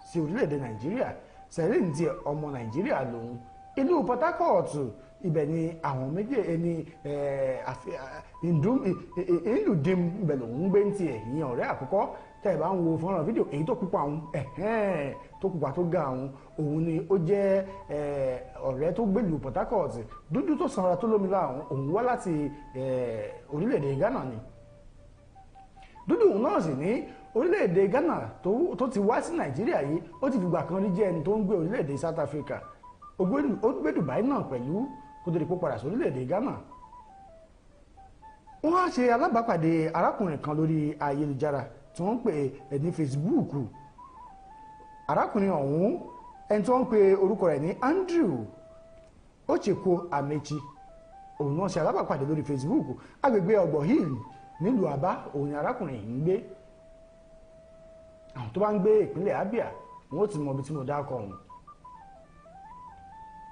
Speaker 11: sí orílẹ̀-èdè Nàìjíríà Celine ti ọmọ Nàìjíríà lòun ìlú Port Harcourt ibẹ̀ ni àwọn méjèèjì ìlú dim ibẹ̀ lòun gbé ń tiẹ̀ ìyẹn ọ̀rẹ́ àkọ́kọ́ tẹ́ ẹ̀ bá ń wo fọ́nrán fídíò èyí tó pupa àwọn tó pupa tó ga àwọn òun ni ó jẹ́ ọ̀rẹ́ tó gbé ìlú Port Harcourt dúdú tó sanra tó lómi láwọn òun wá láti orílẹ̀-èdè Ghana ni dúdú òun náà sì ní orílẹ̀-èdè Ghana tó ti wá sí Nàìjíríà yìí ó ti fìgbà kan rí jẹ́ ẹni tó ń gbé orílẹ̀-èdè South Africa ó gbé Dubai náà pẹ̀lú kó tó di pé padà sórílẹ̀-èdè Ghana. Wọ́n á ṣe alábàápàdé arákùnrin kan lórí ayélujára tí wọ́n ń pè ní Facebook. Arákùnrin ọ̀hún ẹni tí wọ́n ń pe orúkọ rẹ̀ ní Andrew Ocheko Amechi, òun náà ṣe alábàápàdé lórí Facebook. Agbègbè Ọgbọ̀ Hill nílùú Aba òun ni arákùnrin yìí ń gbé. Àwọn tó bá ń gbé ìpínlẹ̀ Abia wọn ó ti mọ ibi tí mo dákọ̀ ọ̀hún.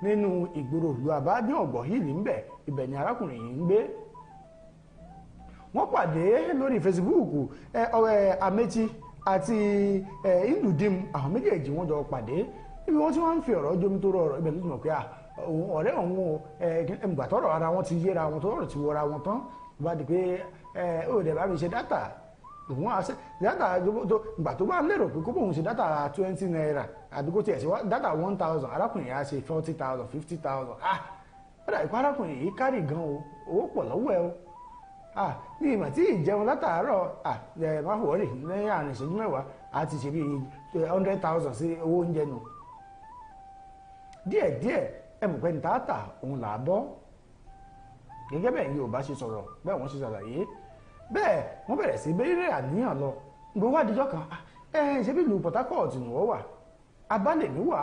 Speaker 11: Nínú ìgboro ìlú Aba ní Ọgbọ̀ Hill ńbẹ̀, ibẹ̀ ni arákùnrin yìí ń gbé. Wọ́n pàdé lórí Facebook. Ọ̀rẹ́ Amechi àti Indudim àwọn méjèèjì wọ́n jọ pàdé ibi wọ́n tí wọ́n ń fi ọ̀rọ̀ jomi tó rọrọ̀ ibẹ̀ ló ti mọ̀ pé ọ̀rẹ́ òun ẹ̀mùgbà tọ́rọ̀ ara wọn ti yéra wọn tó rọrọ̀ ti wọra wọn tán bá di pé ó dẹ̀ bá mi ṣe dátà òun àṣẹ dátà ìgbà tó bá lérò pé kó bóun ṣe dátà 20 naira àdúgbò tiẹ̀ sí dátà 1000 arákùnrin yà ṣe 40,000 50,000 ó dà ìpá arákùnrin yìí kárì gan o owó pọ̀ lọ́wọ́ ẹ o ní ìmọ̀ tí ìjẹun látàárọ̀ má wọ̀rì lẹ́yìn àrùn ìṣẹ́jú mẹ́wàá a ti ṣe bí 100,000 sí owó oúnjẹ nù. díẹ̀díẹ̀ ẹ̀mùpẹ́ ní tààtà òun là á bọ́ gẹ́gẹ́ bẹ́ẹ̀ ni Yorùbá ṣe sọ̀rọ̀ bẹ́ẹ̀ wọ́n ṣe ṣàlàyé bẹ́ẹ̀ wọ́n bẹ̀rẹ̀ sí bẹ́ẹ̀rẹ̀ àníyàn lọ gbogbo wádìíjọ́ kan ṣe bí ìlú Port Harcourt ni wọ́n wà abálẹ̀ mi wà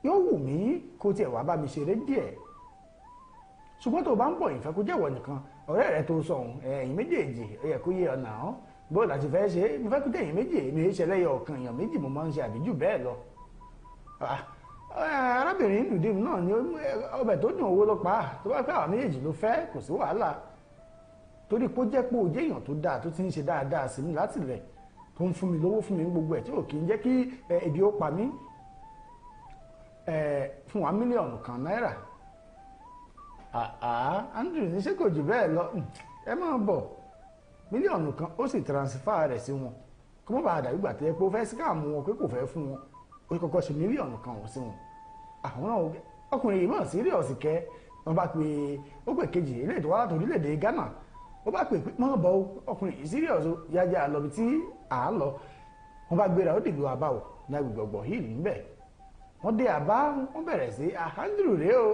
Speaker 11: yóò wù mí kó tiẹ̀ wá bá mi ṣeré díẹ̀ ṣùgbọ́n tó bá ń bọ̀ ìfẹ́ kó jẹ́wọ́ nìkan ọ̀rẹ́ rẹ tó sọ̀hún ẹ̀yìn méjèèjì ẹ̀yẹ kó yé ọ̀nà ọ́ bó láti fẹ́ ṣe mo fẹ́ kó tẹ̀yìn méjì èmi ṣe lẹ́yọ ọ̀kan èèyàn méjì mo máa ń ṣe àbíjù bẹ́ẹ̀ lọ. arábìnrin nùdíìmù náà ni ọbẹ̀ tó dùn owó ló pa á tó bá pẹ́ àwọn méjèèjì ló fẹ́ kò sí wàhálà torí pé ó jẹ́ pé òjé èèyàn tó dáa tó ti ń ṣe dáadáa sí mi láti lẹ̀ tó ń fún mi lówó fún mi gbogbo ẹ̀ tí ò kì í jẹ́ kí ebi ó pa mí fún wa mílíọ̀nù kan náírà. Andrew ní ṣé kò jù bẹ́ẹ̀ lọ ẹ máa bọ̀ mílíọ̀nù kan ó sì transfer rẹ̀ sí wọn kó má bàa dàbí gbàtẹ́ pé ó fẹ́ síkàmù wọn pé kò fẹ́ fún wọn ó kọ́kọ́ ṣe mílíọ̀nù kan wọ́n sí wọn. àwọn náà ọkùnrin yìí mọ̀ síríọ̀sì kẹ́ wọ́n bá pe ó pè kejì eléyìí tó wá láti orílẹ̀-èdè Ghana ó bá pè pé mọ́ bọ́ ọkùnrin yìí síríọ̀sì yájá lọ bí tí à ń lọ wọ́n bá gbéra ó dìgbò àbáwọ̀ lágbègbè Ọgbọ̀ Hill níbẹ̀ wọ́n dé Àbá wọ́n bẹ̀rẹ̀ sí Andrew rèé o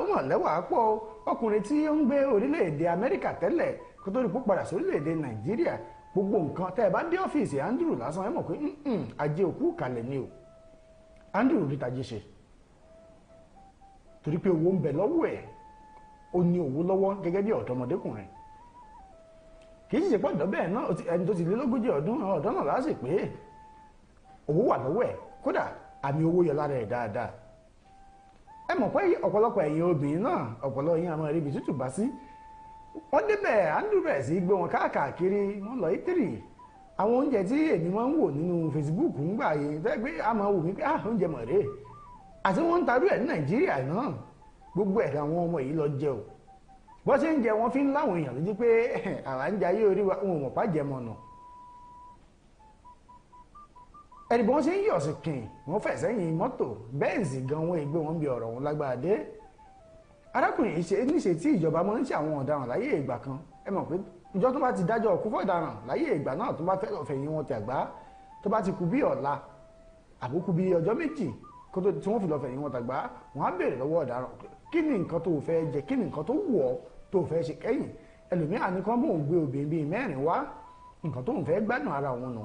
Speaker 11: ó mọ̀ lẹ́wà pọ̀ ọkùnrin tí ó ń gbé orílẹ̀-èdè Amẹ́ríkà tẹ́lẹ̀ kó tó rí pó padà sórílẹ̀-èdè Nàìjíríà gbogbo nǹkan tẹ́ ẹ bá dé ọ́fíìsì Andrew lásán ẹ mọ̀ pé ajé òkú kalẹ̀ ni o Andrew rí tajé ṣe torí pé owó ń bẹ lọ́wọ́ ẹ̀ ó ní owó lọ́wọ́ gẹ́gẹ́ bí ọ̀dọ́mọdékùnrin kì í ṣe pọ̀jọ́ bẹ́ẹ̀ náà ẹni tó ti lé lógójì ọdún náà láṣẹ pé owó wà lọ́wọ́ ẹ̀ kódà àmì owó yọ lára ẹ̀ dáadáa ẹ mọ̀ pé ọ̀pọ̀lọpọ̀ ẹ̀yin obìnrin náà ọ̀pọ̀lọpọ̀ yín àmọ́ ibi tútù bá sí wọ́n débẹ̀ Andrew bẹ̀rẹ̀ sí gbé wọn káàkiri wọ́n lọ Ítírì àwọn oúnjẹ tí èmi máa ń wò nínú Facebook ń gbà yìí tẹ́ pé a máa wò mí pé oúnjẹ mọ̀ rèé àti wọ́n ń tarú ẹ̀ ní Nàìjíríà náà gbogbo ẹ̀ àwọn ọmọ yìí lọ jẹ o bọ́ ṣe ń jẹ wọ́n fi ń láwọn èèyàn lójú pé àwa ń jayé orí wa wọn ò mọ̀ pàjẹ́ mọ̀nà ẹni bí wọ́n ṣe ń yọ̀ sí kìn wọ́n fẹ̀ sẹ́yìn mọ́tò bẹ́ẹ̀nsì gan wọ́n ègbé wọn bí ọ̀rọ̀ wọn lágbára dé arákùnrin yìí ṣe níṣe tí ìjọba máa ń ṣe àwọn ọ̀daràn láyé ìgbà kan ẹ mọ̀ pé ìjọ tó bá ti dájọ́ ọkú fọ̀daràn láyé ìgbà náà tó bá fẹ́ lọ́ọ́ fẹ̀yìn wọn tẹ̀gbá tó bá ti kú bí ọ̀la àbúkú bí ọjọ́ méjì kó tó tí wọ́n fi lọ́ọ́ fẹ̀yìn wọn tẹ̀gbá wọ́n á béèrè lọ́wọ́ ọ̀daràn kí ni nǹkan tó fẹ́ jẹ kí ni nǹkan tó wù ọ́ tó fẹ́ ṣe kẹ́yìn ẹlòmíà ní kán bóun gbé obìnrin bíi mẹ́rin wá nǹkan tóun fẹ́ gbádùn ara òun nù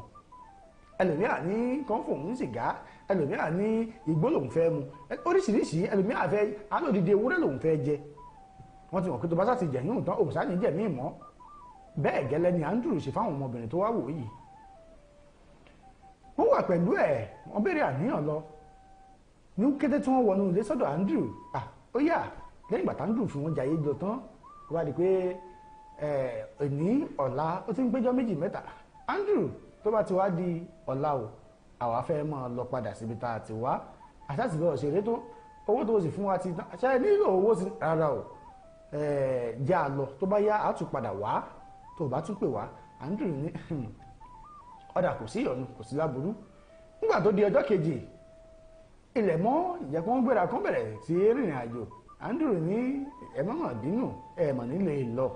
Speaker 11: ẹlòmíà ní kán fòun sìgá ẹlòmíà ní igbó lòun fẹ́ mu oríṣiríṣi ẹlòmíà fẹ́ alódìdí ewúrẹ́ lòun fẹ́ jẹ wọ́n ti mọ̀ pé tó bá sá ti jẹ̀yún tán òòsà ní jẹ̀mí mọ́ bẹ́ẹ̀ gẹ́lẹ́ ni Andrew ṣe fáwọn ọmọbìnrin tó wá wò yìí wọ́n wà pẹ̀lú ẹ̀ wọ́n béèrè àníyàn lọ ní kété tí wọ́n wọnú ilé sọ́dọ̀ Andrew ó yà lẹ́yìn ìgbà tí Andrew fi wọ́n jayé lọ tán wá di pé ní ọ̀la ó ti ń péjọ́ méjì mẹ́ta Andrew tó bá ti wá di ọ̀la o àwa fẹ́ máa lọ padà síbi tá a ti wá àṣàtìbẹ̀ òṣèré tó owó tó sì fún wa ti tán ṣe nílò owó sí rárá o já a lọ tó bá yá a tún padà wá tó bá tún pè wá Andrew ní ọ̀dà kò sí ìyọnu kò sí láburú nígbà tó di ọjọ́ kejì ilẹ̀ mọ́ ìjẹ́pọ́n gbéra kan bẹ̀rẹ̀ sí rìnrìn àjò Andrew ní ẹ̀mọ́mọ́ bínú ẹ̀mọ̀ nílé lọ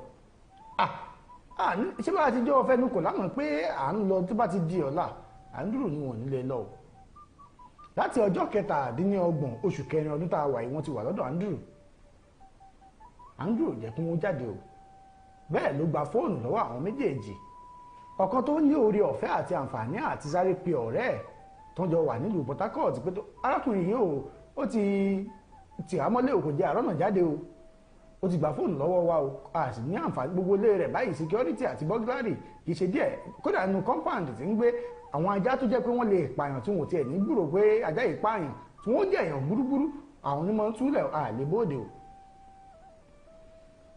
Speaker 11: ṣé bá ti jẹ́ ọ̀fẹ́ nu kò lánàá pé à ń lọ tó bá ti di ọ̀la Andrew ní wọn nílé lọ láti ọjọ́ 27 oṣù kẹrin ọdún tá a wà yìí wọ́n ti wà lọ́dọ̀ Andrew jẹ́ kí wọ́n jáde o bẹ́ẹ̀ ló gba fóònù lọ́wọ́ àwọn méjèèjì ọ̀kan tó ní oore ọ̀fẹ́ àti àǹfààní àti sáré pe ọ̀rẹ́ ẹ̀ tó ń jọ wà nílùú Port Harcourt pé arákùnrin yìí ó ti àmọ́lé òkò jẹ́ àrọ́nà jáde o ó ti gba fóònù lọ́wọ́ wa o a sì ní àǹfààní gbogbo ilé rẹ̀ báyìí security àti burglary kì í ṣe díẹ̀ kódà nínú compound tí ń gbé àwọn ajá tó jẹ́ pé wọ́n lè pààyàn tí wọ́n tiẹ̀ ní gbúrò pé ajá yìí pààyàn tí wọ́n jẹ́ èèyàn gbúrúgbúrú àwọn onímọ̀ túlẹ̀ àlébóde o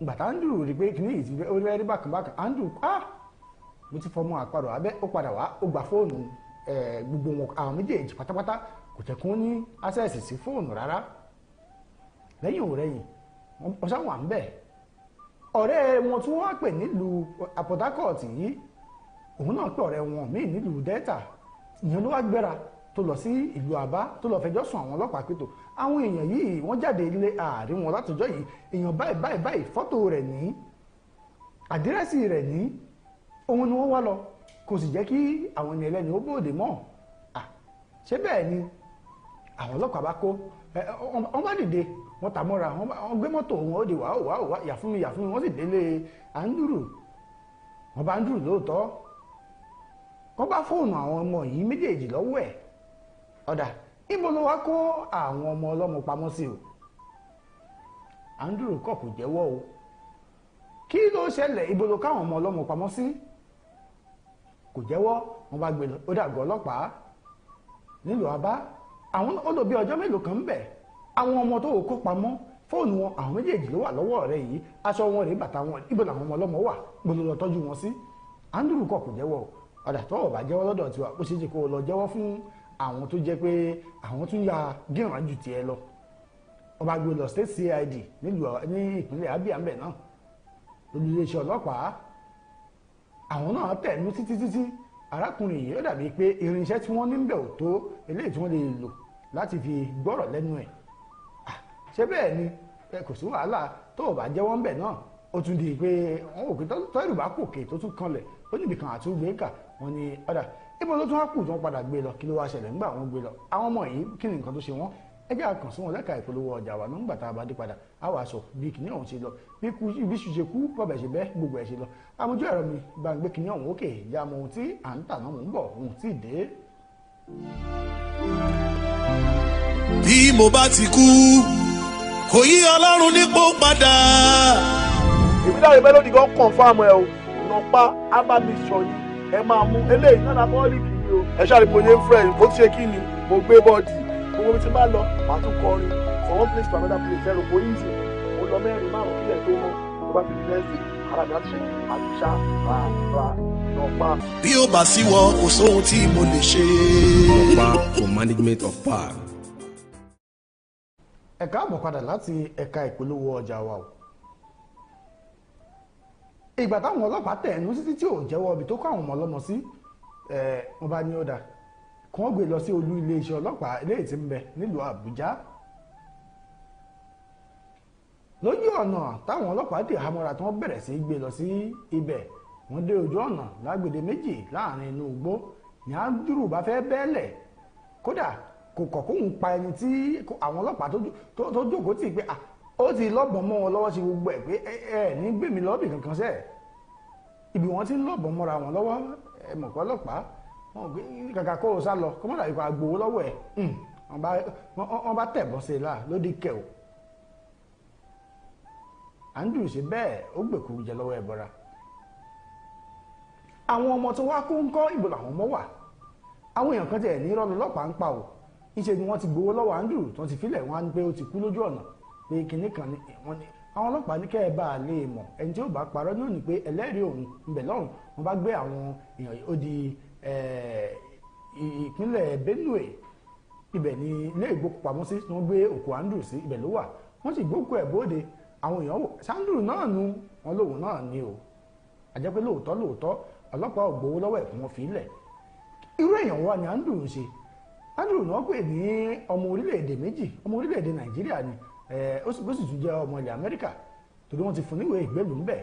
Speaker 11: gbàtà Andrew rí pé kìíní yìí ti ó rẹ́rí bákànbákàn Andrew mo ti fọmọ àparò abẹ́ ó padà wá ó gba fóònù gbogbo wọn àwọn méjèèjì pátápátá kò tẹ̀ kún ní access sí fóònù rárá lẹ́yìn òrẹ́yìn wọ́n sáwọn à ń bẹ̀ ọ̀rẹ́ wọn tí wọ́n wá pè nílùú Port Harcourt yìí òun náà pè ọ̀rẹ́ wọn míì nílùú Delta ìyẹn ló wá gbéra tó lọ sí ìlú Àbá tó lọ fẹjọ́ sùn àwọn ọlọ́pàá pé tó àwọn èèyàn yìí wọ́n jáde ilé ààrin wọn látọjọ́ yìí èèyàn báyìí fọ́tò rẹ̀ ní àdírẹ́sì rẹ̀ ní òun ni wọ́n wá lọ kò sì jẹ́ kí àwọn ènìyàn ẹlẹ́ni ó bóde mọ́ ṣé bẹ́ẹ̀ ni àwọn ọlọ́pàá bá kó wọ́n bá dìde wọ́n tà mọ́ra wọ́n gbé mọ́tò wọn ó di wàá yà fún mi wọ́n sì délé Andrew wọ́n bá Andrew lóòótọ́ wọ́n bá fóònù àwọn ọmọ yìí méjèèjì lọ́wọ́ ẹ̀ ọ̀dà ibo ló wá kó àwọn ọmọ ọlọ́mọ pamọ́ sí o Andrew kọ̀ kò jẹ́wọ́ o kí ló ṣẹlẹ̀ ibo ló káwọn ọmọ ọlọ́mọ pamọ́ sí kò jẹ́wọ́ wọ́n bá gbé ó dàgbọ́ ọlọ́pàá nílùú Àbá àwọn ó lò bí ọjọ́ mélòó kan ń bẹ̀ àwọn ọmọ tó kó pamọ́ fóònù wọn àwọn méjèèjì ló wà lọ́wọ́ rẹ̀ yìí aṣọ wọn rèé bàtà wọn ibo làwọn ọmọ ọlọ́mọ wà gbọ́dọ̀ lọ tọ́jú wọn sí Andrew kọ̀ kò jẹ́wọ́ ọ̀dà tó ọ̀bà jẹ́wọ́ lọ́dọ̀ tiwa ó ṣe é ṣe kó lọ jẹ́wọ́ fún àwọn tó jẹ́ pé àwọn tún ya gíran ju tiẹ̀ lọ wọ́n bá gbé lọ state CID ní ìpínlẹ̀ Abia ńbẹ̀ náà olùléeṣẹ́ ọlọ́pàá àwọn náà tẹ̀nú títí arákùnrin yìí ó dàbí pé irinṣẹ́ tí wọ́n ní ń bẹ̀ ò tó eléyìí tí wọ́n lè lò láti fi gbọ́rọ̀ lẹ́nu ẹ̀ ṣé bẹ́ẹ̀ ni kò sí wàhálà tó o bá jẹ́wọ́ ń bẹ̀ náà ó tún di pé wọ́n wò pé tọ́lù bá kòkè tó tún kanlẹ̀ ó níbi kan àtúgbé kà wọ́n ní ọ̀dà ibo ló tún wá kù tí wọ́n padà gbé lọ kí ló wá ṣẹlẹ̀ nígbà wọ́n gbé lọ àwọn ọmọ yìí kí ni nǹkan tó ṣe wọ́n ẹ jẹ́ àkàn sí wọn lẹ́ka ìpolówó ọjà wa nígbà tá a bá dé padà á wàá sọ bí kìnìún ọ̀hún ṣe lọ bí iṣu ṣe kú bọ́bẹ̀ ṣe bẹ́ gbogbo ẹ̀ ṣe lọ àmójú ẹ̀rọ mi bá ń gbé kìnìún ọ̀hún òkè ìyá ọmọ ohun tí à ń tà náà mò ń bọ̀ ohun tí ì dé.
Speaker 12: bí mo bá ti kú kò yí Ọlọ́run nípò padà.
Speaker 13: ìbílẹ̀ mélòdì kan confirm ẹ o nọpa abamisọ ni ẹ máa mú eléyìí náà bọ́ọ̀lì kìíní o ẹ ṣáà rí pé friend ó ti ṣe kí ni mo gbé bọ́ọ̀dì gbogbo tí bá lọ màá tún kọrin from one place to another place ẹrù polisi mo lọ mẹ́rin márùn kílẹ̀ tó mọ́ tó bá fi di lẹ́sìn ara mi á ti ṣe àtúnṣá bá nọpa.
Speaker 12: bí ó bá sí wọn kò sóhun tí mo lè ṣe.
Speaker 14: nọpa for management of power.
Speaker 11: ẹ káàbọ̀ padà láti ẹ̀ka ìpolówó ọjà wa o ìgbà táwọn ọlọ́pàá tẹ̀ ẹ̀nu títí tí ò jẹ́wọ́ ibi tó kọ́ àwọn ọmọ ọlọ́mọ sí wọ́n bá ní ọ̀dà kí wọ́n gbé lọ sí olú iléeṣẹ́ ọlọ́pàá eléyìí tí ń bẹ nílùú Àbújá lójú ọ̀nà táwọn ọlọ́pàá dè hámọ́ra tí wọ́n bẹ̀rẹ̀ sí gbé lọ sí ibẹ̀ wọ́n dé ojú ọ̀nà lágbède méjì láàrin inú igbó ní Andrew bá fẹ́ bẹ́ẹ̀lẹ̀ kódà kò kọ̀ kóhun pa ẹni tí àwọn ọlọ́pàá tó jókòó tì pé ó ti lọ́bọ̀n mọ́ wọn lọ́wọ́ sí gbogbo ẹ̀ pé ẹ ní gbé mi lọ́bì kankan sẹ́ẹ̀ ibi wọn ti ń lọ́bọ̀n mọ́ra wọn lọ́wọ́ ẹ mọ̀ pé ọlọ́pàá wọn gbé kàkà kó o sá lọ kó mọ́ dàbí kó agbowó lọ́wọ́ ẹ̀ wọ́n bá tẹ̀bọ́n sí i láà lódì kẹ̀ o Andrew ṣe bẹ́ẹ̀ ó gbèkúrú jẹ lọ́wọ́ ẹ̀ bọ́ra àwọn ọmọ tó wá kó ń kọ́ ìbò làwọn ọmọ wà àwọn èèyàn kan tẹ̀ ní irọ́ lọ́pàá ń pa o ìṣe ni wọ́n ti gbowó lọ́wọ́ Andrew tó ti filẹ̀ wọn á ní pé ó ti kú lójú ọ̀nà pé kinní kan ni wọ́n ní àwọn ọlọ́pàá ní kẹ́ ẹ bá a lè mọ̀ ẹni tí ó bá parọ́ ní òní pé ẹlẹ́rìí òun ńbẹ̀ lọ́rùn wọ́n bá gbé àwọn èèyàn ó di ìpínlẹ̀ Benue ibẹ̀ ni ilé ìgbókùpamọ́sí tí wọ́n gbé òkú Andrew sí ibẹ̀ ló wà wọ́n sì gbókù ẹ̀ bóde àwọn èèyàn wò Andrew náà nu wọn lóhùn náà ni o àjẹ́ pé lóòótọ́ ọlọ́pàá ò gbowó lọ́wọ́ ẹ̀ kí wọ́n fi lẹ̀ irú èèyàn wa ni Andrew ń ṣe Andrew náà pè ní ọmọ orílẹ̀-èdè méjì ọmọ orílẹ̀-èdè Nàìjíríà ni ó sì tún jẹ́ ọmọ ilẹ̀ Amẹ́ríkà torí wọ́n ti fún níwèé ìgbélùú ń bẹ̀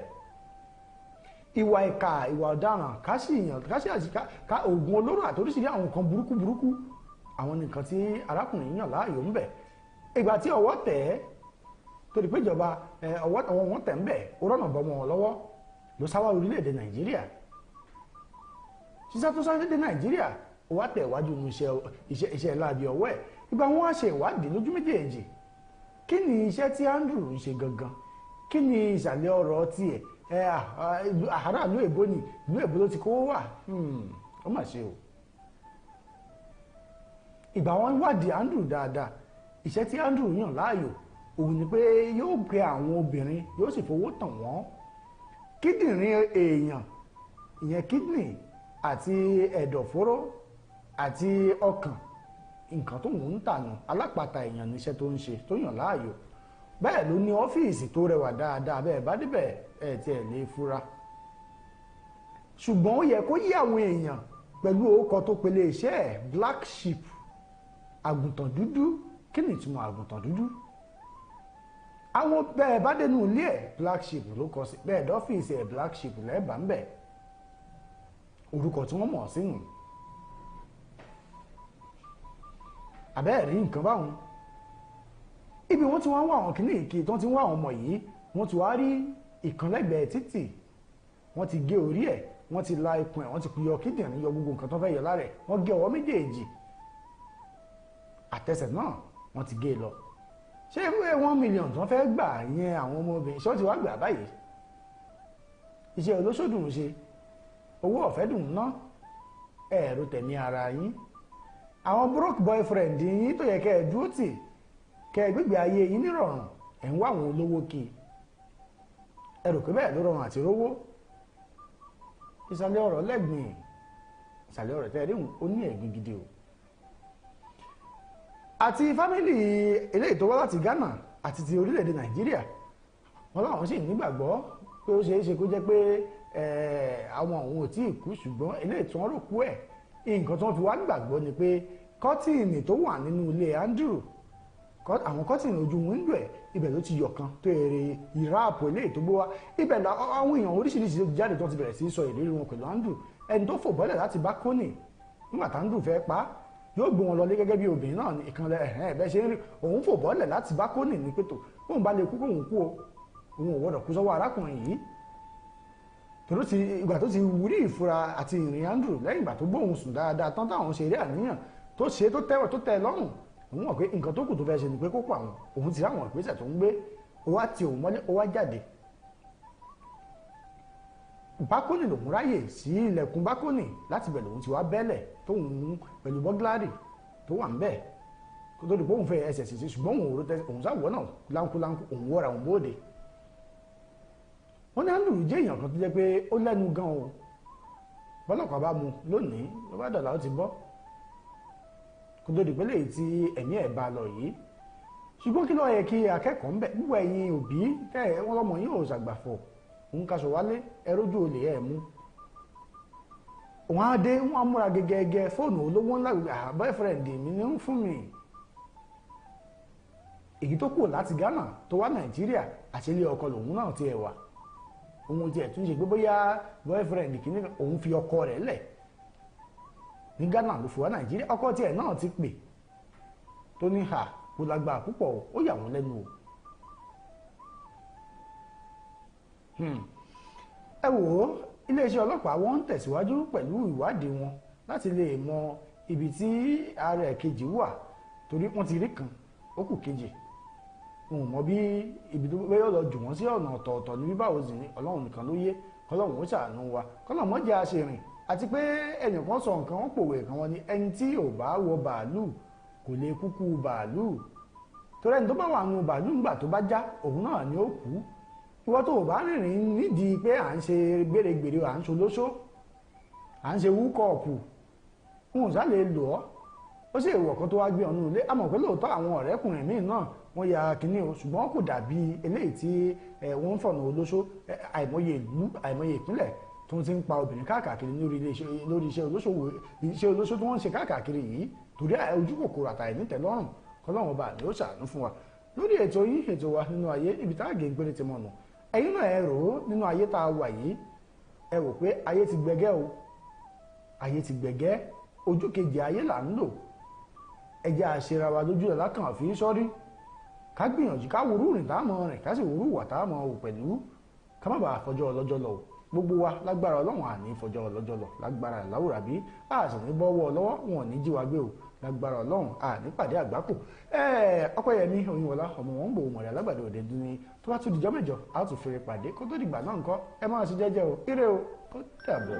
Speaker 11: ìwà ìkà ìwà ọ̀daràn káṣí àti ká oògùn olóró àtòríṣìírí àwọn nǹkan burúkú àwọn nìkan tí arákùnrin yàn láàyò ń bẹ̀ ìgbà tí ọwọ́ tẹ̀ ẹ́ torí pé ìjọba ọwọ́ wọn tẹ̀ ń bẹ̀ ó rọ̀nà bọ́ wọn lọ́wọ́ ló sáwá orílẹ̀-èdè Nàìjíríà sísá tó sáré dé Nàìjíríà ó wá tẹ̀ wájú nu iṣẹ́ láabi ọwọ́ ẹ̀ ìgbà wọn á ṣe ìwádìí lójú méjèèjì kí ni iṣẹ́ tí Andrew ń ṣe gangan kí ni ìsàlẹ̀ ọ̀rọ̀ tiẹ̀ àhárà ìlú èbó ni ìlú èbó ló ti kówó wà ó mà ṣe o ìgbà wọn wádìí Andrew dáadáa iṣẹ́ tí Andrew yàn láàyò òun ni pé yóò pe àwọn obìnrin yóò sì fowó tàn wọ́n kíndìnrín èèyàn ìyẹn kídìnrín àti ẹ̀dọ̀fóró àti ọkàn nǹkan tó ń tànù alápàtà èèyàn níṣẹ́ tó ń ṣe tó yàn láàyò bẹ́ẹ̀ ló ní ọ́fíìsì tó rẹwà dáadáa bẹ́ẹ̀ bá débẹ̀ ẹ̀ tí ẹ̀ lè fura ṣùgbọ́n ó yẹ kó yí àwọn èèyàn pẹ̀lú orúkọ tó pele iṣẹ́ ẹ̀ black sheep àgùntàn dúdú kí ni ìtumọ̀ àgùntàn dúdú àwọn bẹ́ẹ̀ bá dénú ilé ẹ̀ black sheep ló kọ sí bẹ́ẹ̀ dọ́fíìsì ẹ̀ black sheep lẹ́ẹ̀bà ń bẹ̀ orúkọ tí wọ́n mọ̀ sínú àbẹ́ẹ̀ rí nǹkan báwọn ibi wọ́n ti wá ń wá àwọn kìíní ìkí tó ti ń wá àwọn ọmọ yìí wọ́n ti wá rí ìkànlẹ́gbẹ̀ẹ́ títì wọ́n ti gé orí ẹ̀ wọ́n ti la ikùn ẹ̀ wọ́n ti yọ kíndìnrín yọ gbogbo nǹkan tó fẹ́ yọ lára ẹ̀ wọ́n gé ọwọ́ méjèèjì àtẹsẹ̀ náà wọ́n ti gé lọ ṣé ìwé 1 million tó fẹ́ gbà yẹn àwọn ọmọbìnrin ṣé wọ́n ti wá gbà báyìí iṣẹ́ olóṣòdùn ṣe owó ọ̀fẹ́ dùn ná ẹ̀rọ tẹ̀mí ara yín àwọn broke boyfriend yín tó yẹ kẹ́ ẹ dúró tì kẹ́ ẹ gbégbé ayé yín nírọ̀rùn ẹ̀ ń wá àwọn olówó kí ẹ rò pé bẹ́ẹ̀ ló rọrùn àti rówó ìsàlẹ̀ ọ̀rọ̀ lẹ́gbìn ìsàlẹ̀ ọ̀rọ̀ tẹ́ ẹ rí ó ní ẹ̀gbin gidi o àti fámìlì eléyìí tó wá láti Ghana àti ti orílẹ̀-èdè Nàìjíríà wọn láwọn sì nígbàgbọ́ pé ó ṣeé ṣe kó jẹ́ pé àwọn òun ò tí ì kú ṣùgbọ́n eléyìí tí wọ́n rò kú ẹ̀ nǹkan tí wọ́n fi wá gbàgbọ́ ni pé kọ́tìnì tó wà nínú ilé Andrew àwọn kọ́tìnì ojú wíńdò ẹ̀ ibẹ̀ ló ti yọ̀ kan tó èrè ìráàpù eléyìí tó gbé wá ibẹ̀ àwọn èèyàn oríṣiríṣi jáde tó ti bẹ̀rẹ̀ sí sọ ìrírí wọn pẹ̀lú Andrew ẹni tó fò bọ́lẹ̀ láti bákónì nígbà tí Andrew fẹ́ pa yóò gbé wọn lọlé gẹ́gẹ́ bí obìnrin náà ní ìkànnì ẹ̀bẹ̀ ṣe ń rí òun fò bọ́lẹ̀ láti bákónì ní pẹ̀tọ̀ bóun bá lè kú kóun kú o òun ò gbọ́dọ̀ kú sọ́wọ́ arákùnrin yìí tòró ti ìgbà tó ti wúrí ìfura àti ìrìn Andrew lẹ́yìn ìgbà tó bóun sùn dáadáa tán táwọn ṣe eré àníyàn tó ṣe tó tẹ́wọ̀ tó tẹ́ lọ́rùn òun mọ̀ pé nǹkan tó kù tó fẹ́ ṣe ni pé kó pa àwọn òun ti ráwọn ìgbésẹ̀ tó ń gbé ó wá ti òun mọ́lé ó wá jáde bákónì lòun ráyè sí ilẹ̀kùn bákónì láti bẹ̀ lòun ti wá bẹ́lẹ̀ tóun pẹ̀lú bọ́gláàrì tó wà ń bẹ̀ kó tó di pé òun fẹ́ ẹsẹ̀ sì ṣùgbọ́n òun sáwọ́ náà láńkúláńkú òun wọ́ra òun bóde wọ́n ní Andrew jẹ́ èèyàn kan tó jẹ́ pé ó lẹ́nu gan o bọ́lọ́pàá bá mu lónìí ló bá dọ̀là ó ti bọ́ kó tó di pé léyìí tí ẹ̀mí ẹ̀ bá lọ yìí ṣùgbọ́n kí ló yẹ kí akẹ́kọ̀ọ́ ń bẹ̀ gbogbo ẹ̀yin òbí tẹ́ ẹ̀ wọ́n lọ́mọ yín ò ṣàgbàfọ̀ òun kaṣọ wálé ẹrójú olè ẹ̀ mú òun á dé wọn á múra gẹ́gẹ́ fóònù olówó ńlá gbogbo boyfriend mi ní ń fún mi èyí tó kù láti Ghana tó wá Nàìjíríà àti ilé ọkọ lòun náà ti ẹ̀ wà òun tiẹ̀ tún ṣe pé bóyá boyfriend kìíní òun fi ọkọ rẹ̀ lẹ̀ ní Ghana ló fi wá Nàìjíríà ọkọ tiẹ̀ náà ti pè tó ní ha kó lágbára púpọ̀ ó yà wọ́n lẹ́nu o. ẹ wò ó iléeṣẹ́ ọlọ́pàá wọ́n ń tẹ̀síwájú pẹ̀lú ìwádìí wọn láti lè mọ ibi tí ààrẹ kejì wà torí wọ́n ti rí kan ó kù kejì wọn ò mọ bí ibi tó bẹ́ẹ̀ lọ jù wọ́n sí ọ̀nà ọ̀tọ̀ọ̀tọ̀ ní bíbáwo sì ní Ọlọ́run nìkan ló yé kọ́lọ́run ó ṣàánú wa kọ́lọ́run mọ́ jẹ́ aṣèrìn àti pé ẹnìkan sọ nǹkan wọn pòwe kan wọn ni ẹni tí ò bá wọ bàálù kò lè kúkú bàálù torí ẹni tó bá wà nù bàálù ńgbà tó bá já òun náà ni ó kú ìwọ tó o bá rìnrìn nídìí pé à ń ṣe gbèrègbèrè à ń ṣolóṣó à ń ṣe wúkọ̀ọ̀pù wọn ò sá lè lò ọ́ ó sì èèwọ̀ kan tó wá gbé ọ̀nù ilé àmọ́ pé lóòótọ́ àwọn ọ̀rẹ́kùnrin míì náà wọ́n ya kínní o ṣùgbọ́n kò dàbí eléyìí tí wọ́n ń fọ̀nà olóṣó àìmọye ìlú àìmọye ìpínlẹ̀ tó ti ń pa obìnrin káàkiri lórí iṣẹ́ olóṣó tí wọ́n ń ṣe káàkiri yìí torí ojú kòkòrò àtàì nítẹ̀lọ́rùn kọ́lọ́run ọba ni ó ṣàánú fún wa lórí ètò yìí ètò wa nínú ayé ibi tá a gé gbére ti mọ̀nà ẹ̀yin náà ẹ rò ó nínú ayé tá a wà yìí ẹ wò pé ayé ti gbẹgẹ́ o ayé ti gbẹgẹ́ ojú kejì ayé là ń lò ẹ jẹ́ àṣerà wa lójú ẹ̀ lákàn àfi sọ́rí ká gbìyànjú ká wòrú rìn táàmù rìn ká sì wòrú wà táàmù ò pẹ̀lú ká má bàa fọjọ́ ọlọ́jọ́ lọ gbogbo wa lágbára ọlọ́run àní fọjọ́ ọlọ́jọ́ lọ lágbára ìláwùrà bí a sì ní bọ́wọ́ lọ́wọ́ wọn ò ní jí wa gbé o lágbára ọlọ́run àní pàdé àgbákò ọpẹ́yẹmí oyinwọlá ọmọ wọn ń gbòó mọ̀rẹ́ alágbàdo òde dún ní tó bá tún dijọ́ mẹ́jọ a tún fèrè pàdé kó tó dìgbà náà ńkọ́ ẹ máa ṣe jẹ́jẹ́ o ire o ó dàbọ̀.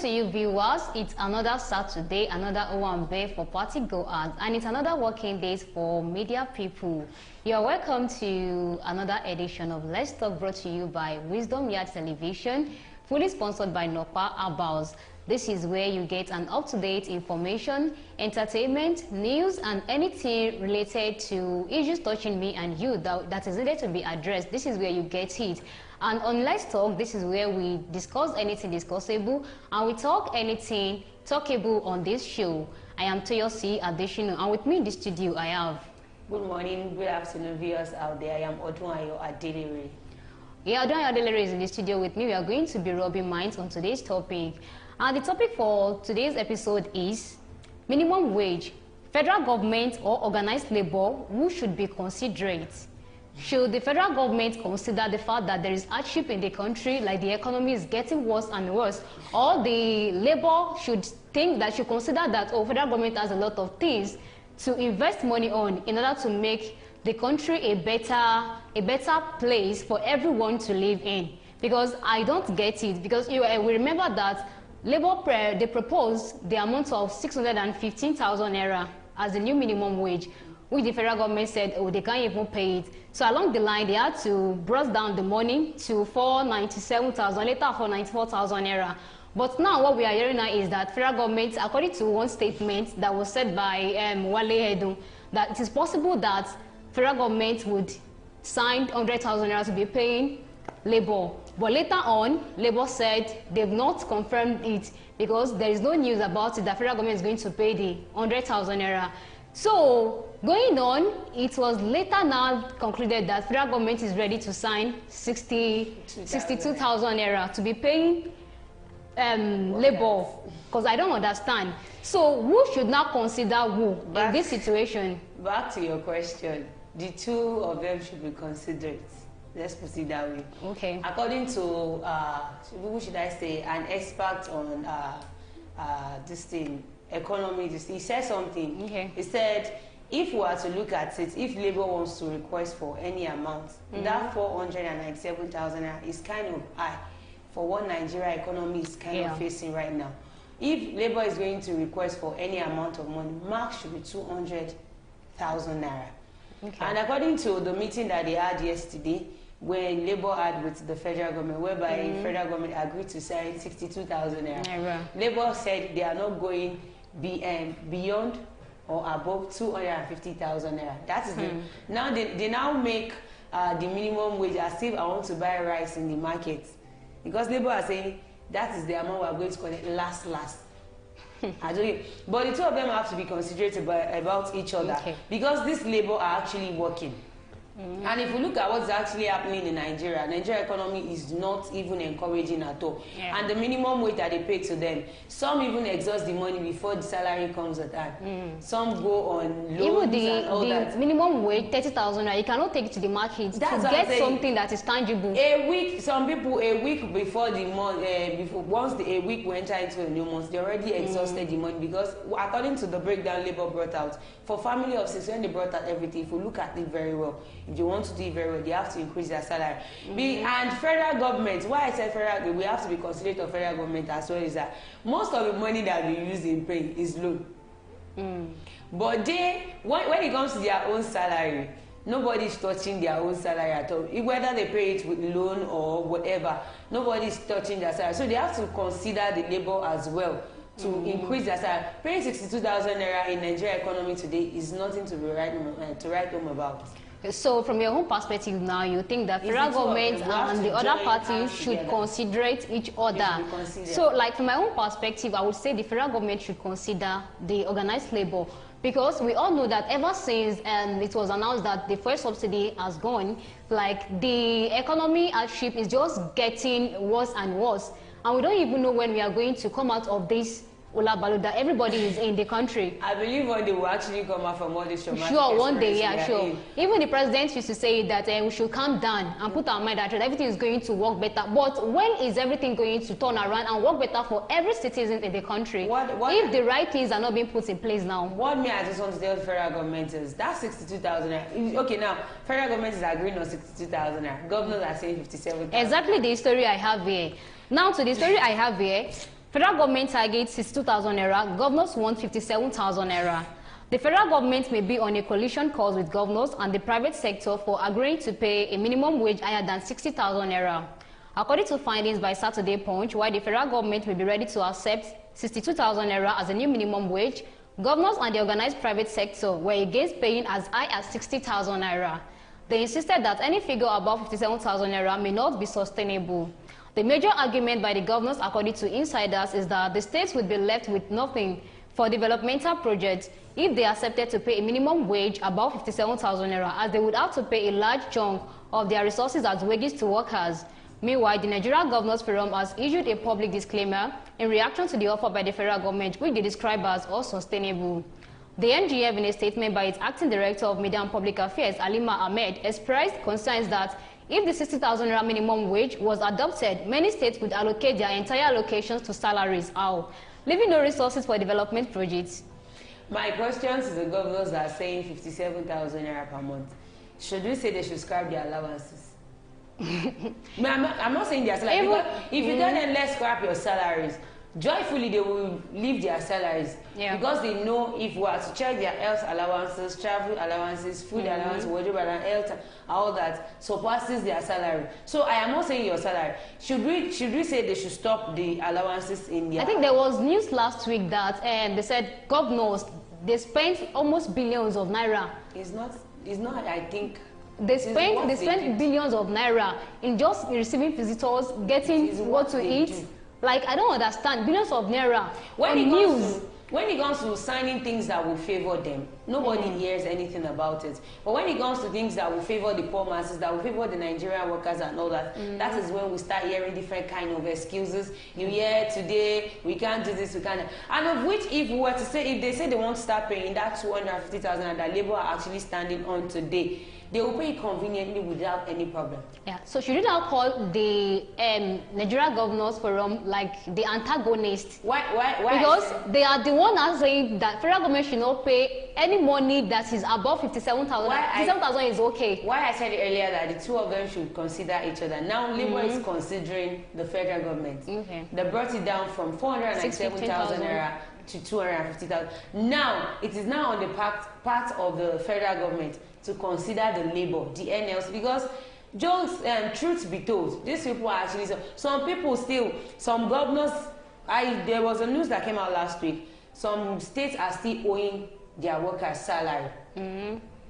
Speaker 2: To you viewers, it's another Saturday, another Owambe for party goers, and it's another working day for media people. You are welcome to another edition of Let's Talk, brought to you by Wisdom Yard Television, fully sponsored by Nopa Abaus. This is where you get an up-to-date information, entertainment, news, and anything related to issues touching me and you that is needed to be addressed. This is where you get it. And on Let's Talk, this is where we discuss anything discussable and we talk anything talkable on this show. I am Toyosi Adeshino, and with me in the studio I have...
Speaker 15: Good morning, good afternoon, viewers out there. I am Odunayo Adelere.
Speaker 2: Yeah, Odunayo Adelere is in the studio with me. We are going to be rubbing minds on today's topic. And the topic for today's episode is minimum wage. Federal government or organized labor, who should be considerate? Should the federal government consider the fact that there is hardship in the country, like the economy is getting worse and worse, or the labor should consider that federal government has a lot of things to invest money on in order to make the country a better place for everyone to live in? Because I don't get it. Because we remember that they proposed the amount of 615,000 naira as the new minimum wage, which the federal government said, they can't even pay it. So along the line, they had to brush down the money to 497,000, later 494,000 naira. But now what we are hearing now is that federal government, according to one statement that was said by Wale Edun, that it is possible that federal government would sign 100,000 naira to be paying labor. But later on, labor said they've not confirmed it because there is no news about it that federal government is going to pay the 100,000 naira. So, going on, it was later now concluded that federal government is ready to sign 62,000 naira to be paying labor, because I don't understand. So, who should now consider who in this situation?
Speaker 15: Back to your question, the two of them should be considered. Let's put it that way.
Speaker 2: Okay.
Speaker 15: According to, who should I say, an expert on this thing, economy, he said something.
Speaker 2: Okay.
Speaker 15: He said, if we are to look at it, if labor wants to request for any amount, that 497,000 is kind of high for what Nigeria economy is kind of facing right now. If labor is going to request for any amount of money, max should be 200,000 naira.
Speaker 2: Okay.
Speaker 15: And according to the meeting that they had yesterday, when Labour had with the federal government, whereby federal government agreed to sign 62,000 naira. Labour said they are not going beyond or above 250,000 naira. That is now they now make the minimum wage as if I want to buy rice in the market, because Labour are saying that is the amount we are going to collect last. But the two of them have to be considerate about each other, because this labor are actually working. And if we look at what's actually happening in Nigeria economy is not even encouraging at all. And the minimum wage that they pay to them, some even exhaust the money before the salary comes at hand. Some go on loans and all that.
Speaker 2: The minimum wage, 30,000, you cannot take it to the market to get something that is tangible.
Speaker 15: A week, some people a week before the month, a week we enter into a new month, they already exhausted the money, because according to the breakdown Labour brought out, for family of 6, when they brought out everything, if we look at it very well, if they want to do it very well, they have to increase their salary. And federal government, why I said federal, we have to be considerate of federal government as well, is that most of the money that we use in pay is loan. But they, when it comes to their own salary, nobody's touching their own salary at all. Whether they pay it with loan or whatever, nobody's touching their salary. So they have to consider the labor as well to increase their salary. Paying 62,000 naira in Nigeria economy today is nothing to be write home about.
Speaker 2: So from your own perspective now, you think that federal government and the other parties should considerate each other. So like from my own perspective, I would say the federal government should consider the organized labor, because we all know that ever since it was announced that the fuel subsidy has gone, like the economy hardship is just getting worse and worse, and we don't even know when we are going to come out of this Ula Baluda. Everybody is in the country.
Speaker 15: I believe one day will actually come out from all this traumatic.
Speaker 2: Sure, one day, yeah, sure. Even the president used to say that we should calm down and put our mind at rest. Everything is going to work better. But when is everything going to turn around and work better for every citizen in the country? If the right things are not being put in place now?
Speaker 15: What me I just want to tell the federal government is that 62,000. Okay, now federal government is agreeing on 62,000. Governors are saying 57,000.
Speaker 2: Exactly the story I have here. Now to the story I have here. Federal government targets 62,000 naira, governors want 57,000 naira. The federal government may be on a coalition cause with governors and the private sector for agreeing to pay a minimum wage higher than 60,000 naira. According to findings by Saturday Punch, while the federal government may be ready to accept 62,000 naira as a new minimum wage, governors and the organized private sector were against paying as high as 60,000 naira. They insisted that any figure above 57,000 naira may not be sustainable. The major argument by the governors, according to insiders, is that the states would be left with nothing for developmental projects if they accepted to pay a minimum wage above 57,000 naira, as they would have to pay a large chunk of their resources as wages to workers. Meanwhile, the Nigeria Governors Forum has issued a public disclaimer in reaction to the offer by the federal government, which they describe as unsustainable. The NGF, in a statement by its acting director of Media and Public Affairs, Alima Ahmed, expressed concerns that if the 60,000 naira minimum wage was adopted, many states would allocate their entire allocations to salaries, leaving no resources for development projects.
Speaker 15: My question to the governors that are saying 57,000 naira per month. Should we say they should scrap their allowances? I'm not saying their salary, because if you tell them let's scrap your salaries, joyfully they will leave their salaries, because they know if we are to check their health allowances, travel allowances, food allowances, wardrobe and health, all that surpasses their salary. So I am not saying your salary. Should we say they should stop the allowances in their...
Speaker 2: I think there was news last week that they said governors, they spent almost billions of naira.
Speaker 15: It's not I think
Speaker 2: they spent billions of naira in just receiving visitors, getting what to eat. Like, I don't understand. Billions of naira
Speaker 15: when it comes to signing things that will favor them, nobody hears anything about it. But when it comes to things that will favor the poor masses, that will favor the Nigerian workers and all that, that is when we start hearing different kind of excuses. You hear today, we can't do this, we can't. And of which, if we were to say, if they say they won't start paying that 250,000 and that Labour are actually standing on today, they will pay conveniently without any problem.
Speaker 2: Yeah. So should you now call the Nigeria Governors Forum like the antagonist?
Speaker 15: Why?
Speaker 2: Because they are the one that saying that federal government should not pay any money that is above 57,000. 57,000 is okay.
Speaker 15: Why I said earlier that the two of them should consider each other. Now Labour is considering the federal government. Okay. They brought it down from 497,000 naira to 250,000. Now it is now on the part of the federal government to consider the labor, the NLs, because just truth be told, these people are actually some people still, some governors. There was a news that came out last week. Some states are still owing their workers salary,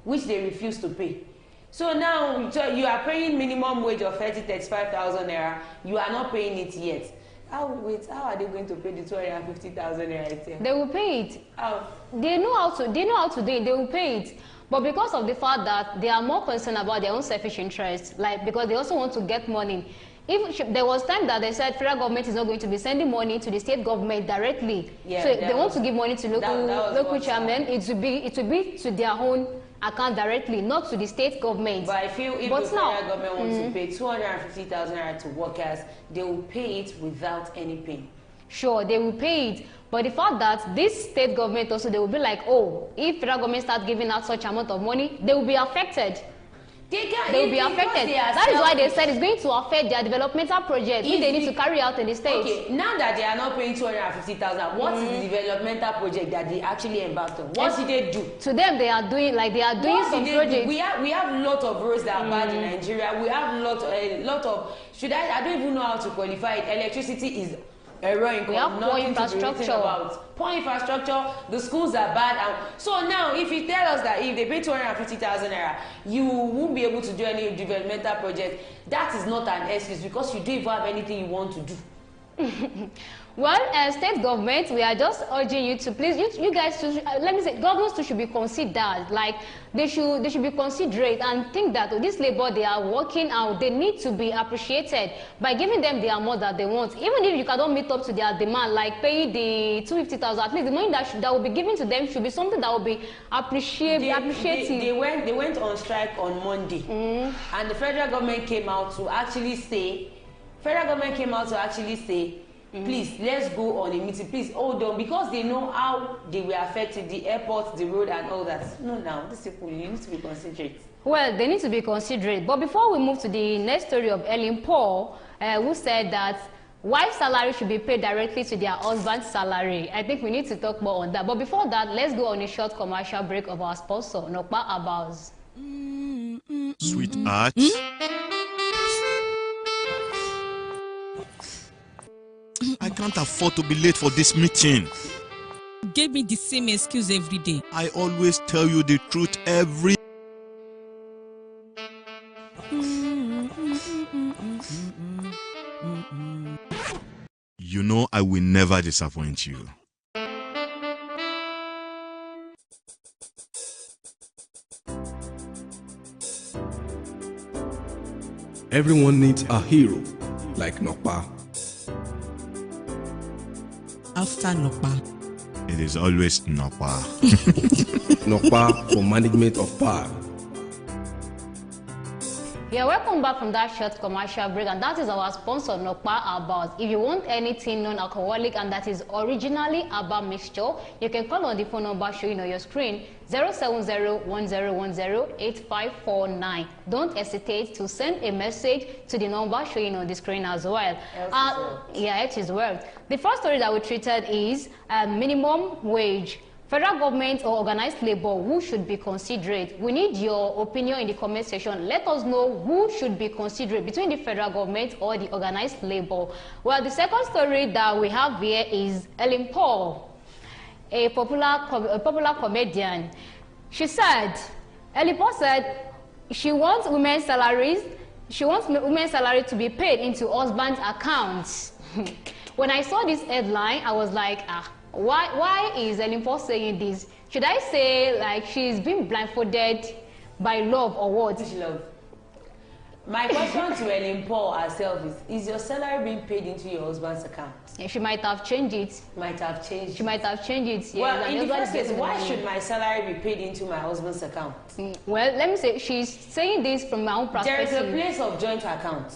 Speaker 15: which they refuse to pay. So now you are paying minimum wage of 35,000 naira. You are not paying it yet. How are they going to pay the 250,000 naira?
Speaker 2: They will pay it.
Speaker 15: How?
Speaker 2: They know how to do it. They will pay it. But because of the fact that they are more concerned about their own selfish interests, like because they also want to get money. If there was time that they said federal government is not going to be sending money to the state government directly, so they want to give money to local chairmen, it would be to their own account directly, not to the state government.
Speaker 15: But I feel if the federal government wants to pay 250,000 naira to workers, they will pay it without any pain.
Speaker 2: Sure, they will pay it. But the fact that this state government also, they will be like, oh, if federal government starts giving out such amount of money, they will be affected. They will be affected. That is why they said it's going to affect their developmental projects which they need to carry out in the states.
Speaker 15: Okay, now that they are not paying 250,000, what is the developmental project that they actually embarked on? What did they do?
Speaker 2: To them, they are doing some projects.
Speaker 15: We have a lot of roads that are bad in Nigeria. We have a lot of. I don't even know how to qualify it. Electricity is We
Speaker 2: have poor infrastructure.
Speaker 15: Poor infrastructure, the schools are bad. And so now, if you tell us that if they pay 250,000 naira, you won't be able to do any developmental project, that is not an excuse because you don't even have anything you want to do.
Speaker 2: Well, state government, we are just urging you to please, you guys, let me say, governors too should be considered. Like they should be considerate and think that this labor they are working out, they need to be appreciated by giving them the amount that they want. Even if you cannot meet up to their demand, like paying the 250,000, at least the money that will be given to them should be something that will be appreciated.
Speaker 15: They went on strike on Monday, and the federal government came out to actually say, please, let's go on a meeting. Please hold on, because they know how they were affected, the airport, the road, and all that. No, now, these people, you need to be considerate.
Speaker 2: Well, they need to be considerate. But before we move to the next story of Ellen Paul, who said that wife's salary should be paid directly to their husband's salary. I think we need to talk more on that. But before that, let's go on a short commercial break of our sponsor, Nokpa Abaz.
Speaker 7: Sweetheart. I can't afford to be late for this meeting.
Speaker 10: Give me the same excuse every day.
Speaker 7: I always tell you the truth every... You know I will never disappoint you.
Speaker 14: Everyone needs a hero like Nokpa.
Speaker 10: After Nokpa,
Speaker 7: it is always Nokpa.
Speaker 14: Nokpa for management of power.
Speaker 2: Yeah, welcome back from that short commercial break, and that is our sponsor, Nokpa About. If you want anything non-alcoholic and that is originally Aba mixture, you can call on the phone number showing on your screen, 070-1010-8549. Don't hesitate to send a message to the number showing on the screen as well. Yeah, it is well. The first story that we treated is minimum wage. Federal government or organized labor, who should be considerate? We need your opinion in the comment section. Let us know who should be considerate between the federal government or the organized labor. Well, the second story that we have here is Ellen Paul, a popular comedian. Ellen Paul said she wants women's salaries. She wants women's salary to be paid into husband's accounts. When I saw this headline, I was like, why is Ellen Paul saying this? Should I say like she's been blindfolded by love or what?
Speaker 15: Which love? My question to Ellen Paul herself is your salary being paid into your husband's account?
Speaker 2: Yeah, she might have changed it.
Speaker 15: She might have changed
Speaker 2: it. Yeah,
Speaker 15: well, in the first place, why should my salary be paid into my husband's account?
Speaker 2: Well, let me say, she's saying this from my own perspective.
Speaker 15: There is a place of joint account.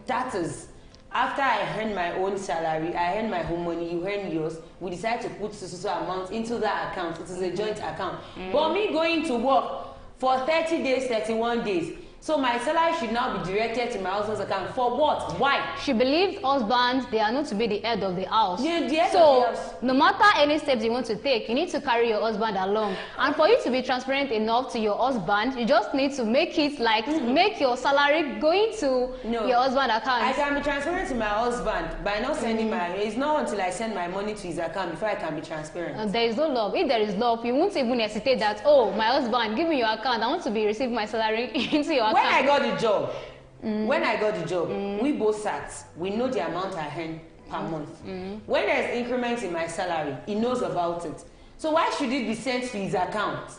Speaker 15: That is, after I earn my own salary, I earn my home money, you earn yours, we decide to put so amount into that account. It is a joint account. But me going to work for 30 days, 31 days, so my salary should now be directed to my husband's account. For what? Why?
Speaker 2: She believes husbands, they are not to be the head of the house.
Speaker 15: Yeah, the head
Speaker 2: so,
Speaker 15: of the house.
Speaker 2: No matter any steps you want to take, you need to carry your husband along. And for you to be transparent enough to your husband, you just need to make it like, make your salary going to your husband's account.
Speaker 15: I can be transparent to my husband by not sending it's not until I send my money to his account before I can be transparent.
Speaker 2: There is no love. If there is love, you won't even hesitate that, oh, my husband, give me your account. I want to be receiving my salary into your account.
Speaker 15: When I got the job, we both sat. We know the amount I earn per month. When there's increments in my salary, he knows about it. So why should it be sent to his account?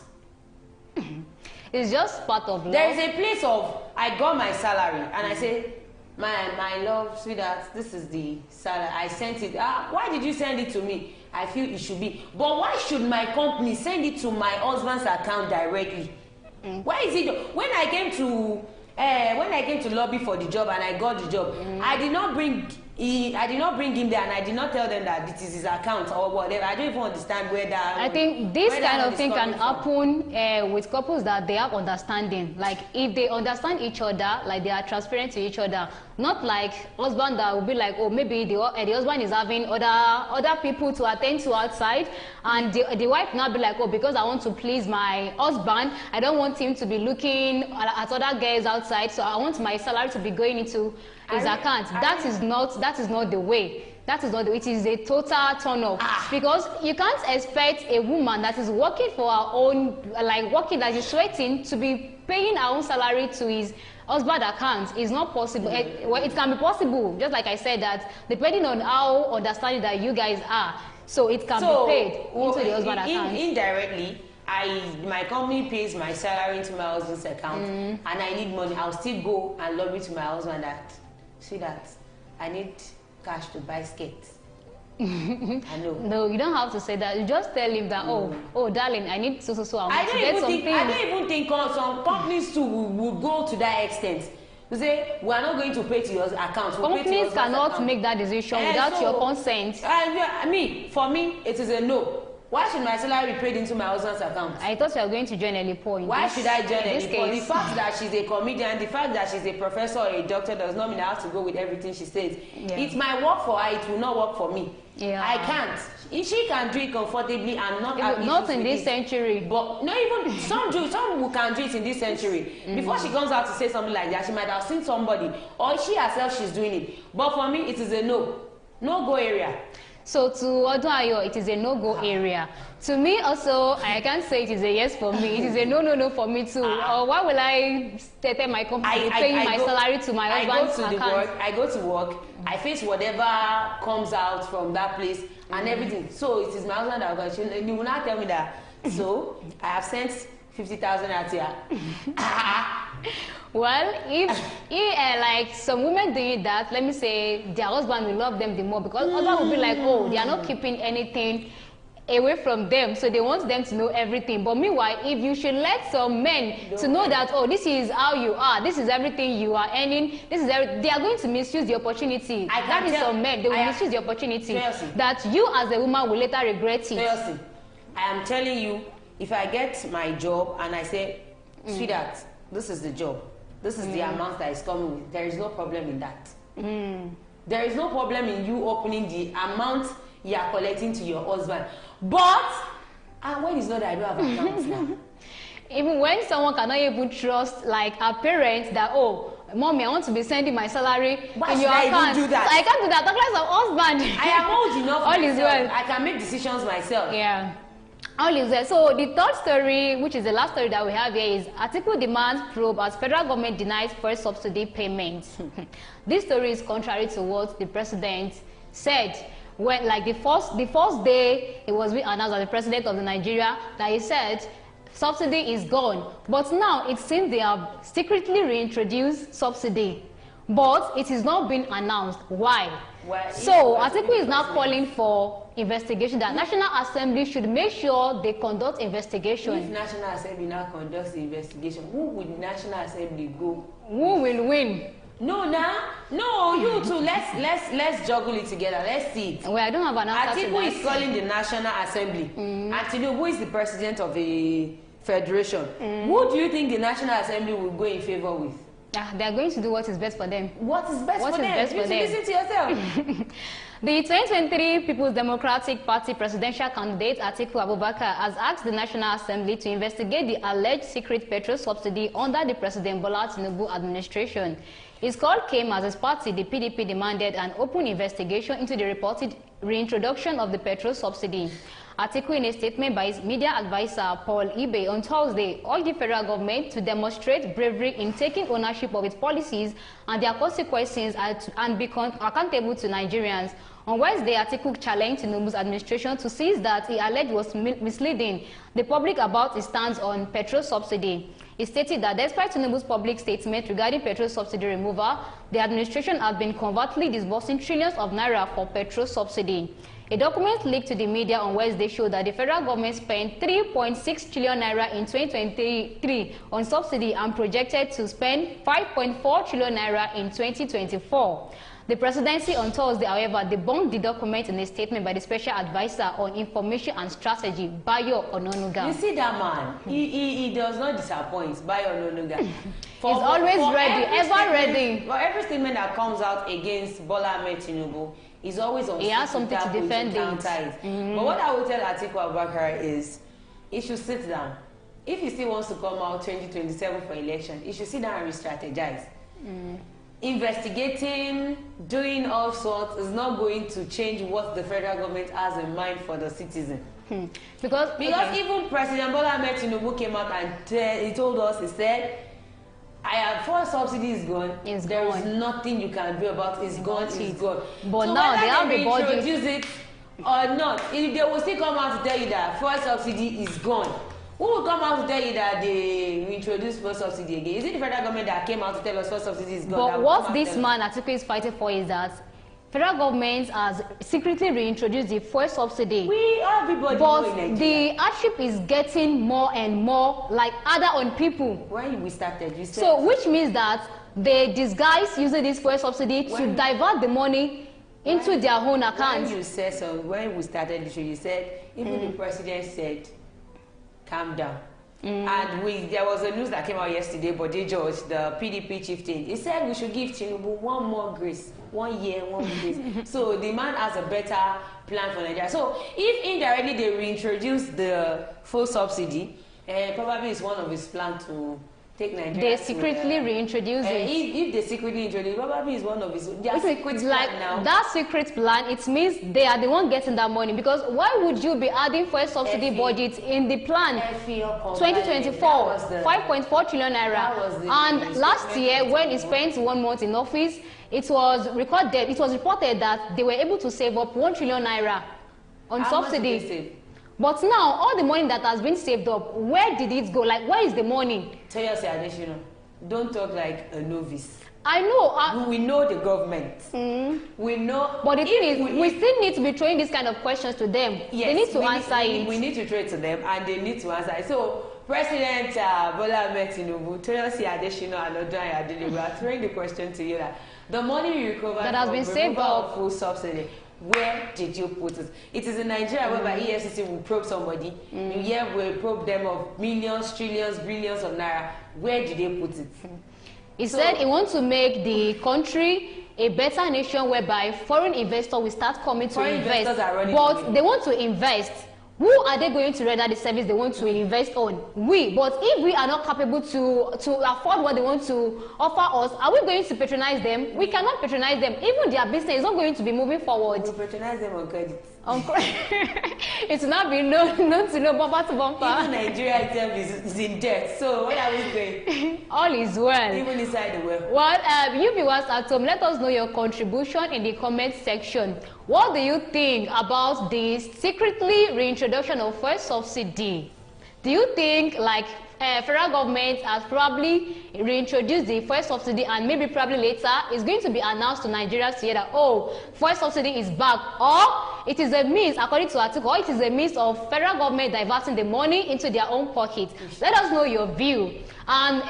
Speaker 2: It's just part of love.
Speaker 15: There is a place of, I got my salary and I say, my love, sweetheart, this is the salary. I sent it. Why did you send it to me? I feel it should be. But why should my company send it to my husband's account directly? Why is it? When I came to lobby for the job and I got the job, I did not bring him there and I did not tell them that this is his account or whatever. I don't even understand where that.
Speaker 2: I think this kind of thing can happen with couples that they have understanding. Like if they understand each other, like they are transparent to each other. Not like husband that will be like, oh, maybe the husband is having other people to attend to outside, and the wife now be like, oh, because I want to please my husband, I don't want him to be looking at other girls outside, so I want my salary to be going into his account. That is not the way. That is not the way. It is a total turn off. Because you can't expect a woman that is working for her own, like working, that is sweating, to be paying her own salary to his husband account. Is not possible. Well, it can be possible, just like I said, that depending on how understanding that you guys are, so it can be paid into the husband account.
Speaker 15: Indirectly, my company pays my salary into my husband's account, and I need money. I'll still go and lobby to my husband that, see that I need cash to buy skates. I know. No, you don't have to say that. You just tell him that, oh, darling, I need so amount to get something. I don't even think some companies too will go to that extent. You say, we are not going to pay to your account.
Speaker 2: Companies cannot make that decision without your consent.
Speaker 15: For me, it is a no. Why should my salary be paid into my husband's account?
Speaker 2: I thought you were going to join Elipo.
Speaker 15: Why should I join Elipo? The fact that she's a comedian, the fact that she's a professor or a doctor does not mean I have to go with everything she says. Yeah. It might work for her, it will not work for me. Yeah. I can't. She can do it comfortably and not
Speaker 2: in this century.
Speaker 15: But no, even some who can do it in this century. Before she comes out to say something like that, she might have seen somebody, or she herself, she's doing it. But for me, it is a no-go area.
Speaker 2: So to Odunayo, it is a no-go area. To me also, I can't say it is a yes for me. It is a no for me too. Why will I tell my company paying my salary to my husband's account?
Speaker 15: I go to work, I face whatever comes out from that place and everything. So it is my husband that will go. You will not tell me that. So I have sent 50,000 out here.
Speaker 2: Well, if like some women doing that, let me say their husband will love them the more, because husband will be like, oh, they are not keeping anything away from them, so they want them to know everything. But meanwhile, if you should let some men to know that, oh, this is how you are, this is everything you are earning, this is they are going to misuse the opportunity. That is some men, they will misuse the opportunity that you as a woman will later regret it.
Speaker 15: I am telling you, if I get my job and I say, sweetheart, this is the job, this is the amount that is coming with, there is no problem in that. There is no problem in you opening the amount you are collecting to your husband. But when it's not that I don't have accounts now.
Speaker 2: Even when someone cannot even trust, like a parent, that, oh, mommy, I want to be sending my salary in your account.
Speaker 15: Do that?
Speaker 2: I can't do that. Talk like some husband.
Speaker 15: I am old enough
Speaker 2: All
Speaker 15: myself.
Speaker 2: Is well.
Speaker 15: I can make decisions myself.
Speaker 2: Yeah. All is well. So the third story, which is the last story that we have here, is Atiku demands probe as federal government denies first subsidy payments. This story is contrary to what the president said. When, like the first day it was announced by the president of Nigeria, that he said subsidy is gone. But now it seems they have secretly reintroduced subsidy, but it is not been announced. Why? Well, so Atiku is now calling for investigation. That National Assembly should make sure they conduct investigation.
Speaker 15: If National Assembly now conducts the investigation, who would National Assembly go?
Speaker 2: Who will win?
Speaker 15: No, you two. Let's juggle it together. Let's see it.
Speaker 2: Well, I don't have an answer to that.
Speaker 15: Atiku is calling the National Assembly. And Tinubu is the president of the federation. Who do you think the National Assembly will go in favor with?
Speaker 2: They are going to do what is best for them.
Speaker 15: What is best for them? You listen to yourself.
Speaker 2: The 2023 People's Democratic Party presidential candidate Atiku Abubakar has asked the National Assembly to investigate the alleged secret petrol subsidy under the President Bola Tinubu administration. His call came as his party, the PDP, demanded an open investigation into the reported reintroduction of the petrol subsidy. Atiku, in a statement by his media advisor Paul Ibe on Thursday, urged the federal government to demonstrate bravery in taking ownership of its policies and their consequences and be accountable to Nigerians. On Wednesday, Atiku challenged Tinubu's administration to seize that he alleged was misleading the public about his stance on petrol subsidy. He stated that despite Tinubu's public statement regarding petrol subsidy removal, the administration has been covertly disbursing trillions of naira for petrol subsidy. A document leaked to the media on Wednesday showed that the federal government spent 3.6 trillion naira in 2023 on subsidy and projected to spend 5.4 trillion naira in 2024. The presidency on Thursday, however, debunked the document in a statement by the Special Advisor on Information and Strategy, Bayo Ononuga.
Speaker 15: You see that man? He does not disappoint, Bayo Ononuga.
Speaker 2: He's always ready, ever ready.
Speaker 15: For every statement that comes out against Bola Ahmed Tinubu, he's always on.
Speaker 2: He has something to defend it.
Speaker 15: But what I will tell Atiku Abubakar is, he should sit down. If he still wants to come out 2027 for election, he should sit down and re-strategize. investigating, doing all sorts is not going to change what the federal government has in mind for the citizen.
Speaker 2: Because
Speaker 15: even President Bola Ahmed Tinubu came out and he told us, he said, I have fuel subsidy is gone. There is nothing you can do about it. It's gone. It's gone.
Speaker 2: But
Speaker 15: so
Speaker 2: now they have the budget.
Speaker 15: Introduce it or not, if they will still come out to tell you that fuel subsidy is gone. Who will come out to tell you that they introduce fuel subsidy again? Is it the federal government that came out to tell us fuel subsidy is gone?
Speaker 2: But what this man Atiku is fighting for is that federal government has secretly reintroduced the fuel subsidy.
Speaker 15: Everybody
Speaker 2: but the hardship is getting more and more like harder on people.
Speaker 15: When we started, you said.
Speaker 2: So which means that they disguise using this fuel subsidy to divert the money into their own accounts.
Speaker 15: When you said so, when we started the show, you said even the president said, "Calm down." And there was a news that came out yesterday, but they George, the PDP chieftain, he said we should give Tinubu one more grace, 1 year, 1 grace. So the man has a better plan for Nigeria. So if indirectly they reintroduce the full subsidy, probably it's one of his plans to take Nigeria.
Speaker 2: They secretly reintroduce it.
Speaker 15: If they secretly introduce it, probably is one of his secret
Speaker 2: like
Speaker 15: plan now.
Speaker 2: That secret plan, it means they are the one getting that money, because why would you be adding fuel subsidy budget in the plan 2024 5.4 trillion naira, and last year when he spent 1 month in office, it was reported that they were able to save up 1 trillion naira on subsidies. But now, all the money that has been saved up, where did it go? Like, where is the money?
Speaker 15: Tell us, additional. Don't talk like a novice.
Speaker 2: I know.
Speaker 15: We know the government. We know.
Speaker 2: But the thing is, we still need to be throwing these kind of questions to them.
Speaker 15: Yes,
Speaker 2: they need to answer it.
Speaker 15: We need to throw it to them, and they need to answer it. So, President Bola Ahmed Tinubu, Toyosi Adesina and Odoye Adeleke, we are throwing the question to you that the money you recovered
Speaker 2: that has been saved up,
Speaker 15: full subsidy, where did you put it? It is in Nigeria whereby EFCC will probe somebody. Here will probe them of millions, trillions, billions of naira. Where did they put it?
Speaker 2: He said he wants to make the country a better nation whereby foreign investors will start coming to invest. But they want to invest. Who are they going to render the service they want to invest on? We. But if we are not capable to afford what they want to offer us, are we going to patronize them? We cannot patronize them. Even their business is not going to be moving forward.
Speaker 15: We patronize them on credit.
Speaker 2: It's not been known to know bumper to bumper.
Speaker 15: Even Nigeria itself is in debt. So where are we going?
Speaker 2: All is well.
Speaker 15: Even inside the well.
Speaker 2: Well, you viewers at home, let us know your contribution in the comment section. What do you think about the secretly reintroduction of fuel subsidy? Do you think like federal government has probably reintroduced the fuel subsidy, and maybe probably later it's going to be announced to Nigerians here that, oh, fuel subsidy is back, or it is a means, according to article, or it is a means of federal government diverting the money into their own pocket? Let us know your view. And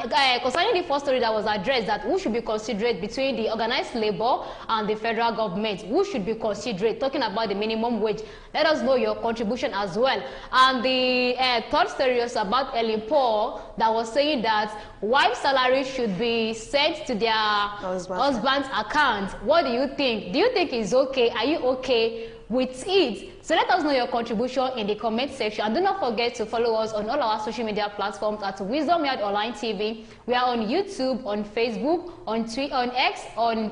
Speaker 2: concerning the first story that was addressed, that who should be considerate between the organized labor and the federal government, who should be considerate, talking about the minimum wage, let us know your contribution as well. And the third story was about Ellen Paul, that was saying that wife salary should be sent to their husband's account. What do you think? Do you think it's okay? Are you okay with it? So let us know your contribution in the comment section, and do not forget to follow us on all our social media platforms at Wisdom Yard Online TV. We are on YouTube, on Facebook, on Twitter, on X, on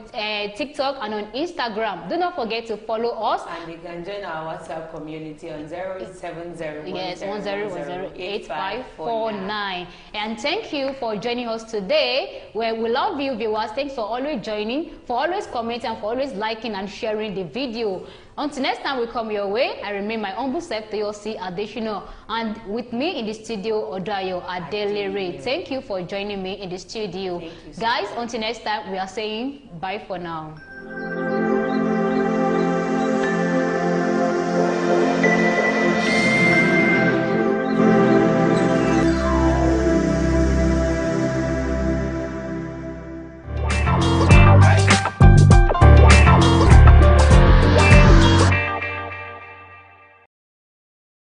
Speaker 2: TikTok, and on Instagram. Do not forget to follow us.
Speaker 15: And you can join our WhatsApp community on 070
Speaker 2: yes 10108549. And thank you for joining us today. We love you, viewers. Thanks for always joining, for always commenting, and for always liking and sharing the video. Until next time we come your way, I remain my humble self, Toyosi Adesina, and with me in the studio, Odayo Adelere. Thank you for joining me in the studio. Guys, until next time, we are saying bye for now.